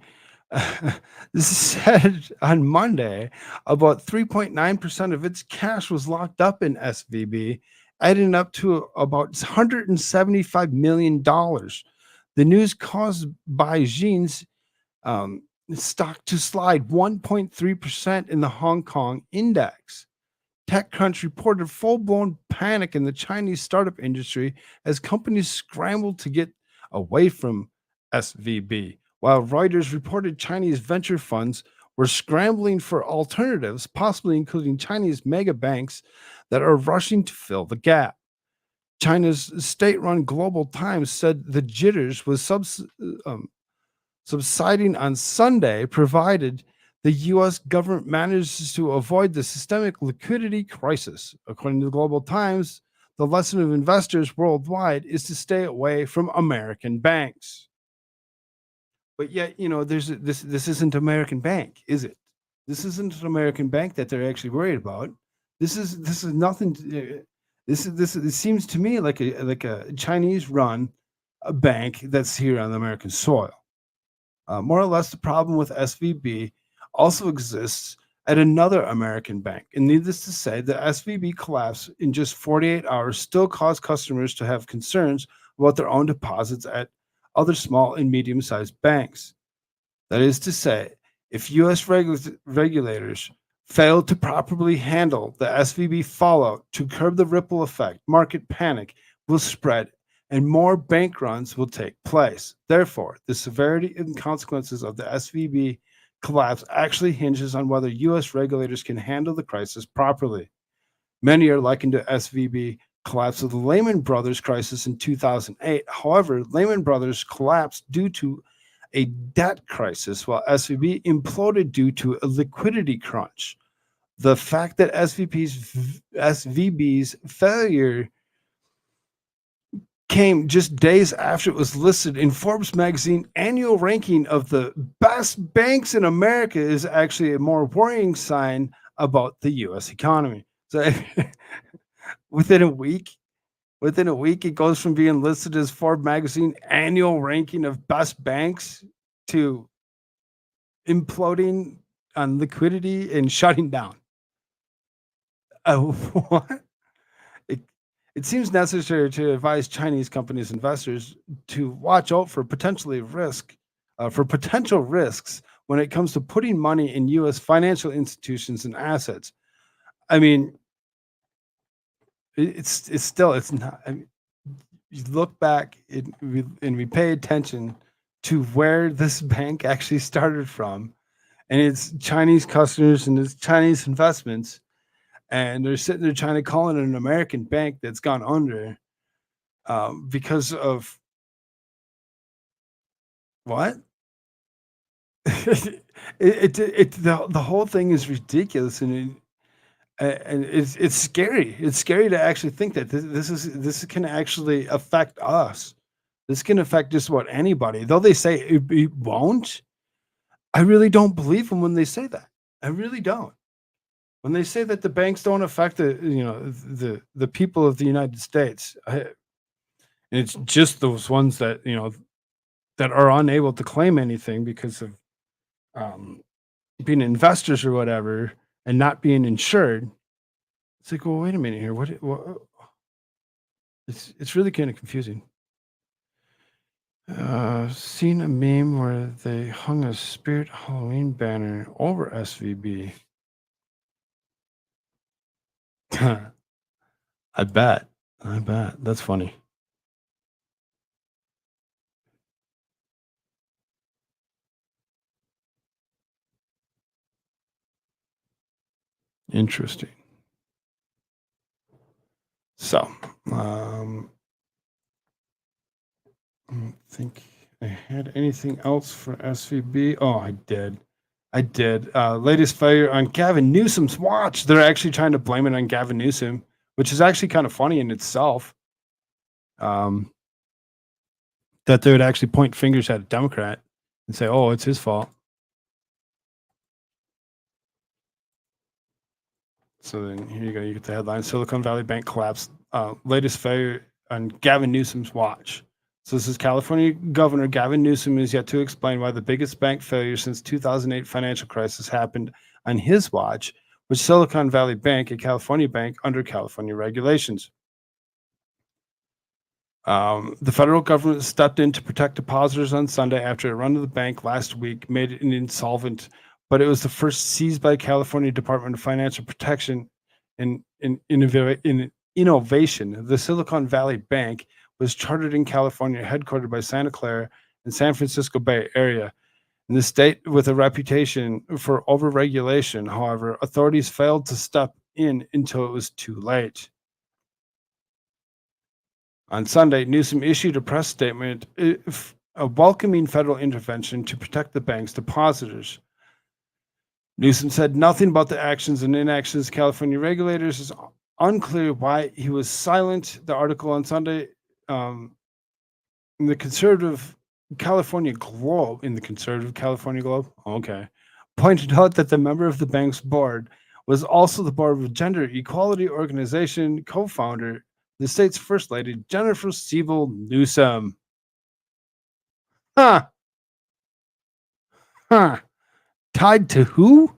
said on Monday about 3.9% of its cash was locked up in SVB, adding up to about $175 million. The news caused Beijing's stock to slide 1.3% in the Hong Kong index. TechCrunch reported full-blown panic in the Chinese startup industry as companies scrambled to get away from SVB, while Reuters reported Chinese venture funds were scrambling for alternatives, possibly including Chinese mega banks that are rushing to fill the gap. China's state-run Global Times said the jitters was subsiding on Sunday, provided the U.S. government manages to avoid the systemic liquidity crisis. According to the Global Times, the lesson of investors worldwide is to stay away from American banks. But yet, this isn't American bank, is it? This isn't an American bank that they're actually worried about. This is nothing. It seems to me like a Chinese-run bank that's here on American soil. More or less, the problem with SVB also exists at another American bank. And needless to say, the SVB collapse in just 48 hours still caused customers to have concerns about their own deposits at other small and medium-sized banks. That is to say, if U.S. regulators failed to properly handle the SVB fallout to curb the ripple effect, market panic will spread and more bank runs will take place. Therefore, the severity and consequences of the SVB collapse actually hinges on whether U.S. regulators can handle the crisis properly. Many are likened to SVB collapse of the Lehman Brothers crisis in 2008. However, Lehman Brothers collapsed due to a debt crisis, while SVB imploded due to a liquidity crunch. The fact that SVB's failure came just days after it was listed in Forbes magazine annual ranking of the best banks in America is actually a more worrying sign about the U.S. economy. So within a week, it goes from being listed as Forbes magazine annual ranking of best banks to imploding on liquidity and shutting down. What? It seems necessary to advise Chinese companies investors to watch out for potential risks when it comes to putting money in U.S. financial institutions and assets. I mean, it's not. I mean, you look back and we pay attention to where this bank actually started from, and it's Chinese customers and it's Chinese investments, and they're sitting there trying to call it an American bank that's gone under because of what? The whole thing is ridiculous, and it's scary. It's scary to actually think that this can actually affect us. This can affect just about anybody. Though they say it won't, I really don't believe them when they say that. I really don't. When they say that the banks don't affect the people of the United States, and it's just those ones that that are unable to claim anything because of being investors or whatever and not being insured. It's like, well, wait a minute here. What it's really kind of confusing. Seen a meme where they hung a Spirit Halloween banner over SVB. I bet. That's funny. Interesting. So, I don't think I had anything else for SVB. Oh, I did. Latest failure on Gavin Newsom's watch. They're actually trying to blame it on Gavin Newsom, which is actually kind of funny in itself. That they would actually point fingers at a Democrat and say, "Oh, it's his fault." So then here you go. You get the headline: Silicon Valley Bank collapse. Latest failure on Gavin Newsom's watch. So this is California Governor Gavin Newsom is yet to explain why the biggest bank failure since 2008 financial crisis happened on his watch, with Silicon Valley Bank, a California bank under California regulations. The federal government stepped in to protect depositors on Sunday after a run of the bank last week made it insolvent, but it was the first seized by California Department of Financial Protection and Innovation. The Silicon Valley Bank was chartered in California, headquartered by Santa Clara and San Francisco Bay Area. In the state with a reputation for overregulation, however, authorities failed to step in until it was too late. On Sunday, Newsom issued a press statement welcoming federal intervention to protect the bank's depositors. Newsom said nothing about the actions and inactions of California regulators. It's unclear why he was silent. The article on Sunday in the conservative California Globe, pointed out that the member of the bank's board was also the board of a gender equality organization, co-founder, the state's first lady, Jennifer Siebel Newsom. Tied to who?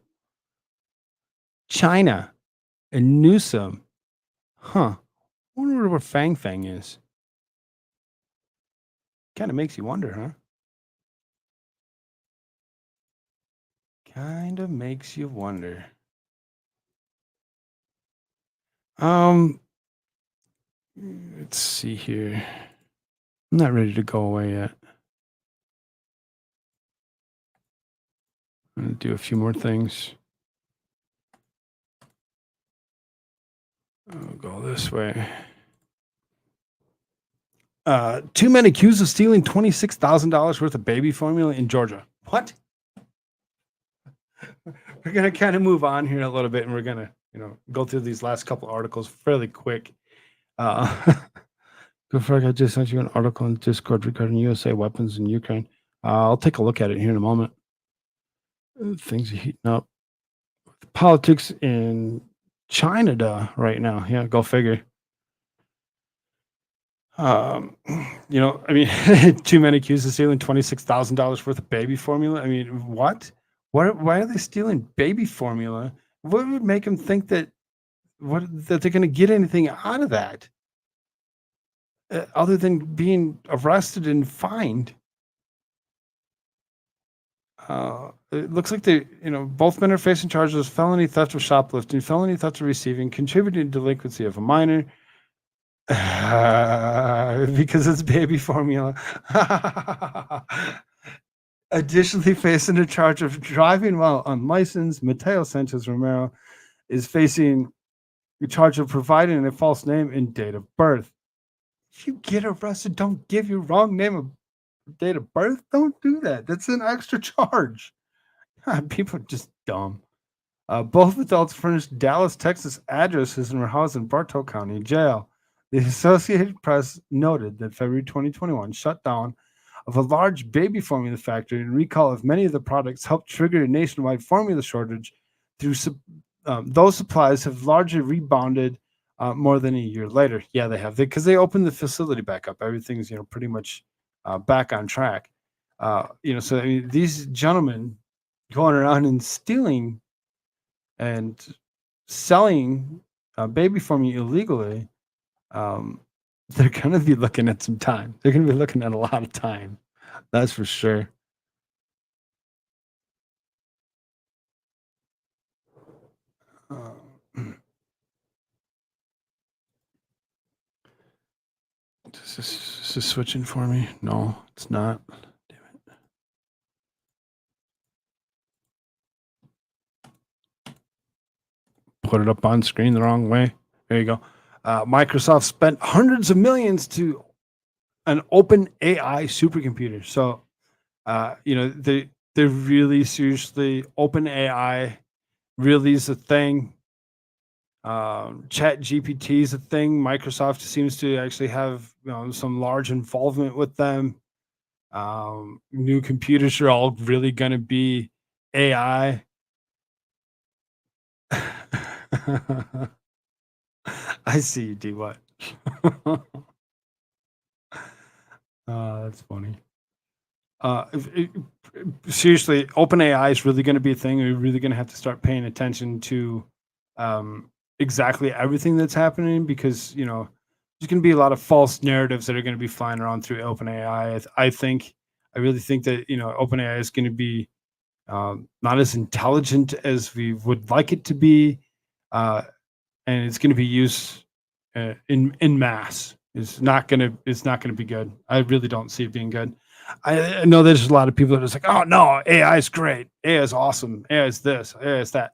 China and Newsom. I wonder where Fang Fang is. Kind of makes you wonder, huh? Kind of makes you wonder. Let's see here. I'm not ready to go away yet. I'm going to do a few more things. I'll go this way. Two men accused of stealing $26,000 worth of baby formula in Georgia. What? We're going to kind of move on here a little bit, and we're going to, go through these last couple articles fairly quick. Koolfrogg, I just sent you an article in Discord regarding USA weapons in Ukraine. I'll take a look at it here in a moment. Things are heating up. Politics in China right now. Yeah, go figure. Two men accused of stealing $26,000 worth of baby formula. I mean, what? Why are they stealing baby formula? What would make them think that they're going to get anything out of that other than being arrested and fined? It looks like both men are facing charges of felony theft of shoplifting, felony theft of receiving, contributing to delinquency of a minor. Because it's baby formula. Additionally, facing a charge of driving while unlicensed, Mateo Sanchez Romero is facing a charge of providing a false name and date of birth. If you get arrested, don't give your wrong name and date of birth. Don't do that. That's an extra charge. God, people are just dumb. Both adults furnished Dallas, Texas addresses and were housed in Bartow County Jail. The Associated Press noted that February 2021 shutdown of a large baby formula factory and recall of many of the products helped trigger a nationwide formula shortage. Those supplies have largely rebounded more than a year later. Yeah, they have, because they opened the facility back up. Everything's pretty much back on track. So I mean, these gentlemen going around and stealing and selling baby formula illegally, they're going to be looking at some time. They're going to be looking at a lot of time. That's for sure. Is this switching for me? No, it's not. Damn it. Put it up on screen the wrong way. There you go. Microsoft spent hundreds of millions to an open AI supercomputer. So, they're really seriously, open AI really is a thing. Chat GPT is a thing. Microsoft seems to actually have some large involvement with them. New computers are all really going to be AI. I see you, D. What? That's funny. Seriously, OpenAI is really going to be a thing. We're really going to have to start paying attention to exactly everything that's happening, because there's going to be a lot of false narratives that are going to be flying around through OpenAI. I really think that OpenAI is going to be not as intelligent as we would like it to be, and it's going to be used in mass. It's not going to be good. I really don't see it being good. I know there's a lot of people that are just like, oh no, AI is great, AI is awesome, AI is this, AI is that.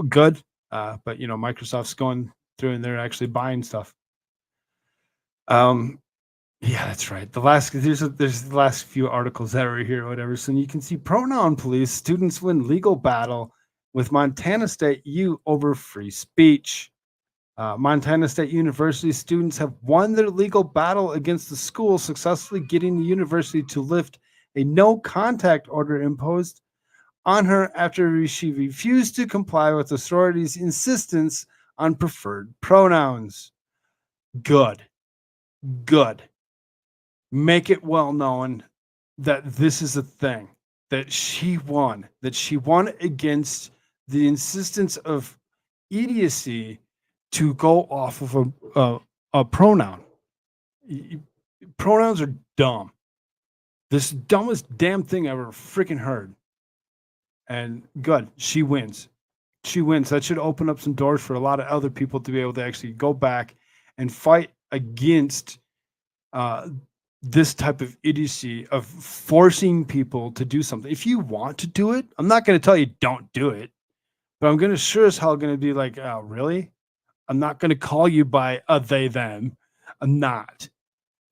Good, but Microsoft's going through and they're actually buying stuff. Yeah, that's right. There's the last few articles that are here or whatever. So you can see pronoun police, students win legal battle with Montana State U over free speech. Montana State University students have won their legal battle against the school, successfully getting the university to lift a no contact order imposed on her after she refused to comply with the sorority's insistence on preferred pronouns. Good. Make it well known that this is a thing, that she won against the insistence of idiocy to go off of a pronoun. Pronouns are dumb. This dumbest damn thing I ever freaking heard. And good, she wins. That should open up some doors for a lot of other people to be able to actually go back and fight against this type of idiocy of forcing people to do something. If you want to do it, I'm not going to tell you don't do it, but I'm going to sure as hell going to be like, oh, really? I'm not going to call you by a they, them. I'm not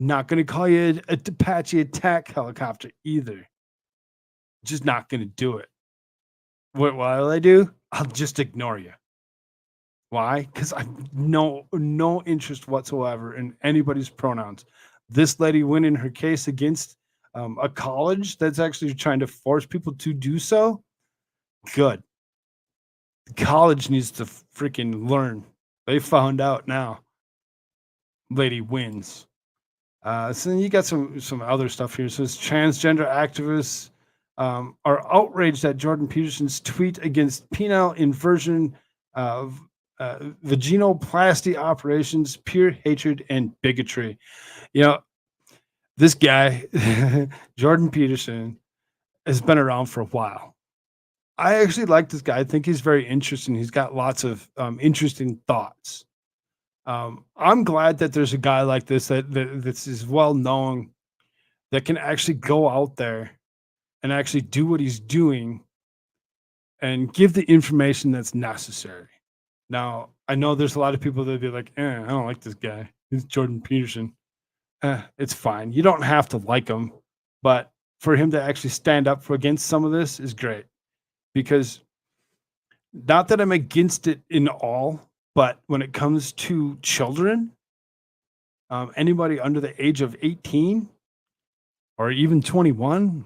going to call you a Apache attack helicopter either. Just not going to do it. What will I do? I'll just ignore you. Why? Because I have no interest whatsoever in anybody's pronouns. This lady went in her case against a college that's actually trying to force people to do so. Good. The college needs to freaking learn. They found out now. Lady wins. So then you got some other stuff here. So it's transgender activists are outraged at Jordan Peterson's tweet against penile inversion of vaginoplasty operations, pure hatred and bigotry. This guy, Jordan Peterson, has been around for a while. I actually like this guy. I think he's very interesting. He's got lots of interesting thoughts. I'm glad that there's a guy like this that is well known, that can actually go out there and actually do what he's doing and give the information that's necessary. Now, I know there's a lot of people that'd be like, I don't like this guy. He's Jordan Peterson. It's fine. You don't have to like him, but for him to actually stand up against some of this is great, because not that I'm against it in all, but when it comes to children, anybody under the age of 18 or even 21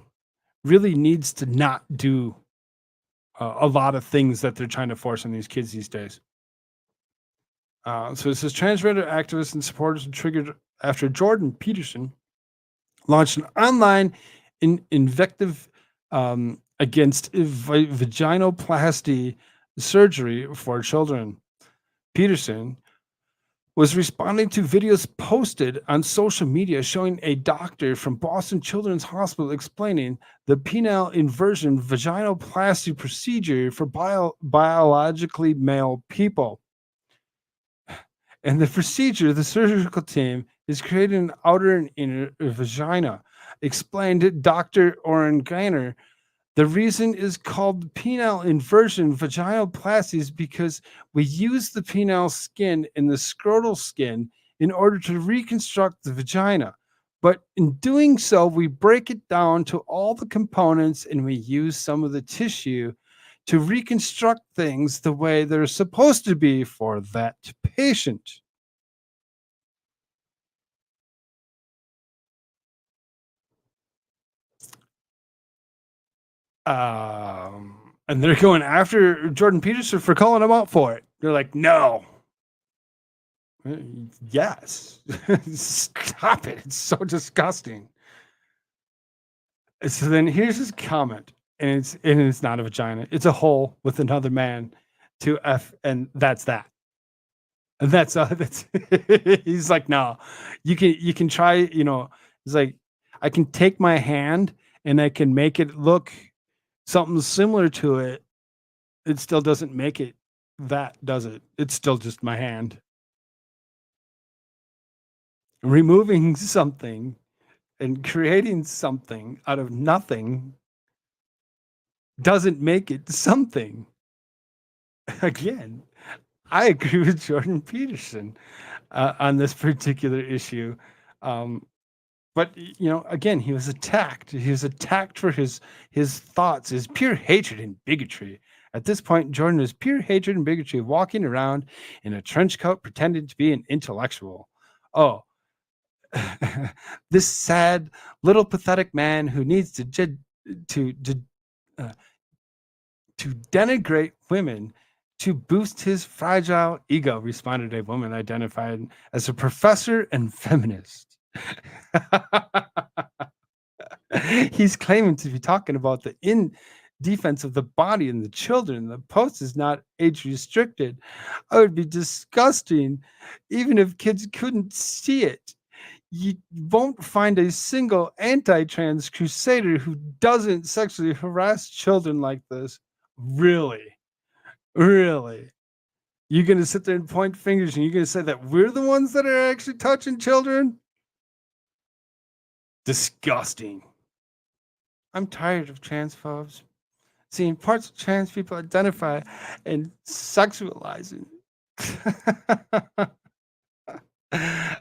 really needs to not do a lot of things that they're trying to force on these kids these days. So it says transgender activists and supporters are triggered after Jordan Peterson launched an online invective against vaginoplasty surgery for children. Peterson was responding to videos posted on social media showing a doctor from Boston Children's Hospital explaining the penile inversion vaginoplasty procedure for biologically male people. And the procedure, the surgical team is creating an outer and inner vagina, explained Dr. Oren Gainer. The reason is called penile inversion vaginoplasty is because we use the penile skin and the scrotal skin in order to reconstruct the vagina. But in doing so, we break it down to all the components and we use some of the tissue to reconstruct things the way they're supposed to be for that patient. And they're going after Jordan Peterson for calling him out for it. They're like, no. Yes. Stop it. It's so disgusting. So then here's his comment. And it's not a vagina. It's a hole with another man to F, and that's that. And that's he's like, no, you can try, it's like, I can take my hand and I can make it look something similar to it. It still doesn't make it that, does it? It's still just my hand. Removing something and creating something out of nothing doesn't make it something. Again, I agree with Jordan Peterson on this particular issue. But, again, he was attacked. He was attacked for his thoughts, his pure hatred and bigotry. At this point, Jordan is pure hatred and bigotry, walking around in a trench coat pretending to be an intellectual. Oh, this sad, little pathetic man who needs to denigrate women to boost his fragile ego, responded a woman identified as a professor and feminist. He's claiming to be talking about the defense of the body and the children. The post is not age restricted. I would be disgusting even if kids couldn't see it. You won't find a single anti-trans crusader who doesn't sexually harass children like this. Really? Really? You're going to sit there and point fingers and you're going to say that we're the ones that are actually touching children? Disgusting. I'm tired of transphobes seeing parts of trans people identify and sexualizing.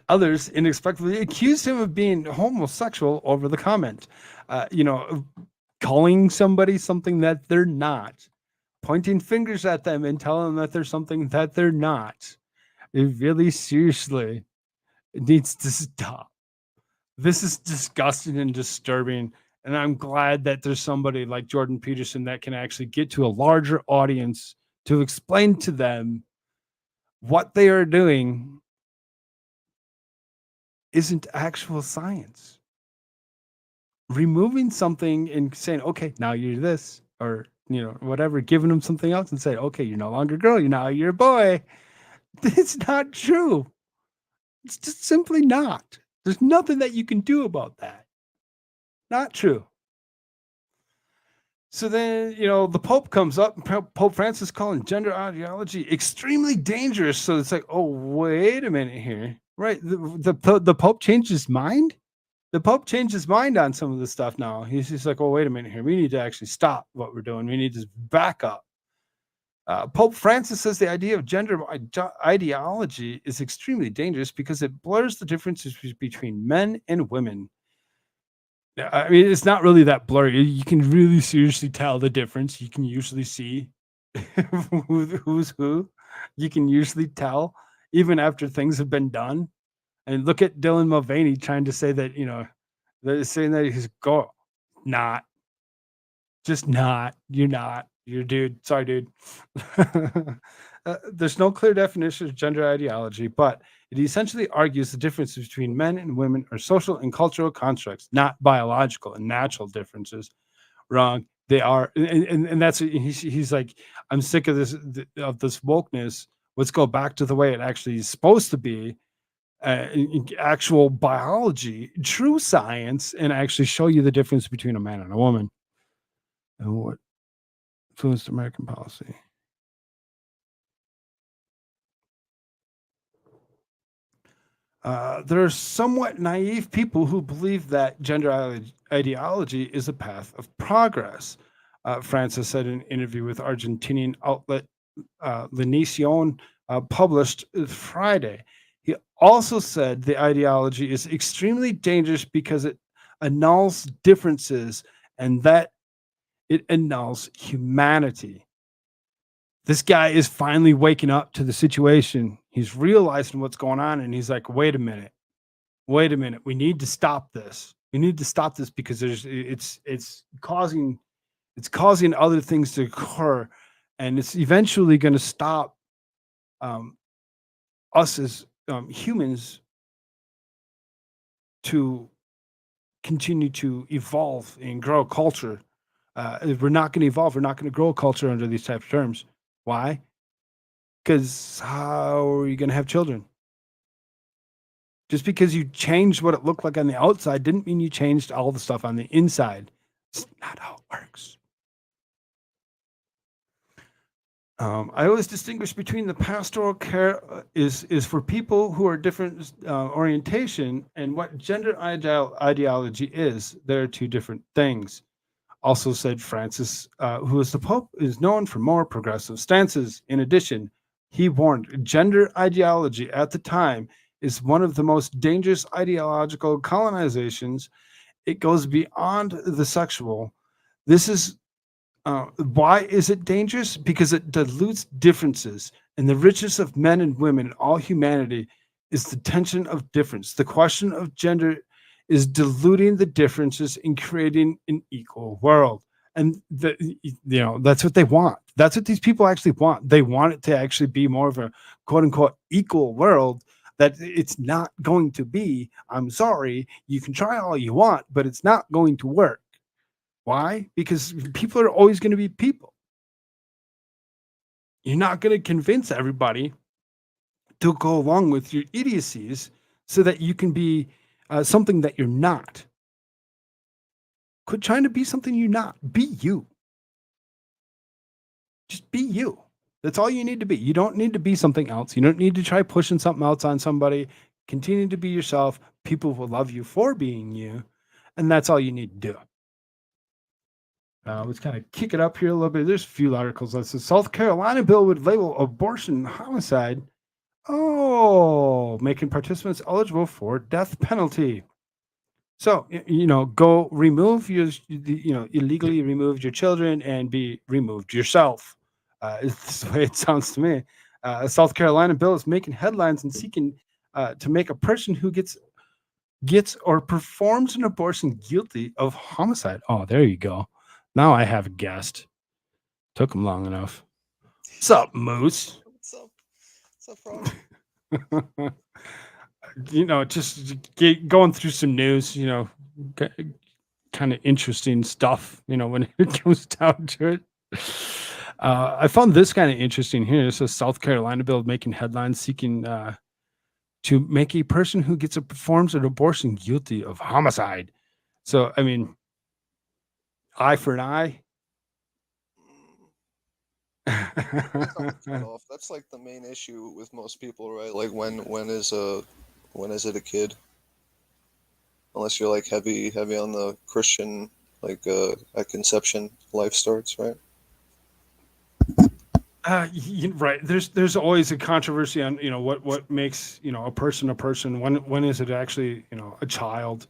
Others inexplicably accused him of being homosexual over the comment. Calling somebody something that they're not, pointing fingers at them and telling them that they're something that they're not. It really seriously needs to stop. This is disgusting and disturbing. And I'm glad that there's somebody like Jordan Peterson that can actually get to a larger audience to explain to them what they are doing isn't actual science. Removing something and saying, okay, now you're this, or, whatever, giving them something else and say, okay, you're no longer a girl, you're a boy. It's not true. It's just simply not. There's nothing that you can do about that. Not true. So then, the Pope comes up, and Pope Francis calling gender ideology extremely dangerous. So it's like, oh, wait a minute here. Right. The Pope changed his mind? The Pope changed his mind on some of the stuff now. He's just like, oh, wait a minute here. We need to actually stop what we're doing. We need to back up. Pope Francis says the idea of gender ideology is extremely dangerous because it blurs the differences between men and women. I mean, it's not really that blurry. You can really seriously tell the difference. You can usually see who's who. You can usually tell even after things have been done. And look at Dylan Mulvaney trying to say that, they're saying that he's go not. Just not. You're not. You're dude. Sorry, dude. There's no clear definition of gender ideology, but it essentially argues the difference between men and women are social and cultural constructs, not biological and natural differences. Wrong. They are, and that's he's like, I'm sick of this wokeness. Let's go back to the way it actually is supposed to be, in actual biology, true science, and actually show you the difference between a man and a woman. And what influenced American policy? There are somewhat naive people who believe that gender ideology is a path of progress. Francis said in an interview with Argentinian outlet La Nación, published Friday. He also said the ideology is extremely dangerous because it annuls differences and that it annuls humanity. This guy is finally waking up to the situation. He's realizing what's going on, and he's like, wait a minute. We need to stop this. We need to stop this because it's causing other things to occur, and it's eventually going to stop us as humans to continue to evolve and grow culture. If we're not going to evolve, we're not going to grow a culture under these types of terms. Why? Because how are you going to have children? Just because you changed what it looked like on the outside didn't mean you changed all the stuff on the inside. It's not how it works. I always distinguish between the pastoral care is for people who are different orientation and what gender ideology is. There are two different things. Also said Francis, who is the Pope, is known for more progressive stances. In addition, he warned gender ideology at the time is one of the most dangerous ideological colonizations. It goes beyond the sexual. This is why is it dangerous? Because it dilutes differences, and the richness of men and women and all humanity is the tension of difference. The question of gender is diluting the differences and creating an equal world. And that's what they want. That's what these people actually want. They want it to actually be more of a quote unquote equal world that it's not going to be. I'm sorry, you can try all you want, but it's not going to work. Why? Because people are always going to be people. You're not going to convince everybody to go along with your idiocies so that you can be something that you're not. Quit trying to be something you're not. Be you. Just be you. That's all you need to be. You don't need to be something else. You don't need to try pushing something else on somebody. Continue to be yourself. People will love you for being you. And that's all you need to do. Let's kind of kick it up here a little bit. There's a few articles that says South Carolina bill would label abortion homicide. Oh, making participants eligible for death penalty. So, go remove illegally remove your children and be removed yourself. It's the way it sounds to me. A South Carolina bill is making headlines and seeking to make a person who gets or performs an abortion guilty of homicide. Oh, there you go. Now I have a guest. Took him long enough. What's up, Moose? What's up, bro? Just going through some news, kind of interesting stuff, when it comes down to it. I found this kind of interesting here. It says South Carolina bill making headlines seeking to make a person who performs an abortion guilty of homicide. So, I mean, eye for an eye. That's like the main issue with most people, right? Like when is it a kid? unless you're like heavy on the Christian, like at conception life starts, right? Right. There's always a controversy on what makes a person a person. When is it actually a child?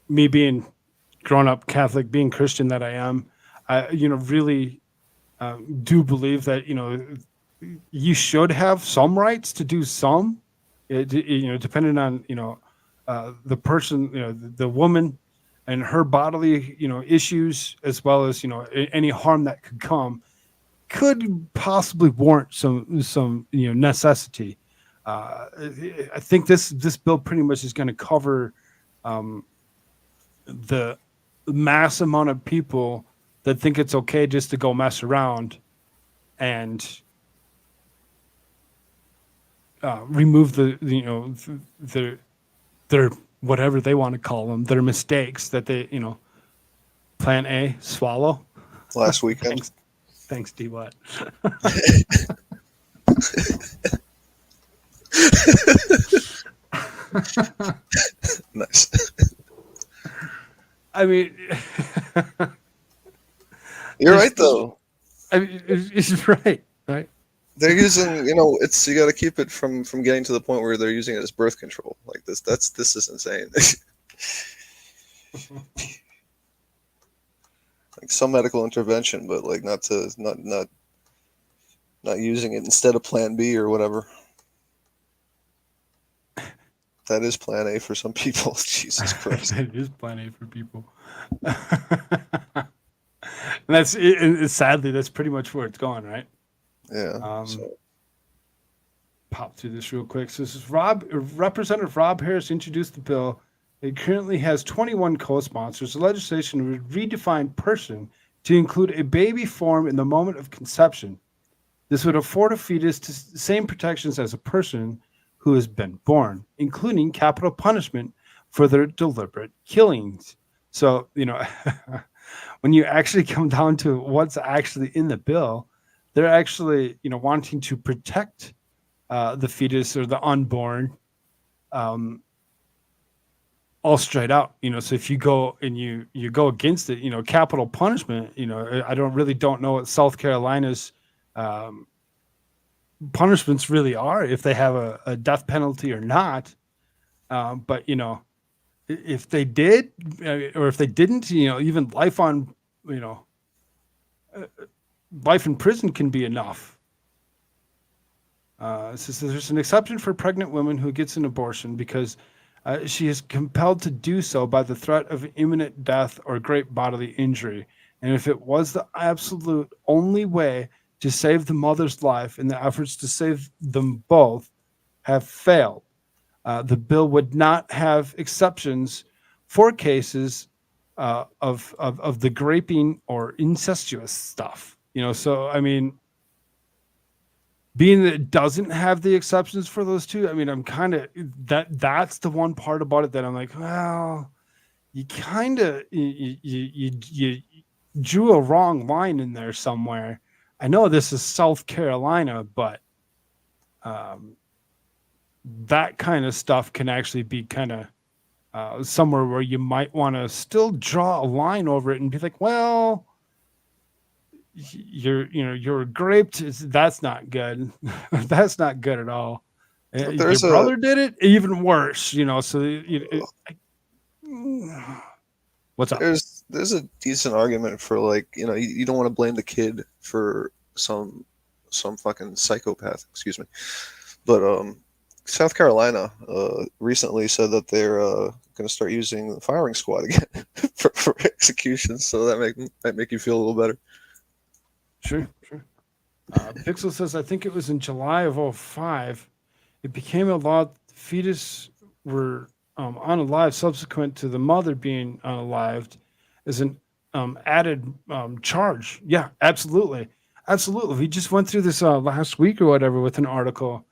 Me being grown up Catholic, being Christian that I am, I really do believe that you should have some rights to do some, depending on the person, the woman, and her bodily issues, as well as any harm that could come, could possibly warrant some necessity. I think this bill pretty much is going to cover the mass amount of people that think it's okay just to go mess around and remove their whatever they want to call them, their mistakes that they plan A, swallow last weekend. Thanks, D. What? Nice. I mean, you're right though. I mean, it's right. They're using, it's, you got to keep it from getting to the point where they're using it as birth control. Like this is insane. Like some medical intervention, but like not using it instead of Plan B or whatever. That is Plan A for some people. Jesus Christ. That is Plan A for people. And that's it, and sadly that's pretty much where it's going, right? Yeah. Pop through this real quick. So this is Representative Rob Harris introduced the bill. It currently has 21 co-sponsors. The legislation would redefine person to include a baby form in the moment of conception. This would afford a fetus the same protections as a person who has been born, including capital punishment for their deliberate killings. So, when you actually come down to what's actually in the bill, they're actually, wanting to protect the fetus or the unborn, all straight out. So if you go and you go against it, capital punishment. I don't know what South Carolina's punishments really are, if they have a death penalty or not. But if they did, or if they didn't, even life in prison can be enough. So there's an exception for pregnant women who gets an abortion because she is compelled to do so by the threat of imminent death or great bodily injury. And if it was the absolute only way to save the mother's life and the efforts to save them both have failed, the bill would not have exceptions for cases of the graping or incestuous stuff. So I mean, being that it doesn't have the exceptions for those two, I mean, I'm kind of that's the one part about it that I'm like, well, you kind of you drew a wrong line in there somewhere. I know this is South Carolina, but that kind of stuff can actually be kind of somewhere where you might want to still draw a line over it and be like, well, you're graped. That's not good. That's not good at all. Your brother did it, even worse. So what's up? There's a decent argument for, like, you don't want to blame the kid for some fucking psychopath. Excuse me, but South Carolina recently said that they're going to start using the firing squad again for executions. So that might make you feel a little better. Sure. Pixel says, I think it was in July of 2005, it became a law that the fetus were unalived subsequent to the mother being unalived as an added charge. Yeah, absolutely. We just went through this last week or whatever with an article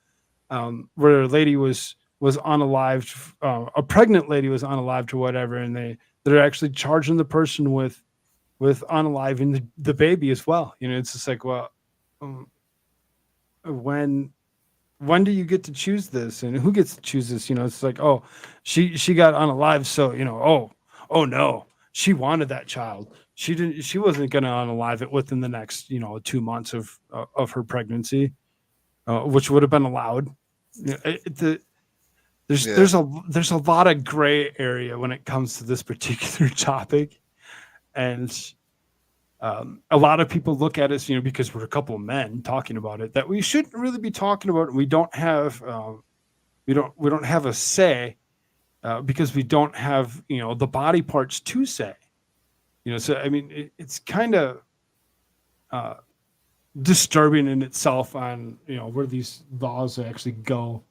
where a lady was unalived, a pregnant lady was unalived or whatever, and they're actually charging the person with unaliving the baby as well. It's just like, well, when when do you get to choose this, and who gets to choose this? It's like, oh, she got unalive, so oh no, she wanted that child. She wasn't going to unalive it within the next 2 months of her pregnancy, which would have been allowed. There's a lot of gray area when it comes to this particular topic, and a lot of people look at us, because we're a couple of men talking about it, that we shouldn't really be talking about it. We don't have we don't have a say, because we don't have the body parts to say. So I mean, it's kind of disturbing in itself on where these laws actually go.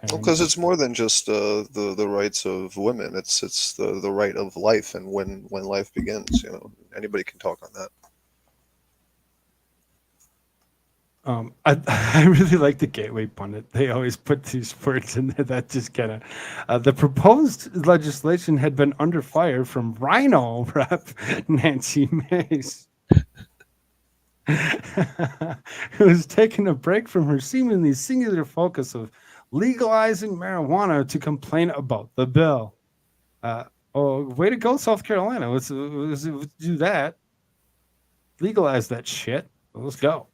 Because it's more than just the rights of women. It's the right of life, and when life begins. Anybody can talk on that. I really like the Gateway Pundit. They always put these words in there that just kind of. The proposed legislation had been under fire from Rhino Rep Nancy Mace, who was taking a break from her seemingly singular focus of legalizing marijuana to complain about the bill. Way to go, South Carolina. Let's do that. Legalize that shit. Let's go.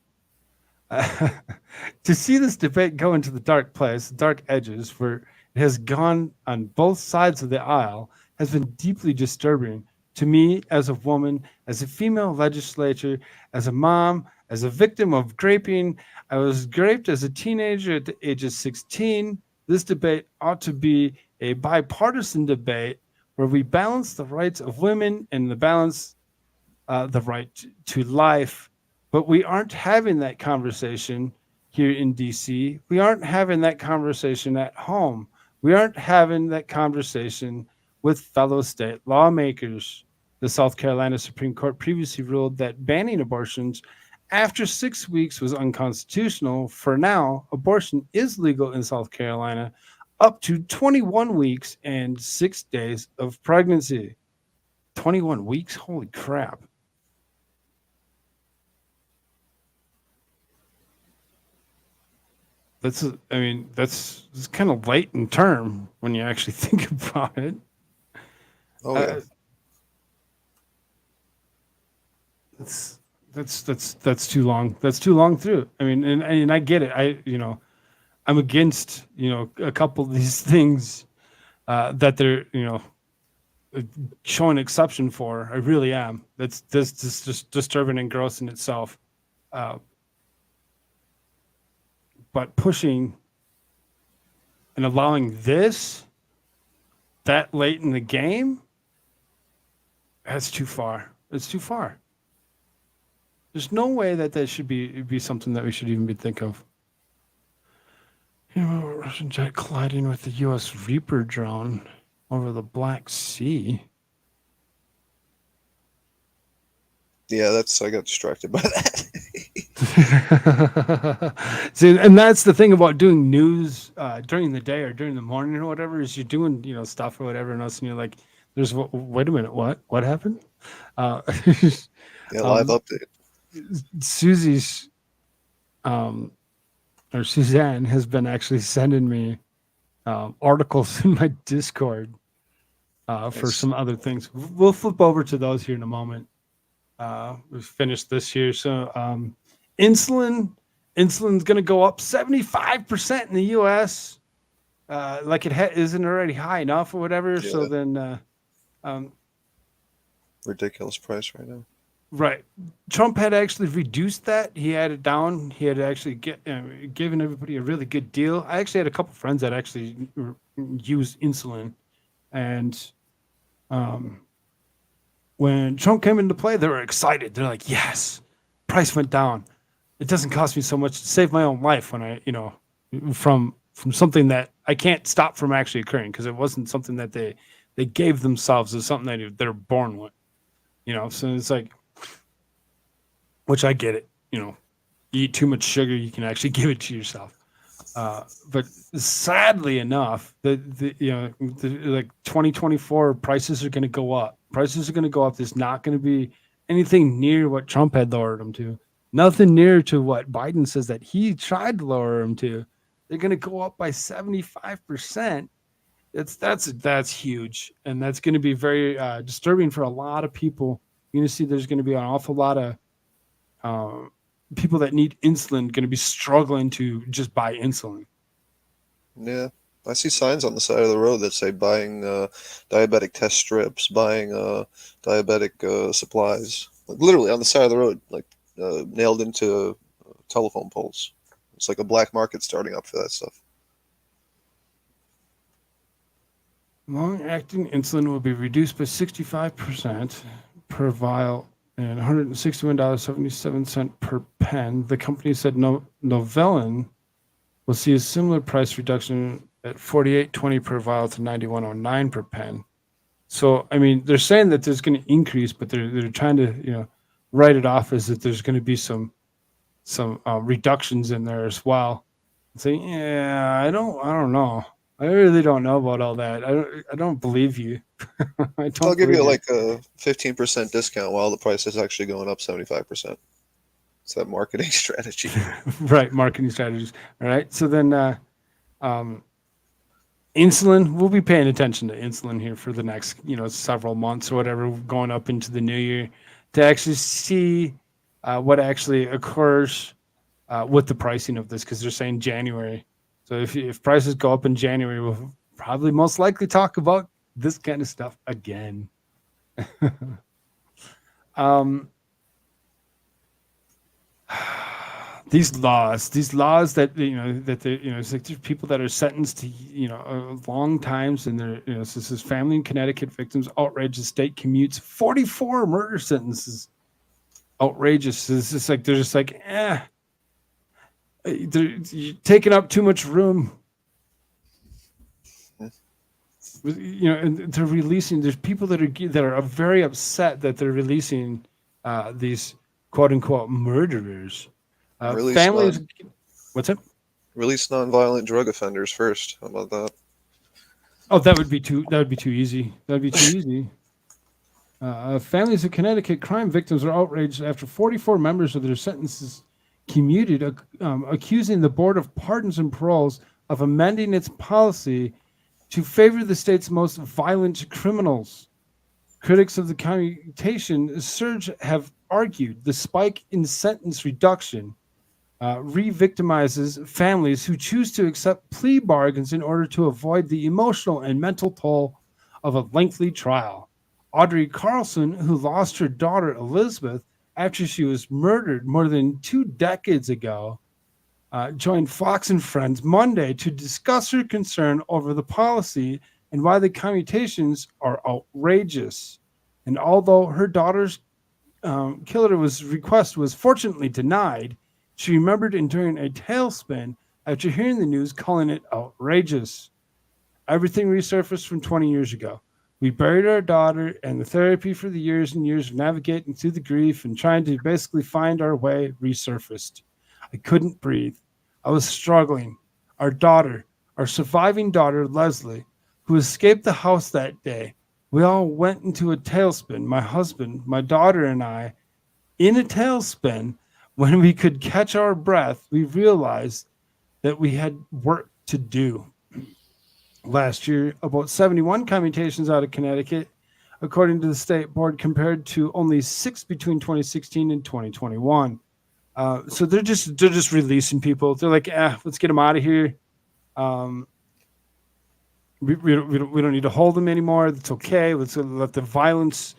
To see this debate go into the dark place, dark edges, where it has gone on both sides of the aisle, has been deeply disturbing to me as a woman, as a female legislator, as a mom, as a victim of graping. I was raped as a teenager at the age of 16. This debate ought to be a bipartisan debate where we balance the rights of women and the right to life. But we aren't having that conversation here in DC. We aren't having that conversation at home. We aren't having that conversation with fellow state lawmakers. The South Carolina Supreme Court previously ruled that banning abortions after 6 weeks was unconstitutional. For now, abortion is legal in South Carolina up to 21 weeks and 6 days of pregnancy. 21 weeks? Holy crap. That's kind of late in term when you actually think about it. Oh yeah. That's too long. That's too long through. I mean, and I get it. I'm against a couple of these things that they're showing exception for. I really am. That's just disturbing and gross in itself. But pushing and allowing this that late in the game, that's too far. It's too far. There's no way that should be something that we should even be think of. Russian jet colliding with the U.S. Reaper drone over the Black Sea. Yeah, I got distracted by that. See, and that's the thing about doing news during the day or during the morning or whatever, is you're doing stuff or whatever, and you're like, wait a minute, what happened? Yeah, live update. Susie's or Suzanne has been actually sending me articles in my Discord for some other things. We'll flip over to those here in a moment. We've finished this here. So insulin's going to go up 75% in the U.S. Like it isn't already high enough or whatever. Yeah. So then Ridiculous price right now. Right. Trump had actually reduced that. He had it down. He had actually given everybody a really good deal. I actually had a couple friends that actually use insulin. And when Trump came into play, they were excited. They're like, yes, price went down. It doesn't cost me so much to save my own life when I, from something that I can't stop from actually occurring, because it wasn't something that they gave themselves. It's something that they're born with, so it's like, which I get it, you eat too much sugar, you can actually give it to yourself. But sadly enough, like 2024 prices are going to go up. Prices are going to go up. There's not going to be anything near what Trump had lowered them to. Nothing near to what Biden says that he tried to lower them to. they're going to go up by 75%. That's huge, and that's going to be very disturbing for a lot of people. You're going to see there's going to be an awful lot of people that need insulin going to be struggling to just buy insulin. Yeah, I see signs on the side of the road that say buying diabetic test strips, buying diabetic supplies, like literally on the side of the road, like nailed into telephone poles. It's like a black market starting up for that stuff. Long-acting insulin will be reduced by 65% per vial and $161.77 per pen. The company said Novelin will see a similar price reduction at $48.20 per vial to $91.09 per pen. So, I mean, they're saying that there's going to increase, but they're trying to, write it off as that there's going to be some reductions in there as well. Saying, yeah, I don't know. I really don't know about all that. I don't believe you. I'll give you like a 15% discount while the price is actually going up 75%. It's that marketing strategy. Right, marketing strategies. All right. So then insulin, we'll be paying attention to insulin here for the next, several months or whatever, going up into the new year to actually see what actually occurs with the pricing of this, because they're saying January. So if prices go up in January, we'll probably most likely talk about this kind of stuff again. These laws that it's like there's people that are sentenced to long times, and they're so this is family in Connecticut victims outrage the state commutes 44 murder sentences. Outrageous. It's just like they're just like you're taking up too much room. And they're releasing. There's people that are very upset that they're releasing these quote unquote murderers. Families. What's it? Release nonviolent drug offenders first. How about that? Oh, that would be too easy. Families of Connecticut crime victims are outraged after 44 members of their sentences commuted, accusing the Board of Pardons and Paroles of amending its policy to favor the state's most violent criminals. Critics of the commutation surge have argued the spike in sentence reduction re-victimizes families who choose to accept plea bargains in order to avoid the emotional and mental toll of a lengthy trial. Audrey Carlson, who lost her daughter Elizabeth after she was murdered more than 2 decades ago, joined Fox and Friends Monday to discuss her concern over the policy and why the commutations are outrageous. And although her daughter's killer request was fortunately denied, she remembered enduring a tailspin after hearing the news, calling it outrageous. Everything resurfaced from 20 years ago. We buried our daughter, and the therapy for the years and years of navigating through the grief and trying to basically find our way resurfaced. I couldn't breathe. I was struggling. Our daughter, our surviving daughter, Leslie, who escaped the house that day, we all went into a tailspin, my husband, my daughter, and I. In a tailspin, when we could catch our breath, we realized that we had work to do. Last year, about 71 commutations out of Connecticut, according to the state board, compared to only 6 between 2016 and 2021. So they're just releasing people. They're like, let's get them out of here. We don't need to hold them anymore. It's okay. Let's let the violence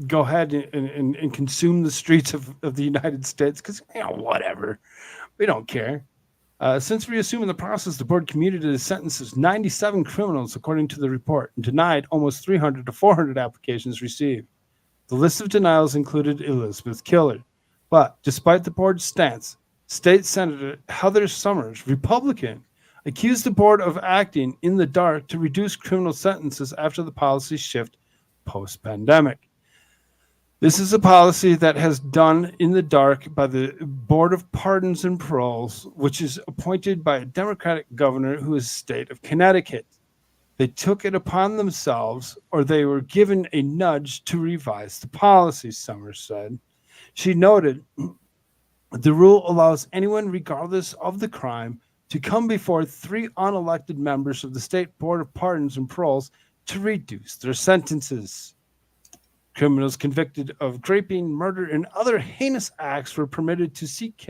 go ahead and consume the streets of the United States, because whatever, we don't care. Since reassuming the process, the board commuted its sentences 97 criminals, according to the report, and denied almost 300 to 400 applications received. The list of denials included Elizabeth Killer. But despite the board's stance, State Senator Heather Summers, Republican, accused the board of acting in the dark to reduce criminal sentences after the policy shift post-pandemic. This is a policy that has done in the dark by the Board of Pardons and Paroles, which is appointed by a Democratic governor who is state of Connecticut. They took it upon themselves, or they were given a nudge to revise the policy, Summers said. She noted The rule allows anyone, regardless of the crime, to come before 3 unelected members of the State Board of Pardons and Paroles to reduce their sentences. Criminals convicted of raping, murder, and other heinous acts were permitted to seek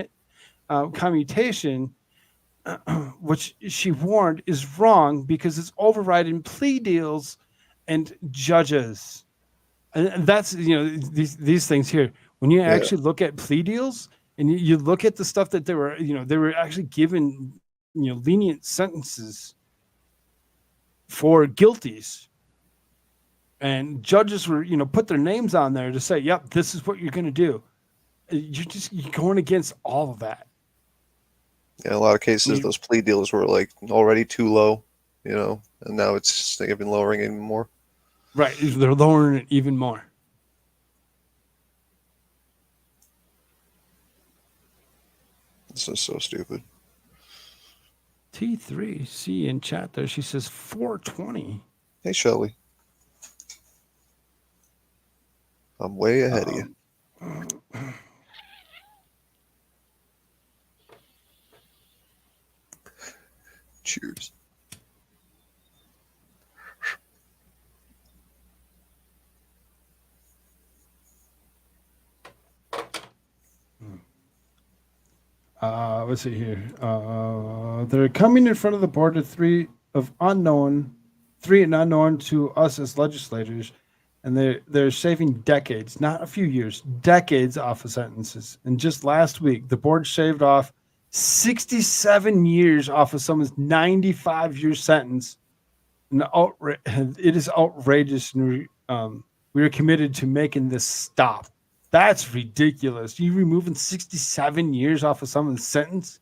commutation, which she warned is wrong because it's overriding plea deals and judges. And that's, these things here. When you actually look at plea deals and you look at the stuff that they were actually given, lenient sentences for guilties. And judges were, put their names on there to say, yep, this is what you're going to do. You're going against all of that. Yeah, in a lot of cases, those plea deals were like already too low, and now it's just they've been lowering it even more. Right, they're lowering it even more. This is so stupid. T3C in chat there, she says 420. Hey, Shelly. I'm way ahead of you. Cheers. Let's see here. They're coming in front of the board of three and unknown to us as legislators, and they're saving decades, not a few years, decades off of sentences. And just last week, the board shaved off 67 years off of someone's 95-year sentence. And it is outrageous, and we are committed to making this stop. That's ridiculous. You removing 67 years off of someone's sentence?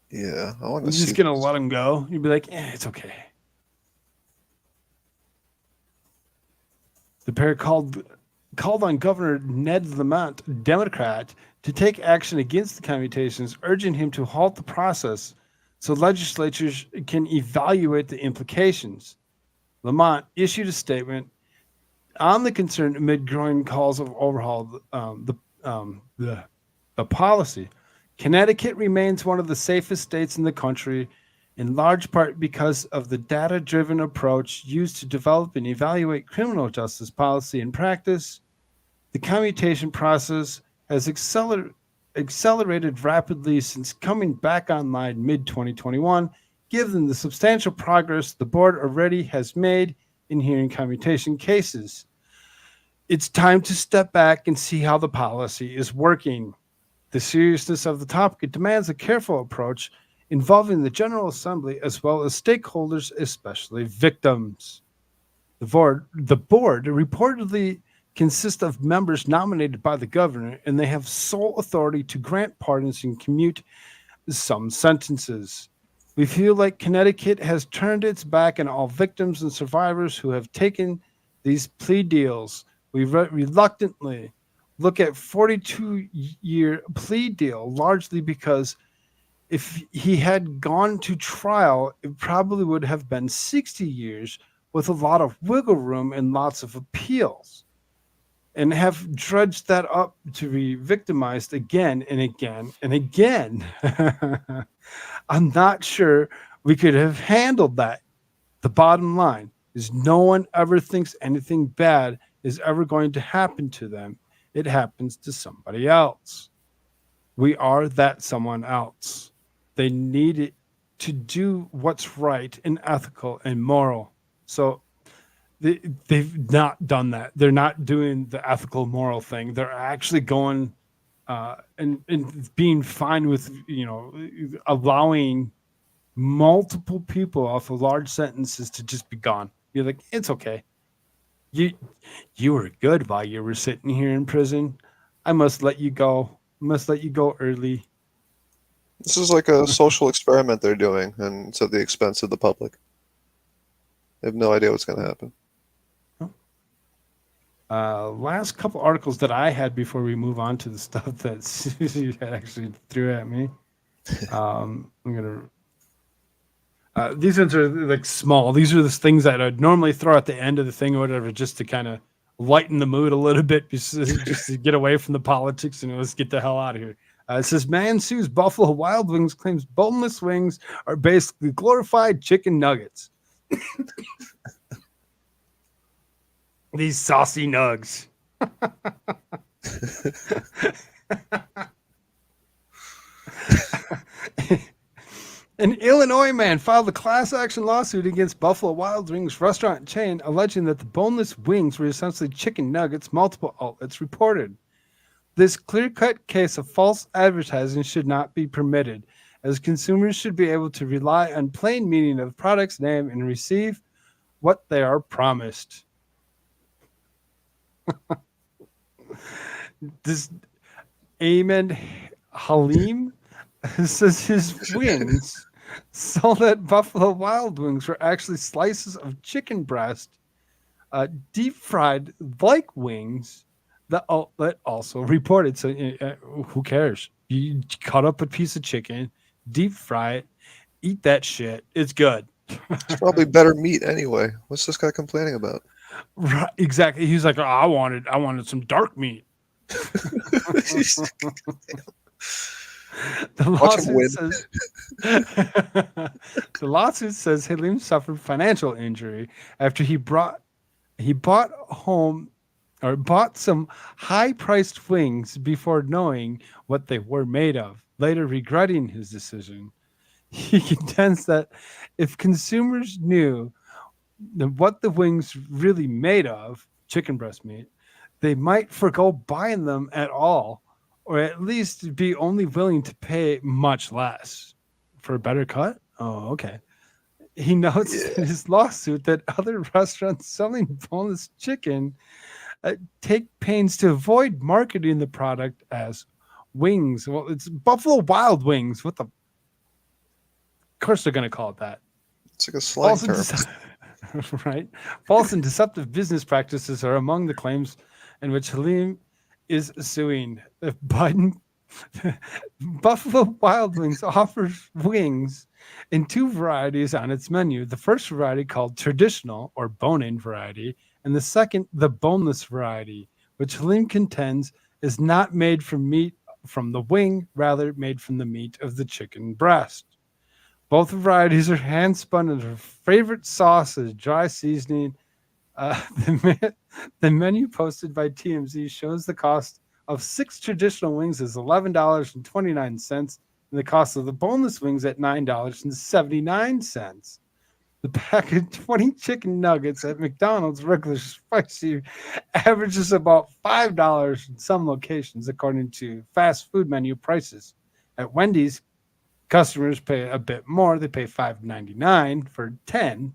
Yeah, I want to. You're just gonna let him go? You'd be like, it's okay. The pair called on Governor Ned Lamont, Democrat, to take action against the commutations, urging him to halt the process so legislatures can evaluate the implications. Lamont issued a statement on the concern amid growing calls of overhaul the policy. Connecticut remains one of the safest states in the country, in large part because of the data-driven approach used to develop and evaluate criminal justice policy and practice. The commutation process has accelerated rapidly since coming back online mid-2021, given the substantial progress the board already has made in hearing commutation cases. It's time to step back and see how the policy is working. The seriousness of the topic demands a careful approach involving the General Assembly as well as stakeholders, especially victims. The board reportedly consists of members nominated by the governor, and they have sole authority to grant pardons and commute some sentences. We feel like Connecticut has turned its back on all victims and survivors who have taken these plea deals. We reluctantly look at 42-year plea deal, largely because if he had gone to trial, it probably would have been 60 years with a lot of wiggle room and lots of appeals, and have dredged that up to be victimized again and again and again. I'm not sure we could have handled that. The bottom line is no one ever thinks anything bad is ever going to happen to them. It happens to somebody else. We are that someone else. They need it to do what's right and ethical and moral. So they've not done that. They're not doing the ethical, moral thing. They're actually going and being fine with, allowing multiple people off of large sentences to just be gone. You're like, it's okay. You were good while you were sitting here in prison. I must let you go. I must let you go early. This is like a social experiment they're doing, and it's at the expense of the public. They have no idea what's going to happen. Last couple articles that I had before we move on to the stuff that Susie actually threw at me. I'm gonna. These ones are like small. These are the things that I'd normally throw at the end of the thing or whatever, just to kind of lighten the mood a little bit, just to get away from the politics and let's get the hell out of here. It says man sues Buffalo Wild Wings, claims boneless wings are basically glorified chicken nuggets. These saucy nugs. An Illinois man filed a class action lawsuit against Buffalo Wild Wings restaurant chain, alleging that the boneless wings were essentially chicken nuggets, multiple outlets reported. This clear-cut case of false advertising should not be permitted, as consumers should be able to rely on plain meaning of the product's name and receive what they are promised. This Ahmed Halim says his wings sold at Buffalo Wild Wings were actually slices of chicken breast, deep fried like wings. The outlet also reported. So who cares? You cut up a piece of chicken, deep fry it, eat that shit. It's good. It's probably better meat anyway. What's this guy complaining about? Right, exactly. He's like, oh, I wanted some dark meat. The lawsuit says Halim suffered financial injury after he bought some high-priced wings before knowing what they were made of, later regretting his decision. He contends that if consumers knew what the wings really made of, chicken breast meat, they might forgo buying them at all, or at least be only willing to pay much less for a better cut. Oh, okay. He notes in his lawsuit that other restaurants selling boneless chicken take pains to avoid marketing the product as wings. Well, it's Buffalo Wild Wings. What the? Of course, they're going to call it that. It's like a slang term. Right? False and deceptive business practices are among the claims in which Halim is suing. Buffalo Wild Wings offers wings in two varieties on its menu. The first variety, called traditional or bone-in variety, and the second, the boneless variety, which Halim contends is not made from meat from the wing, rather made from the meat of the chicken breast. Both varieties are hand-spun in her favorite sauces, dry seasoning. The menu posted by TMZ shows the cost of 6 traditional wings is $11.29, and the cost of the boneless wings at $9.79. The pack of 20 chicken nuggets at McDonald's regular spicy averages about $5 in some locations, according to fast food menu prices. At Wendy's, customers pay a bit more. They pay $5.99 for 10.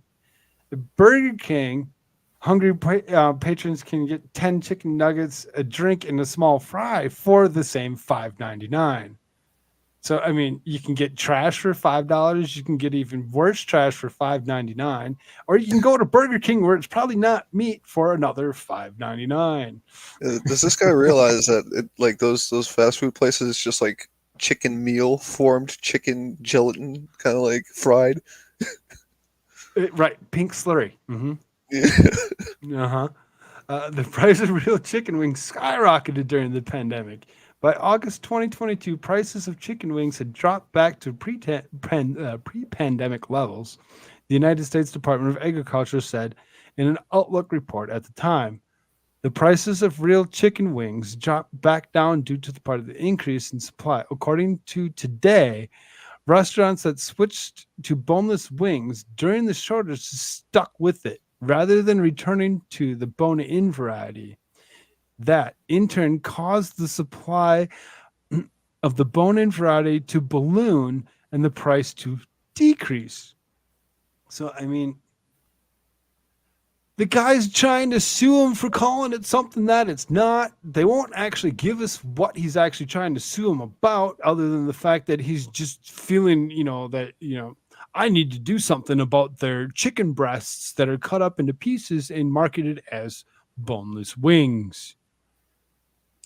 The Burger King, hungry patrons can get 10 chicken nuggets, a drink, and a small fry for the same $5.99. So, I mean, you can get trash for $5. You can get even worse trash for $5.99. Or you can go to Burger King where it's probably not meat for another $5.99. Does this guy realize that like those fast food places, it's just like chicken meal, formed chicken gelatin, kind of like fried? Right. Pink slurry. Mm-hmm. Yeah. The price of real chicken wings skyrocketed during the pandemic. By August 2022, prices of chicken wings had dropped back to pre-pandemic levels, the United States Department of Agriculture said in an Outlook report at the time. The prices of real chicken wings dropped back down due to the part of the increase in supply. According to Today, restaurants that switched to boneless wings during the shortage stuck with it rather than returning to the bone-in variety. That, in turn, caused the supply of the bone-in variety to balloon and the price to decrease. So, I mean, the guy's trying to sue him for calling it something that it's not. They won't actually give us what he's actually trying to sue him about, other than the fact that he's just feeling, I need to do something about their chicken breasts that are cut up into pieces and marketed as boneless wings.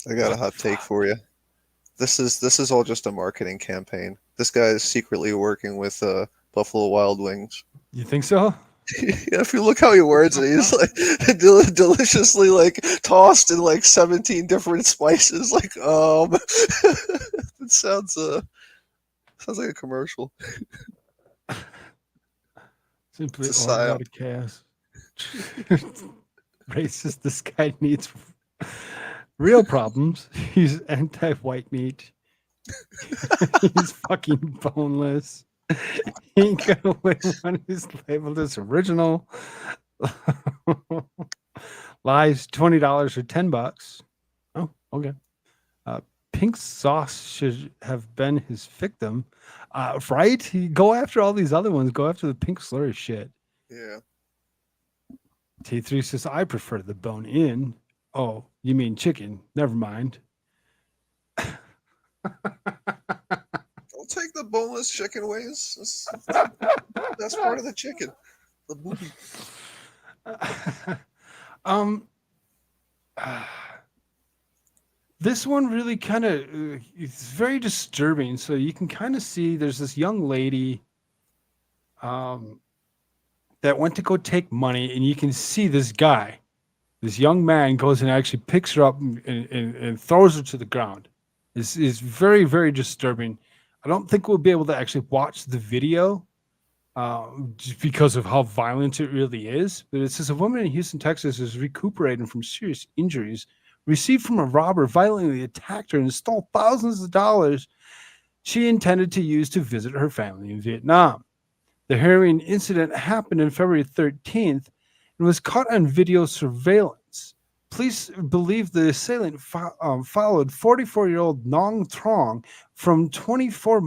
I got a hot take for you. This is all just a marketing campaign. This guy is secretly working with Buffalo Wild Wings. You think so? Yeah, if you look how he words it, he's like deliciously like tossed in like 17 different spices. Like, it sounds like a commercial. Simply It's a order out psyop. of chaos. Racist. This guy needs real problems. He's anti-white meat. He's fucking boneless. He ain't gonna win one. He's labeled as original. Lies $20 or $10. Oh, okay. Pink sauce should have been his victim, right? Go after all these other ones. Go after the pink slurry shit. Yeah. T3 says, I prefer the bone in. Oh, you mean chicken? Never mind. I'll take the boneless chicken wings. That's part of the chicken. The booty. This one really kind of it's very disturbing. So you can kind of see there's this young lady that went to go take money, and you can see this guy, this young man, goes and actually picks her up and throws her to the ground. It's very, very disturbing. I don't think we'll be able to actually watch the video just because of how violent it really is. But it says a woman in Houston, Texas is recuperating from serious injuries received from a robber violently attacked her and stole thousands of dollars she intended to use to visit her family in Vietnam. The harrowing incident happened on February 13th and was caught on video surveillance. Police believe the assailant followed 44-year-old Nong Trong from 425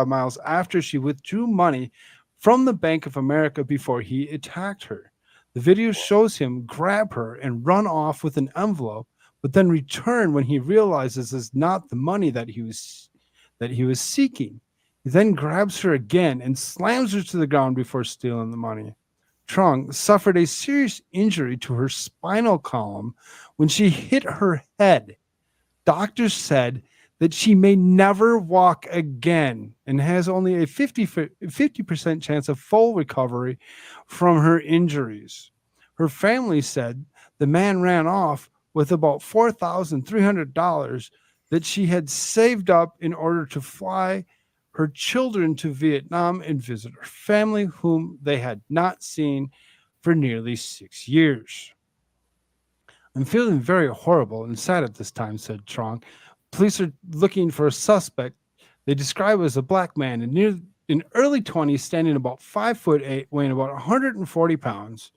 miles after she withdrew money from the Bank of America before he attacked her. The video shows him grab her and run off with an envelope, but then return when he realizes it's not the money that he was seeking. He then grabs her again and slams her to the ground before stealing the money. Trong suffered a serious injury to her spinal column when she hit her head. Doctors said that she may never walk again and has only a 50% chance of full recovery from her injuries. Her family said the man ran off with about $4,300 that she had saved up in order to fly her children to Vietnam and visit her family, whom they had not seen for nearly 6 years. I'm feeling very horrible and sad at this time, said Trong. Police are looking for a suspect they describe as a black man in early 20s, standing about 5'8", weighing about 140 pounds.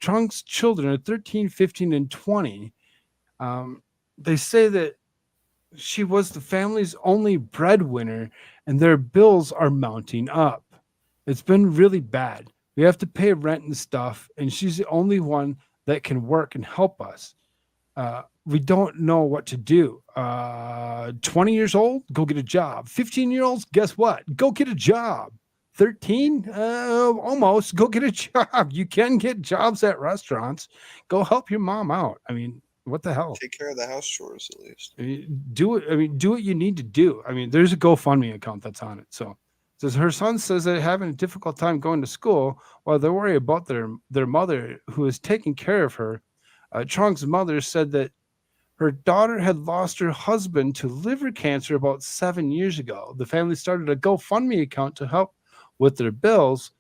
Trong's children are 13, 15, and 20. They say that she was the family's only breadwinner, and their bills are mounting up. It's been really bad. We have to pay rent and stuff, and she's the only one that can work and help us. We don't know what to do. 20 years old, go get a job. 15-year-olds, guess what? Go get a job. 13, almost, go get a job. You can get jobs at restaurants. Go help your mom out. I mean, what the hell? Take care of the house chores at least. Do what you need to do. I mean, there's a GoFundMe account that's on it. So says her son says they're having a difficult time going to school while they worry about their mother who is taking care of her. Trong's mother said that her daughter had lost her husband to liver cancer about 7 years ago. The family started a GoFundMe account to help with their bills,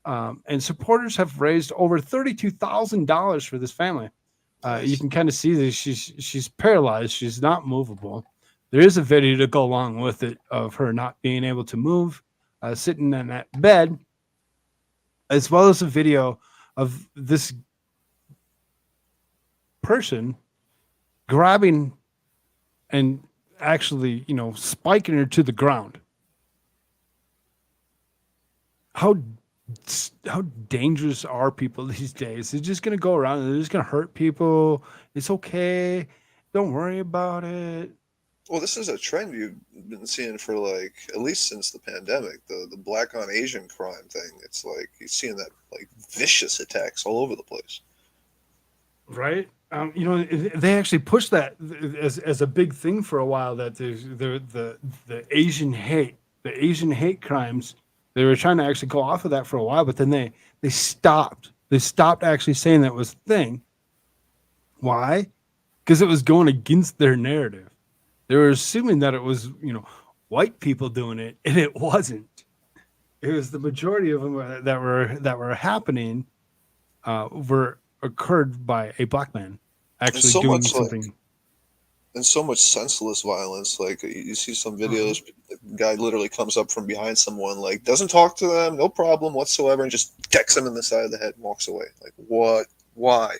and supporters have raised over $32,000 for this family. You can kind of see that she's paralyzed. She's not movable. There is a video to go along with it of her not being able to move, sitting in that bed, as well as a video of this person grabbing and actually, spiking her to the ground. How dangerous are people these days? They're just going to go around and they're just going to hurt people. It's okay. Don't worry about it. Well, this is a trend you've been seeing for like at least since the pandemic, the black on Asian crime thing. It's like you're seeing that like vicious attacks all over the place. Right? They actually pushed that as a big thing for a while, that the Asian hate crimes They were trying to actually go off of that for a while, but then they stopped. They stopped actually saying that was a thing. Why? Because it was going against their narrative. They were assuming that it was, white people doing it, and it wasn't. It was the majority of them that were happening were occurred by a black man actually so doing much, something. And so much senseless violence. Like you see some videos, the guy literally comes up from behind someone, like doesn't talk to them, no problem whatsoever, and just decks him in the side of the head and walks away. Like what? Why?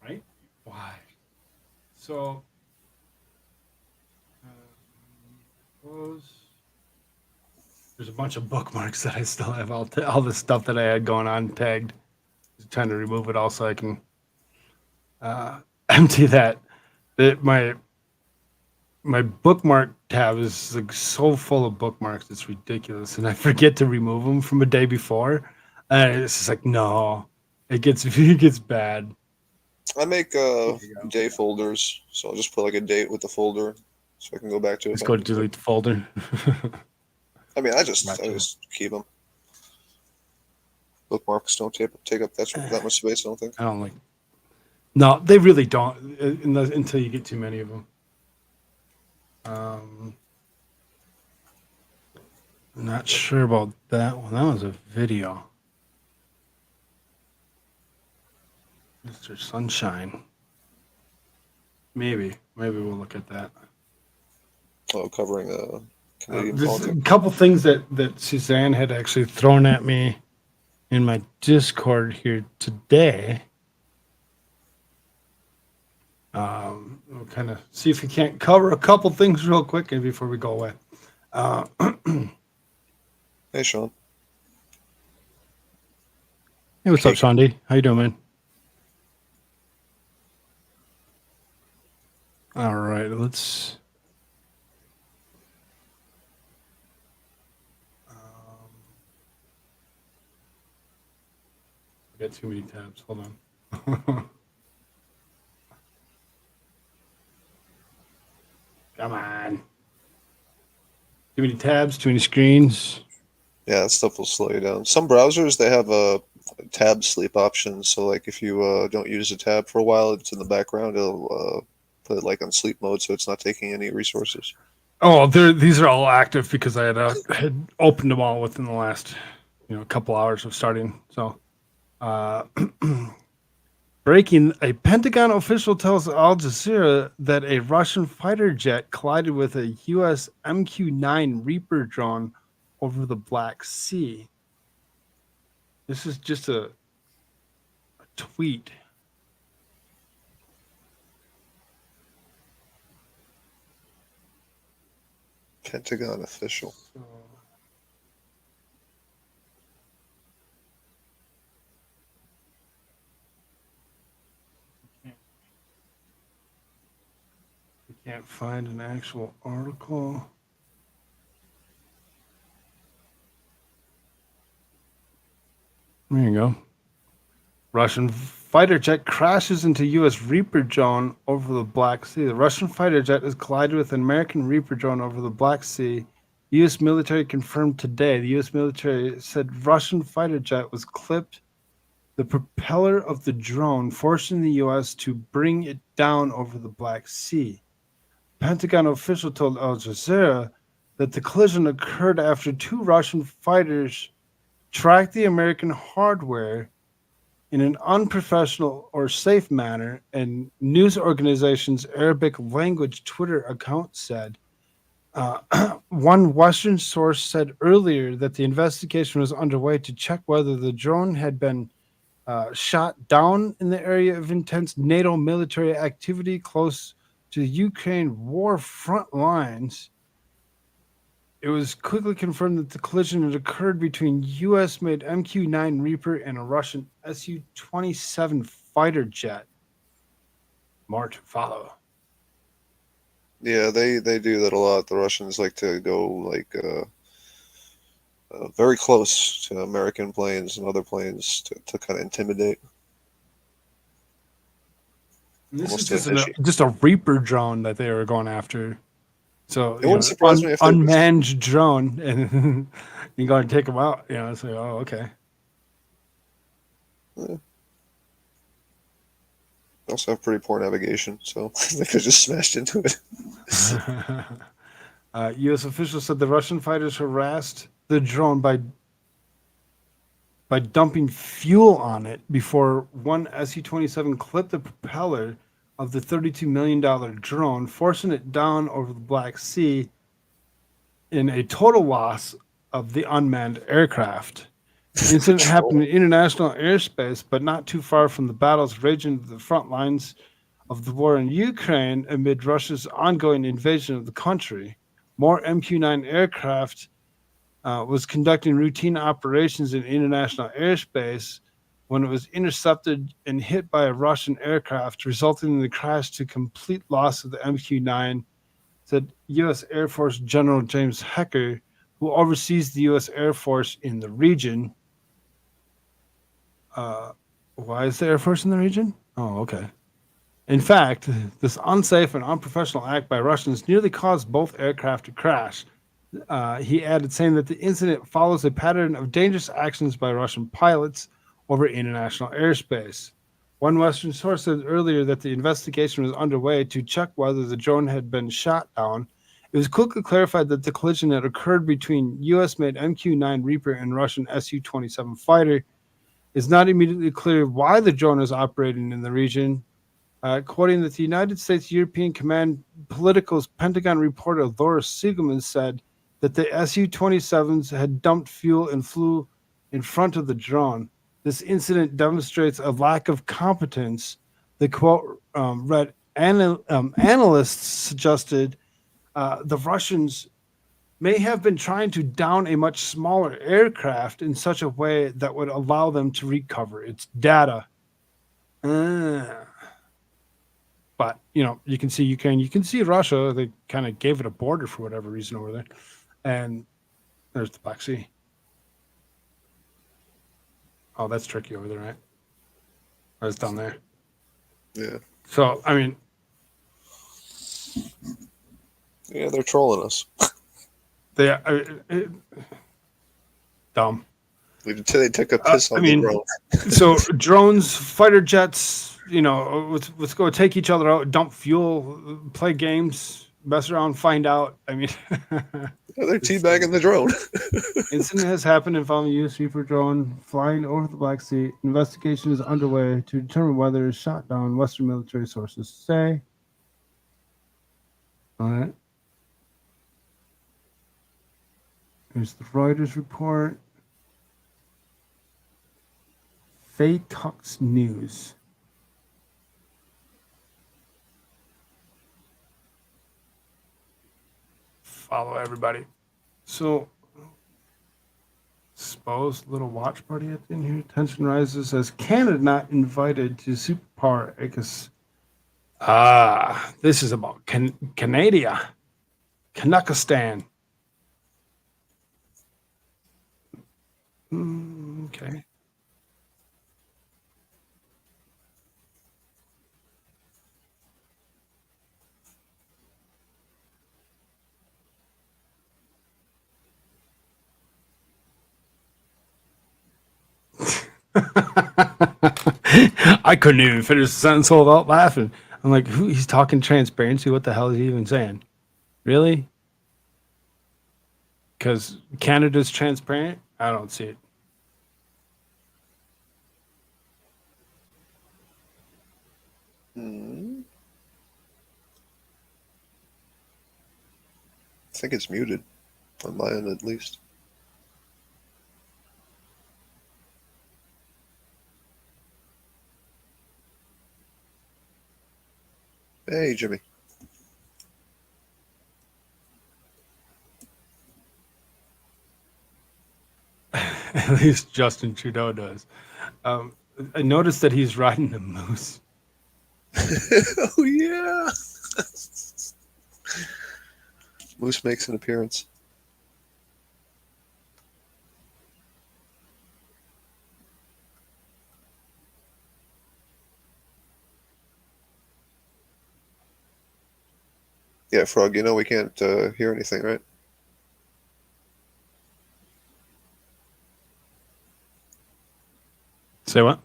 Right? Why? So, there's a bunch of bookmarks that I still have. All the stuff that I had going on tagged. Just trying to remove it all so I can empty that. My bookmark tab is like so full of bookmarks, it's ridiculous, and I forget to remove them from a day before. And it's just like, no, it gets bad. I make day folders, so I'll just put like a date with the folder, so I can go back to it. Let's go to delete the folder. I mean, I just keep them. Bookmarks don't take up that much space. I don't think. I don't like. No, they really don't, until you get too many of them. I'm not sure about that one. That was a video. Mr. Sunshine. Maybe we'll look at that. Oh, covering Canadian There's politics. a couple things that Suzanne had actually thrown at me in my Discord here today. We'll kind of see if we can't cover a couple things real quick before we go away. Hey, Sean. Hey, what's up, Shandy? How you doing, man? All right, let's. I got too many tabs. Hold on. Come on. Too many tabs, too many screens. Yeah, that stuff will slow you down. Some browsers, they have a tab sleep option. So, like, if you don't use a tab for a while, it's in the background. It'll put it like on sleep mode, so it's not taking any resources. Oh, these are all active because I had opened them all within the last, couple hours of starting. So, breaking, a Pentagon official tells Al Jazeera that a Russian fighter jet collided with a U.S. MQ-9 Reaper drone over the Black Sea. This is just a tweet. Pentagon official. Can't find an actual article. There you go. Russian fighter jet crashes into U.S. Reaper drone over the Black Sea. The Russian fighter jet has collided with an American Reaper drone over the Black Sea. U.S. military confirmed today. The U.S. military said Russian fighter jet was clipped the propeller of the drone, forcing the U.S. to bring it down over the Black Sea. Pentagon official told Al Jazeera that the collision occurred after two Russian fighters tracked the American hardware in an unprofessional or safe manner, and news organization's Arabic language Twitter account said. One Western source said earlier that the investigation was underway to check whether the drone had been shot down in the area of intense NATO military activity close to the Ukraine war front lines. It was quickly confirmed that the collision had occurred between U.S.-made MQ-9 Reaper and a Russian Su-27 fighter jet. More to follow. Yeah, they do that a lot. The Russians like to go like very close to American planes and other planes to kind of intimidate. This is just a Reaper drone that they were going after. So It wouldn't surprise me if there was- unmanned drone, and you go and take them out. It's like, oh, okay. Yeah. They also have pretty poor navigation, so they could just smashed into it. U.S. officials said the Russian fighters harassed the drone by dumping fuel on it before one Su-27 clipped the propeller of the $32 million drone, forcing it down over the Black Sea in a total loss of the unmanned aircraft. The incident happened in international airspace, but not too far from the battles raging at the front lines of the war in Ukraine amid Russia's ongoing invasion of the country. More MQ-9 aircraft was conducting routine operations in international airspace when it was intercepted and hit by a Russian aircraft, resulting in the crash to complete loss of the MQ-9, said U.S. Air Force General James Hecker, who oversees the U.S. Air Force in the region. Why is the Air Force in the region? Oh, okay. In fact, this unsafe and unprofessional act by Russians nearly caused both aircraft to crash. He added, saying that the incident follows a pattern of dangerous actions by Russian pilots over international airspace. One Western source said earlier that the investigation was underway to check whether the drone had been shot down. It was quickly clarified that the collision had occurred between U.S.-made MQ-9 Reaper and Russian Su-27 fighter. It's not immediately clear why the drone is operating in the region. Quoting that the United States European Command Political's Pentagon reporter Laura Siegelman said that the Su-27s had dumped fuel and flew in front of the drone. This incident demonstrates a lack of competence. The quote read, analysts suggested the Russians may have been trying to down a much smaller aircraft in such a way that would allow them to recover its data. But you can see Ukraine, you can see Russia. They kind of gave it a border for whatever reason over there, and there's the Black Sea. Oh, that's tricky over there, right? That's down there. Yeah. So I mean, yeah, they're trolling us. They dumb. They took a piss on the drone. So drones, fighter jets, let's go take each other out, dump fuel, play games, mess around, find out. I mean, they're teabagging the drone. Incident has happened involving U.S. Reaper drone flying over the Black Sea. Investigation is underway to determine whether it's shot down, Western military sources say. All right. Here's the Reuters report. Tux News. Follow everybody. So, suppose little watch party at the end here. Tension rises as Canada not invited to superpower AUKUS. This is about Canada. Kanakistan. Okay. I couldn't even finish the sentence without laughing. I'm like, he's talking transparency. What the hell is he even saying? Really? Because Canada's transparent? I don't see it. I think it's muted on my end, at least. Hey, Jimmy. At least Justin Trudeau does. I noticed that he's riding a moose. Oh, yeah. Moose makes an appearance. Yeah, Frog, you know we can't hear anything, right? Say what?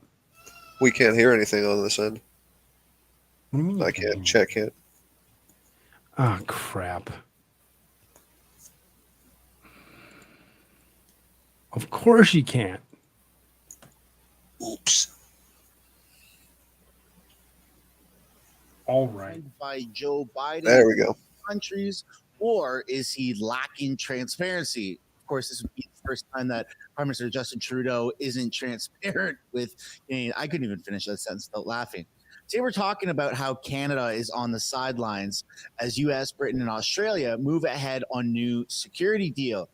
We can't hear anything on this end. What do you mean? I can't. Chat can't. Oh, crap. Of course you can't. Oops. All right. By Joe Biden. There we go. Countries, or is he lacking transparency? Of course, this would be the first time that Prime Minister Justin Trudeau isn't transparent with. I couldn't even finish that sentence without laughing. Today we're talking about how Canada is on the sidelines as U.S., Britain, and Australia move ahead on new security deal.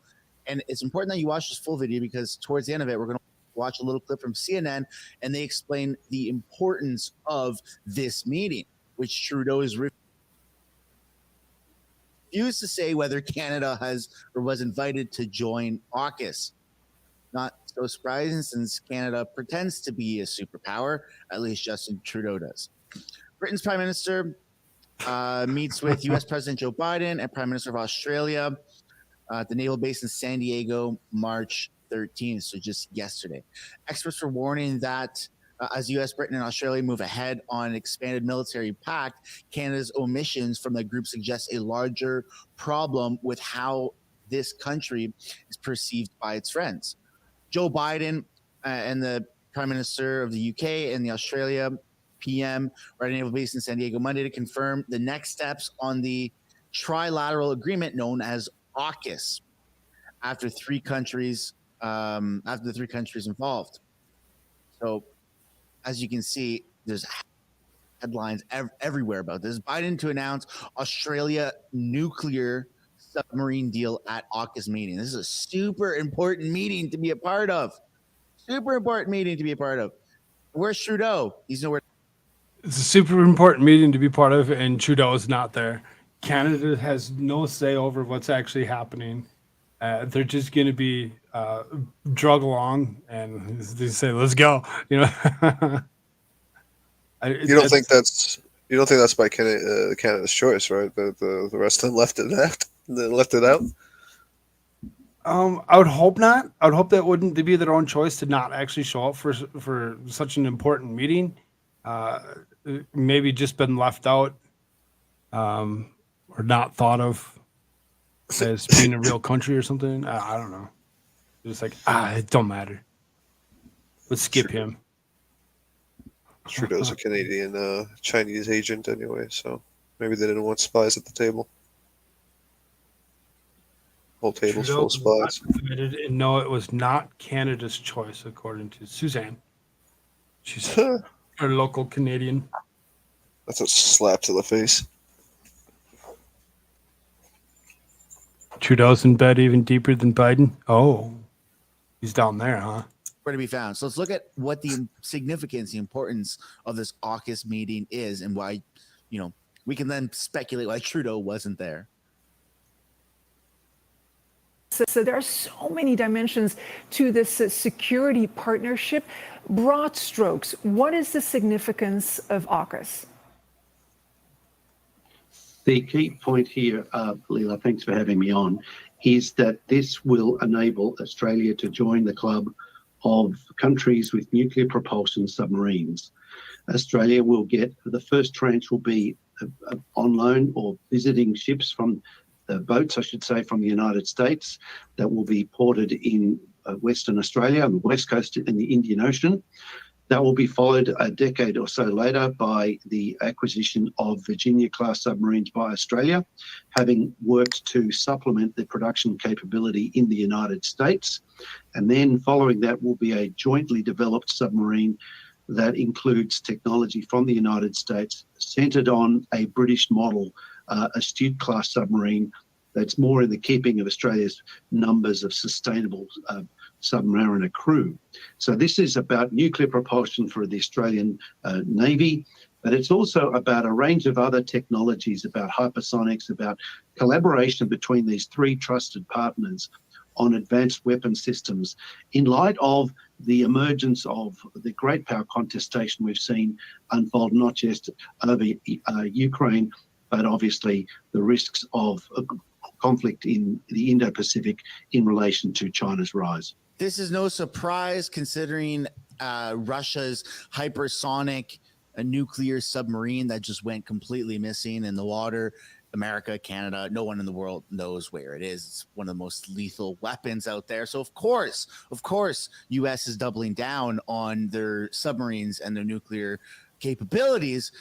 And it's important that you watch this full video because towards the end of it, we're going to watch a little clip from CNN, and they explain the importance of this meeting, which Trudeau is refused to say whether Canada has or was invited to join AUKUS. Not so surprising since Canada pretends to be a superpower, at least Justin Trudeau does. Britain's Prime Minister meets with U.S. President Joe Biden and Prime Minister of Australia at the naval base in San Diego, March 13th, so just yesterday. Experts were warning that as U.S., Britain, and Australia move ahead on an expanded military pact, Canada's omissions from the group suggest a larger problem with how this country is perceived by its friends. Joe Biden and the Prime Minister of the UK and the Australia PM were at a naval base in San Diego Monday to confirm the next steps on the trilateral agreement known as AUKUS after the three countries involved. So, as you can see, there's headlines everywhere about this. Biden to announce Australia nuclear submarine deal at AUKUS meeting. This is a super important meeting to be a part of. Super important meeting to be a part of. Where's Trudeau? He's nowhere. It's a super important meeting to be part of, and Trudeau is not there. Canada has no say over what's actually happening. They're just going to be drug along, and they say, "Let's go." You know. You don't think that's by Canada's choice, right? The rest of them left it out. They left it out. I would hope not. I would hope that wouldn't be their own choice to not actually show up for such an important meeting. Maybe just been left out, or not thought of as being a real country or something. I don't know. Just like it don't matter. Let's skip him. Trudeau's a Canadian Chinese agent anyway, so maybe they didn't want spies at the table. Whole table's full of spies. And no, it was not Canada's choice, according to Suzanne. She's a local Canadian. That's a slap to the face. Trudeau's in bed even deeper than Biden. Oh, he's down there, huh? Where to be found. So let's look at what the significance, the importance of this AUKUS meeting is, and why, we can then speculate why Trudeau wasn't there. So there are so many dimensions to this security partnership. Broad strokes, what is the significance of AUKUS? The key point here, Leela, thanks for having me on, is that this will enable Australia to join the club of countries with nuclear propulsion submarines. Australia will get, the first tranche will be on loan or visiting ships from boats, I should say, from the United States that will be ported in Western Australia on the west coast in the Indian Ocean. That will be followed a decade or so later by the acquisition of Virginia-class submarines by Australia, having worked to supplement the production capability in the United States. And then following that will be a jointly developed submarine that includes technology from the United States centered on a British model, Astute-class submarine that's more in the keeping of Australia's numbers of sustainable submariner crew. So this is about nuclear propulsion for the Australian Navy, but it's also about a range of other technologies, about hypersonics, about collaboration between these three trusted partners on advanced weapon systems in light of the emergence of the great power contestation we've seen unfold not just over Ukraine, but obviously the risks of a conflict in the Indo-Pacific in relation to China's rise. This is no surprise considering Russia's hypersonic nuclear submarine that just went completely missing in the water. America, Canada, no one in the world knows where it is. It's one of the most lethal weapons out there. So of course, US is doubling down on their submarines and their nuclear capabilities.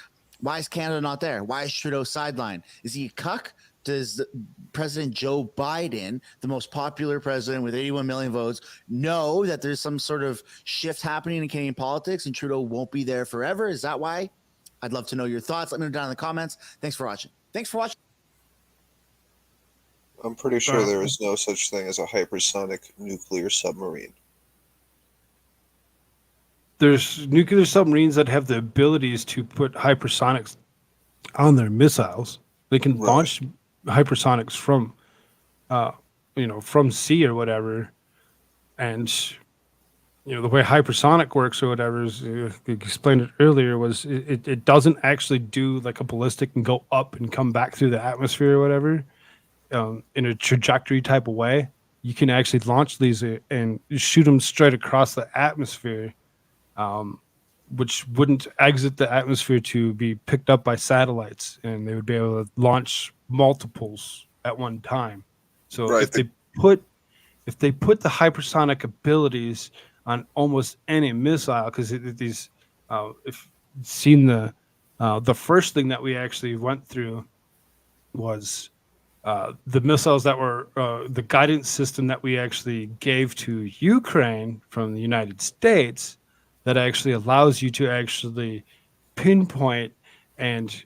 Why is Canada not there? Why is Trudeau sidelined? Is he a cuck? Does President Joe Biden, the most popular president with 81 million votes, know that there's some sort of shift happening in Canadian politics and Trudeau won't be there forever? Is that why? I'd love to know your thoughts. Let me know down in the comments. Thanks for watching. I'm pretty sure there is no such thing as a hypersonic nuclear submarine. There's nuclear submarines that have the abilities to put hypersonics on their missiles. They can launch hypersonics from, from sea or whatever. And, the way hypersonic works or whatever is, you explained it earlier, was it doesn't actually do like a ballistic and go up and come back through the atmosphere or whatever in a trajectory type of way. You can actually launch these and shoot them straight across the atmosphere, which wouldn't exit the atmosphere to be picked up by satellites, and they would be able to launch multiples at one time. So if they put the hypersonic abilities on almost any missile, because these, if you've seen the first thing that we actually went through was the missiles that were the guidance system that we actually gave to Ukraine from the United States, that actually allows you to actually pinpoint and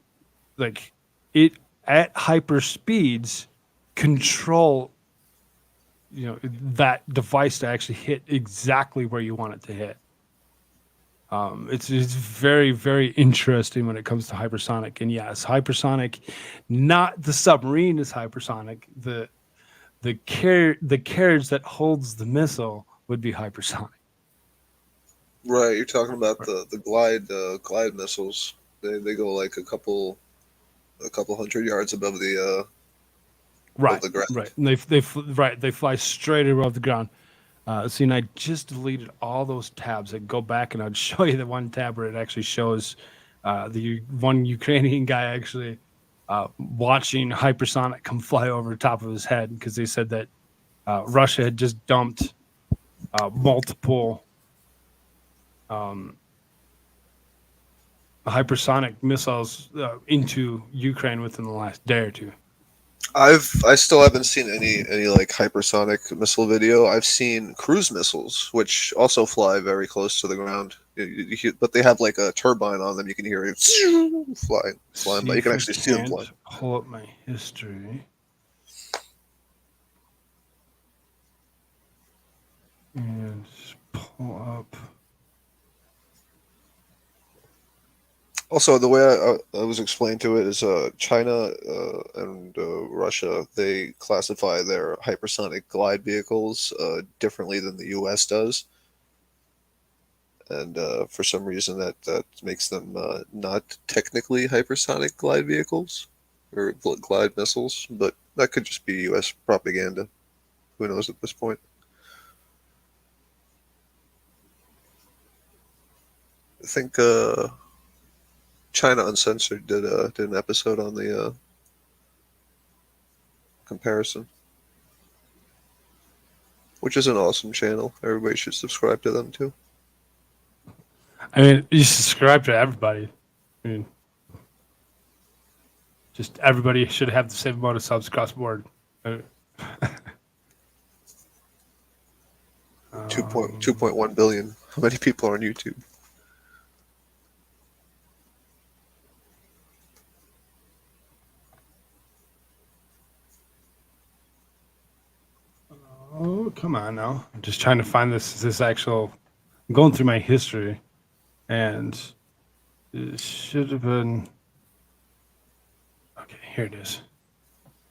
like it at hyper speeds control that device to actually hit exactly where you want it to hit. It's very, very interesting when it comes to hypersonic. And yes, hypersonic, not the submarine is hypersonic. The carriage that holds the missile would be hypersonic. Right, you're talking about the glide missiles. They go like a couple hundred yards above the right, the ground. Right, and they fly straight above the ground. See, and I just deleted all those tabs. I'd go back and I'd show you the one tab where it actually shows the one Ukrainian guy actually watching hypersonic come fly over the top of his head, because they said that Russia had just dumped multiple hypersonic missiles into Ukraine within the last day or two. I still haven't seen any like hypersonic missile video. I've seen cruise missiles, which also fly very close to the ground, but they have like a turbine on them. You can hear it flying, but you can actually see them fly. Pull up my history. And pull up. Also, the way I was explained to it is China and Russia, they classify their hypersonic glide vehicles differently than the U.S. does. And for some reason that makes them not technically hypersonic glide vehicles or glide missiles, but that could just be U.S. propaganda. Who knows at this point? I think China Uncensored did an episode on the comparison, which is an awesome channel. Everybody should subscribe to them too. I mean, you subscribe to everybody. I mean, just everybody should have the same amount of subs across the board. 2.1 billion. How many people are on YouTube? Oh, come on now. I'm just trying to find this actual. I'm going through my history, and it should have been. Okay, here it is.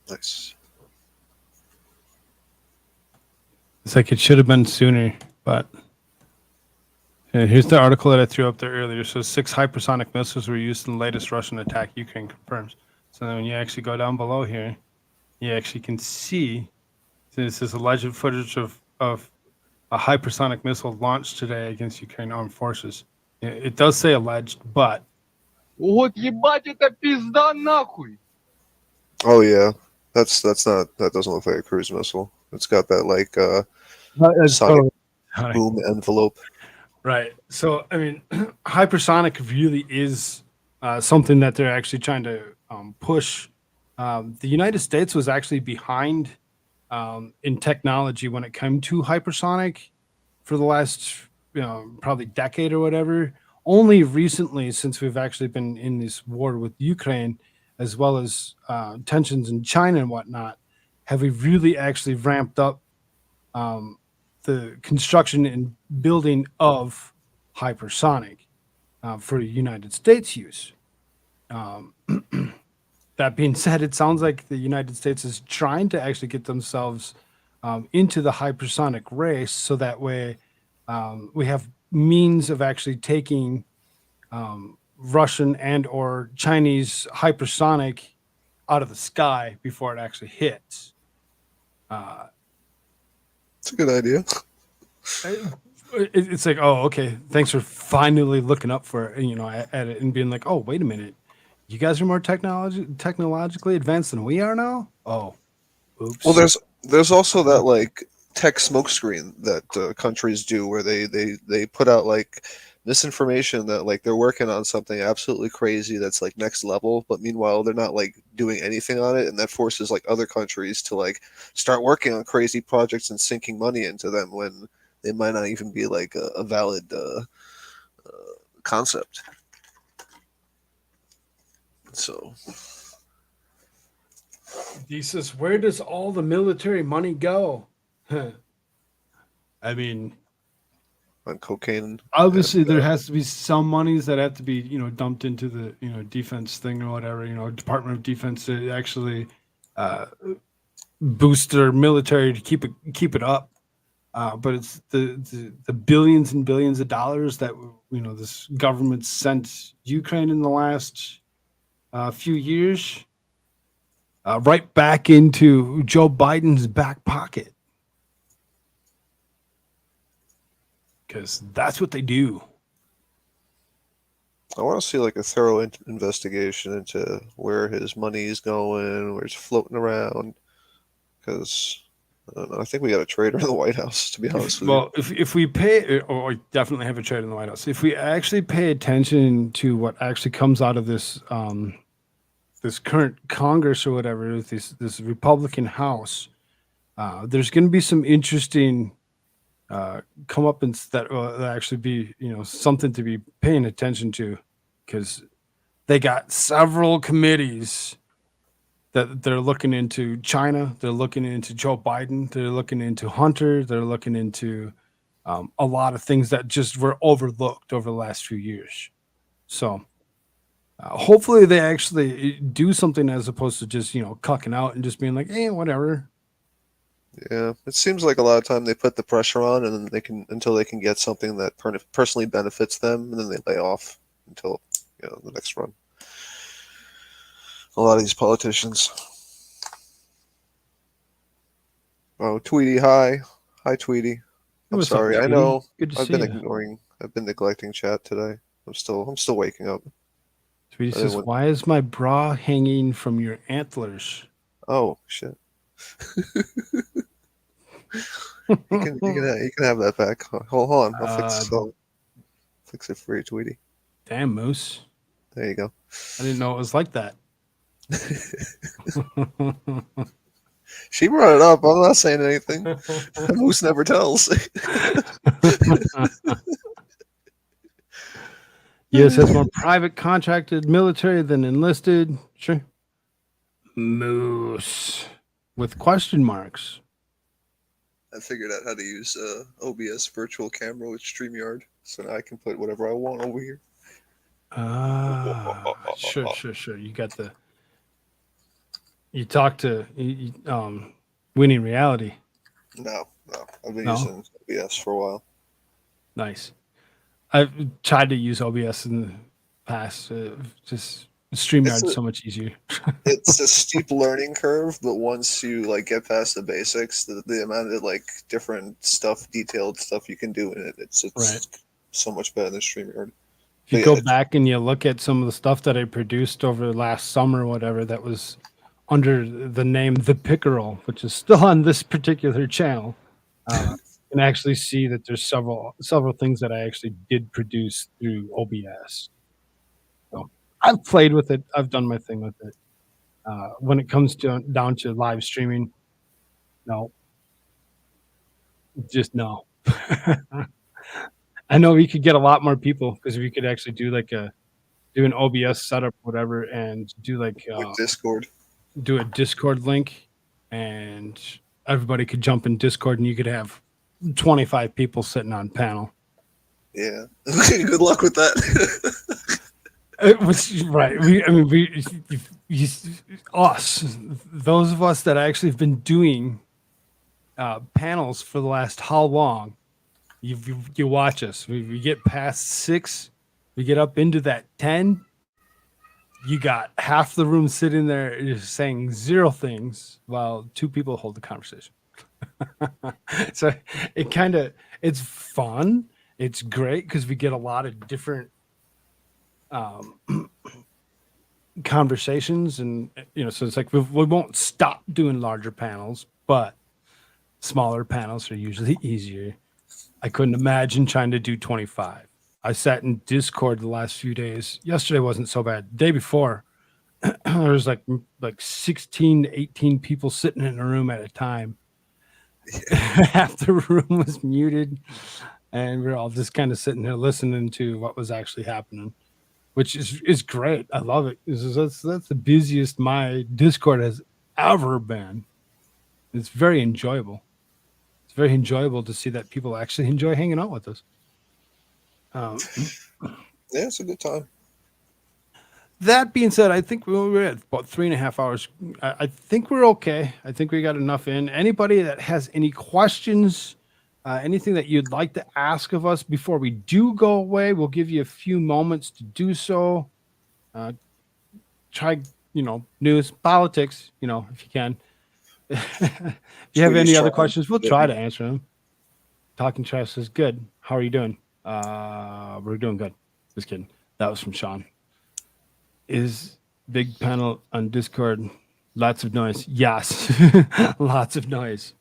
Nice. It's like it should have been sooner, but here's the article that I threw up there earlier. So 6 hypersonic missiles were used in the latest Russian attack. Ukraine confirms. So when you actually go down below here, you actually can see this is alleged footage of a hypersonic missile launched today against Ukraine armed forces. It does say alleged, but Вот ебать это пизда нахуй. Oh yeah, that doesn't look like a cruise missile. It's got that like sonic boom envelope. Right. So I mean, hypersonic really is something that they're actually trying to push. The United States was actually behind in technology when it came to hypersonic for the last probably decade or whatever. Only recently, since we've actually been in this war with Ukraine, as well as tensions in China and whatnot, have we really actually ramped up the construction and building of hypersonic for United States use. That being said, it sounds like the United States is trying to actually get themselves into the hypersonic race, so that way we have means of actually taking Russian and or Chinese hypersonic out of the sky before it actually hits. It's a good idea. It's like, oh, okay, thanks for finally looking up for at it and being like, oh, wait a minute, you guys are more technologically advanced than we are now. Oh, oops. Well, there's also that like tech smokescreen that countries do, where they put out like misinformation that like they're working on something absolutely crazy that's like next level, but meanwhile they're not like doing anything on it, and that forces like other countries to like start working on crazy projects and sinking money into them when they might not even be like a valid concept. So He says, where does all the military money go? I mean, on cocaine. Obviously, there has to be some monies that have to be, dumped into the, defense thing or whatever, Department of Defense to actually boost their military to keep it up. But it's the billions and billions of dollars that, this government sent Ukraine in the last few years, right back into Joe Biden's back pocket. Because that's what they do. I want to see like a thorough investigation into where his money is going, where it's floating around. Because I don't know, I think we got a traitor in the White House, to be honest with you. Well, if we pay, or definitely have a traitor in the White House, if we actually pay attention to what actually comes out of this this current Congress or whatever, this Republican House, there's going to be some interesting comeuppance that will actually be, something to be paying attention to, because they got several committees that they're looking into China, they're looking into Joe Biden, they're looking into Hunter, they're looking into a lot of things that just were overlooked over the last few years. So hopefully they actually do something as opposed to just, cucking out and just being like, whatever. Yeah, it seems like a lot of time they put the pressure on, and then they can until they can get something that personally benefits them, and then they lay off until the next run. A lot of these politicians. Oh, Tweety, hi, Tweety. I'm What's up, sorry. I Tweety? know Good to I've see been ya. ignoring. I've been neglecting chat today. I'm still waking up. Tweety I didn't says, want- why is my bra hanging from your antlers? Oh shit. you can have that back. Hold on, I'll fix it for you, Tweety. Damn, Moose. There you go. I didn't know it was like that. She brought it up. I'm not saying anything. Moose never tells. Yes, has more private contracted military than enlisted. Sure. Moose with question marks. I figured out how to use OBS virtual camera with StreamYard, so now I can put whatever I want over here. Sure. You got the. You talked to Winning Reality. No. I've been using OBS for a while. Nice. I've tried to use OBS in the past. Just StreamYard's so much easier. It's a steep learning curve, but once you like get past the basics, the amount of like different stuff, detailed stuff you can do in it, it's Right. so much better than StreamYard. If you But go yeah, back and you look at some of the stuff that I produced over the last summer or whatever, that was under the name The Pickerel, which is still on this particular channel, you can actually see that there's several things that I actually did produce through OBS. So I've played with it. I've done my thing with it. When it comes down to live streaming, no, just no. I know we could get a lot more people because we could actually do an OBS setup, whatever, and do with Discord. do a Discord link, and everybody could jump in Discord, and you could have 25 people sitting on panel. Yeah. Good luck with that. It was right. Those of us that actually have been doing panels for the last how long? You watch us. We get past 6, we get up into that 10. You got half the room sitting there just saying 0 things while 2 people hold the conversation. So it's fun. It's great because we get a lot of different conversations, and so it's like we won't stop doing larger panels, but smaller panels are usually easier. I couldn't imagine trying to do 25. I sat in Discord the last few days. Yesterday wasn't so bad. The day before, there was like 16 to 18 people sitting in a room at a time. Half the room was muted, and we're all just kind of sitting there listening to what was actually happening, which is great. I love it. That's the busiest my Discord has ever been. It's very enjoyable. It's very enjoyable to see that people actually enjoy hanging out with us. Yeah, it's a good time. That being said, I think we're at about 3.5 hours. I think we're okay. I think we got enough in. Anybody that has any questions, anything that you'd like to ask of us before we do go away, we'll give you a few moments to do so. Try, news, politics, if you can. If you have any other questions, we'll try to answer them. Talking trash is good. How are you doing? We're doing good. Just kidding. That was from Sean. Is big panel on Discord lots of noise? Yes. Lots of noise.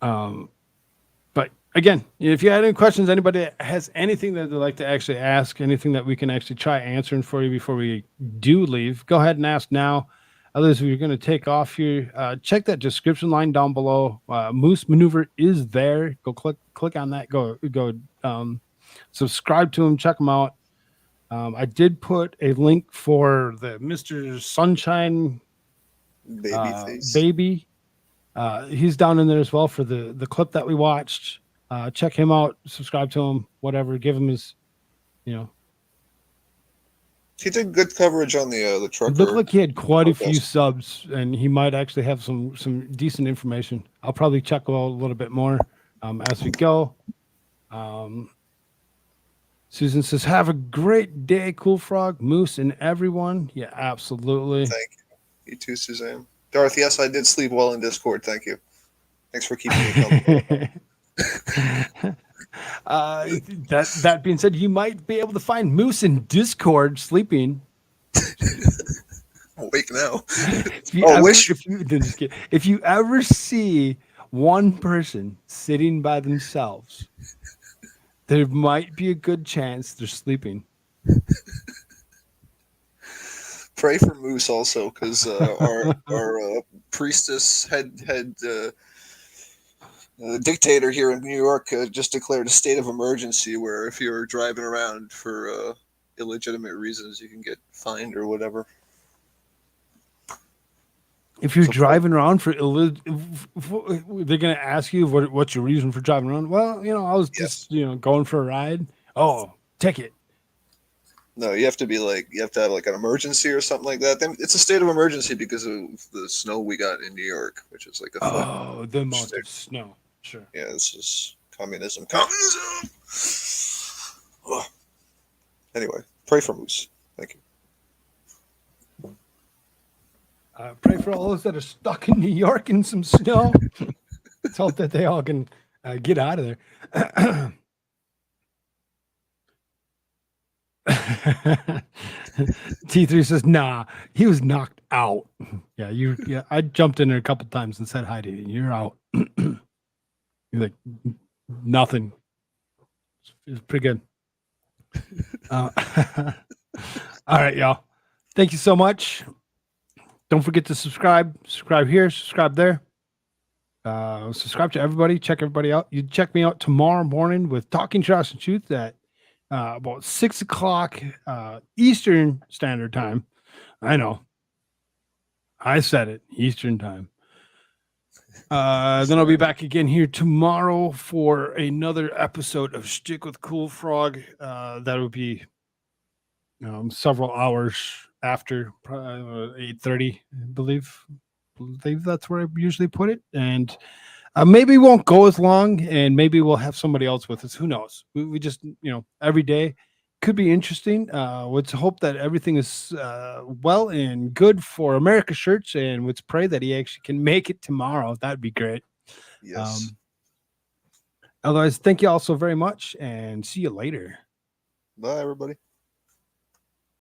But again, if you had any questions, anybody has anything that they'd like to actually ask, anything that we can actually try answering for you before we do leave, go ahead and ask now. Others, we're going to take off here. Check that description line down below. Moose Maneuver is there. Go click on that. Go subscribe to them. Check them out. I did put a link for the Mr. Sunshine baby. He's down in there as well for the clip that we watched. Check him out. Subscribe to him. Whatever. Give him his, He did good coverage on the trucker. It looked like he had quite a few subs, and he might actually have some decent information. I'll probably check a little bit more as we go. Susan says, "Have a great day, Koolfrogg, Moose, and everyone." Yeah, absolutely. Thank you. You too, Suzanne. Darth, yes, I did sleep well in Discord. Thank you. Thanks for keeping me company. That being said, you might be able to find Moose in Discord sleeping. I'm awake now. If you ever see one person sitting by themselves, there might be a good chance they're sleeping. Pray for Moose also, because our priestess head dictator here in New York just declared a state of emergency, where if you're driving around for illegitimate reasons, you can get fined or whatever. If you're driving around for they're going to ask you what's your reason for driving around. Well, I was just going for a ride. Oh, ticket. No, you have to have like an emergency or something like that. Then it's a state of emergency because of the snow we got in New York, which is like the amount of snow. Sure. Yeah, this is communism. Anyway, pray for Moose. Thank you. Pray for all those that are stuck in New York in some snow. Let's hope that they all can get out of there. T3 says, nah, he was knocked out. Yeah, I jumped in there a couple times and said hi to you. You're out. You're like, nothing. It was pretty good. All right, y'all. Thank you so much. Don't forget to subscribe. Subscribe here, subscribe there. Subscribe to everybody. Check everybody out. You check me out tomorrow morning with Talking Trash and Truth at about 6 o'clock Eastern Standard Time. I know. I said it. Eastern Time. Then I'll be back again here tomorrow for another episode of Shtick with Koolfrogg. That will be several hours after 8:30, I believe that's where I usually put it. And maybe it won't go as long, and maybe we'll have somebody else with us. Who knows? We just, every day could be interesting. Let's hope that everything is well and good for America Shirts, and let's pray that he actually can make it tomorrow. That'd be great. Yes. Otherwise, thank you all so very much, and see you later. Bye, everybody.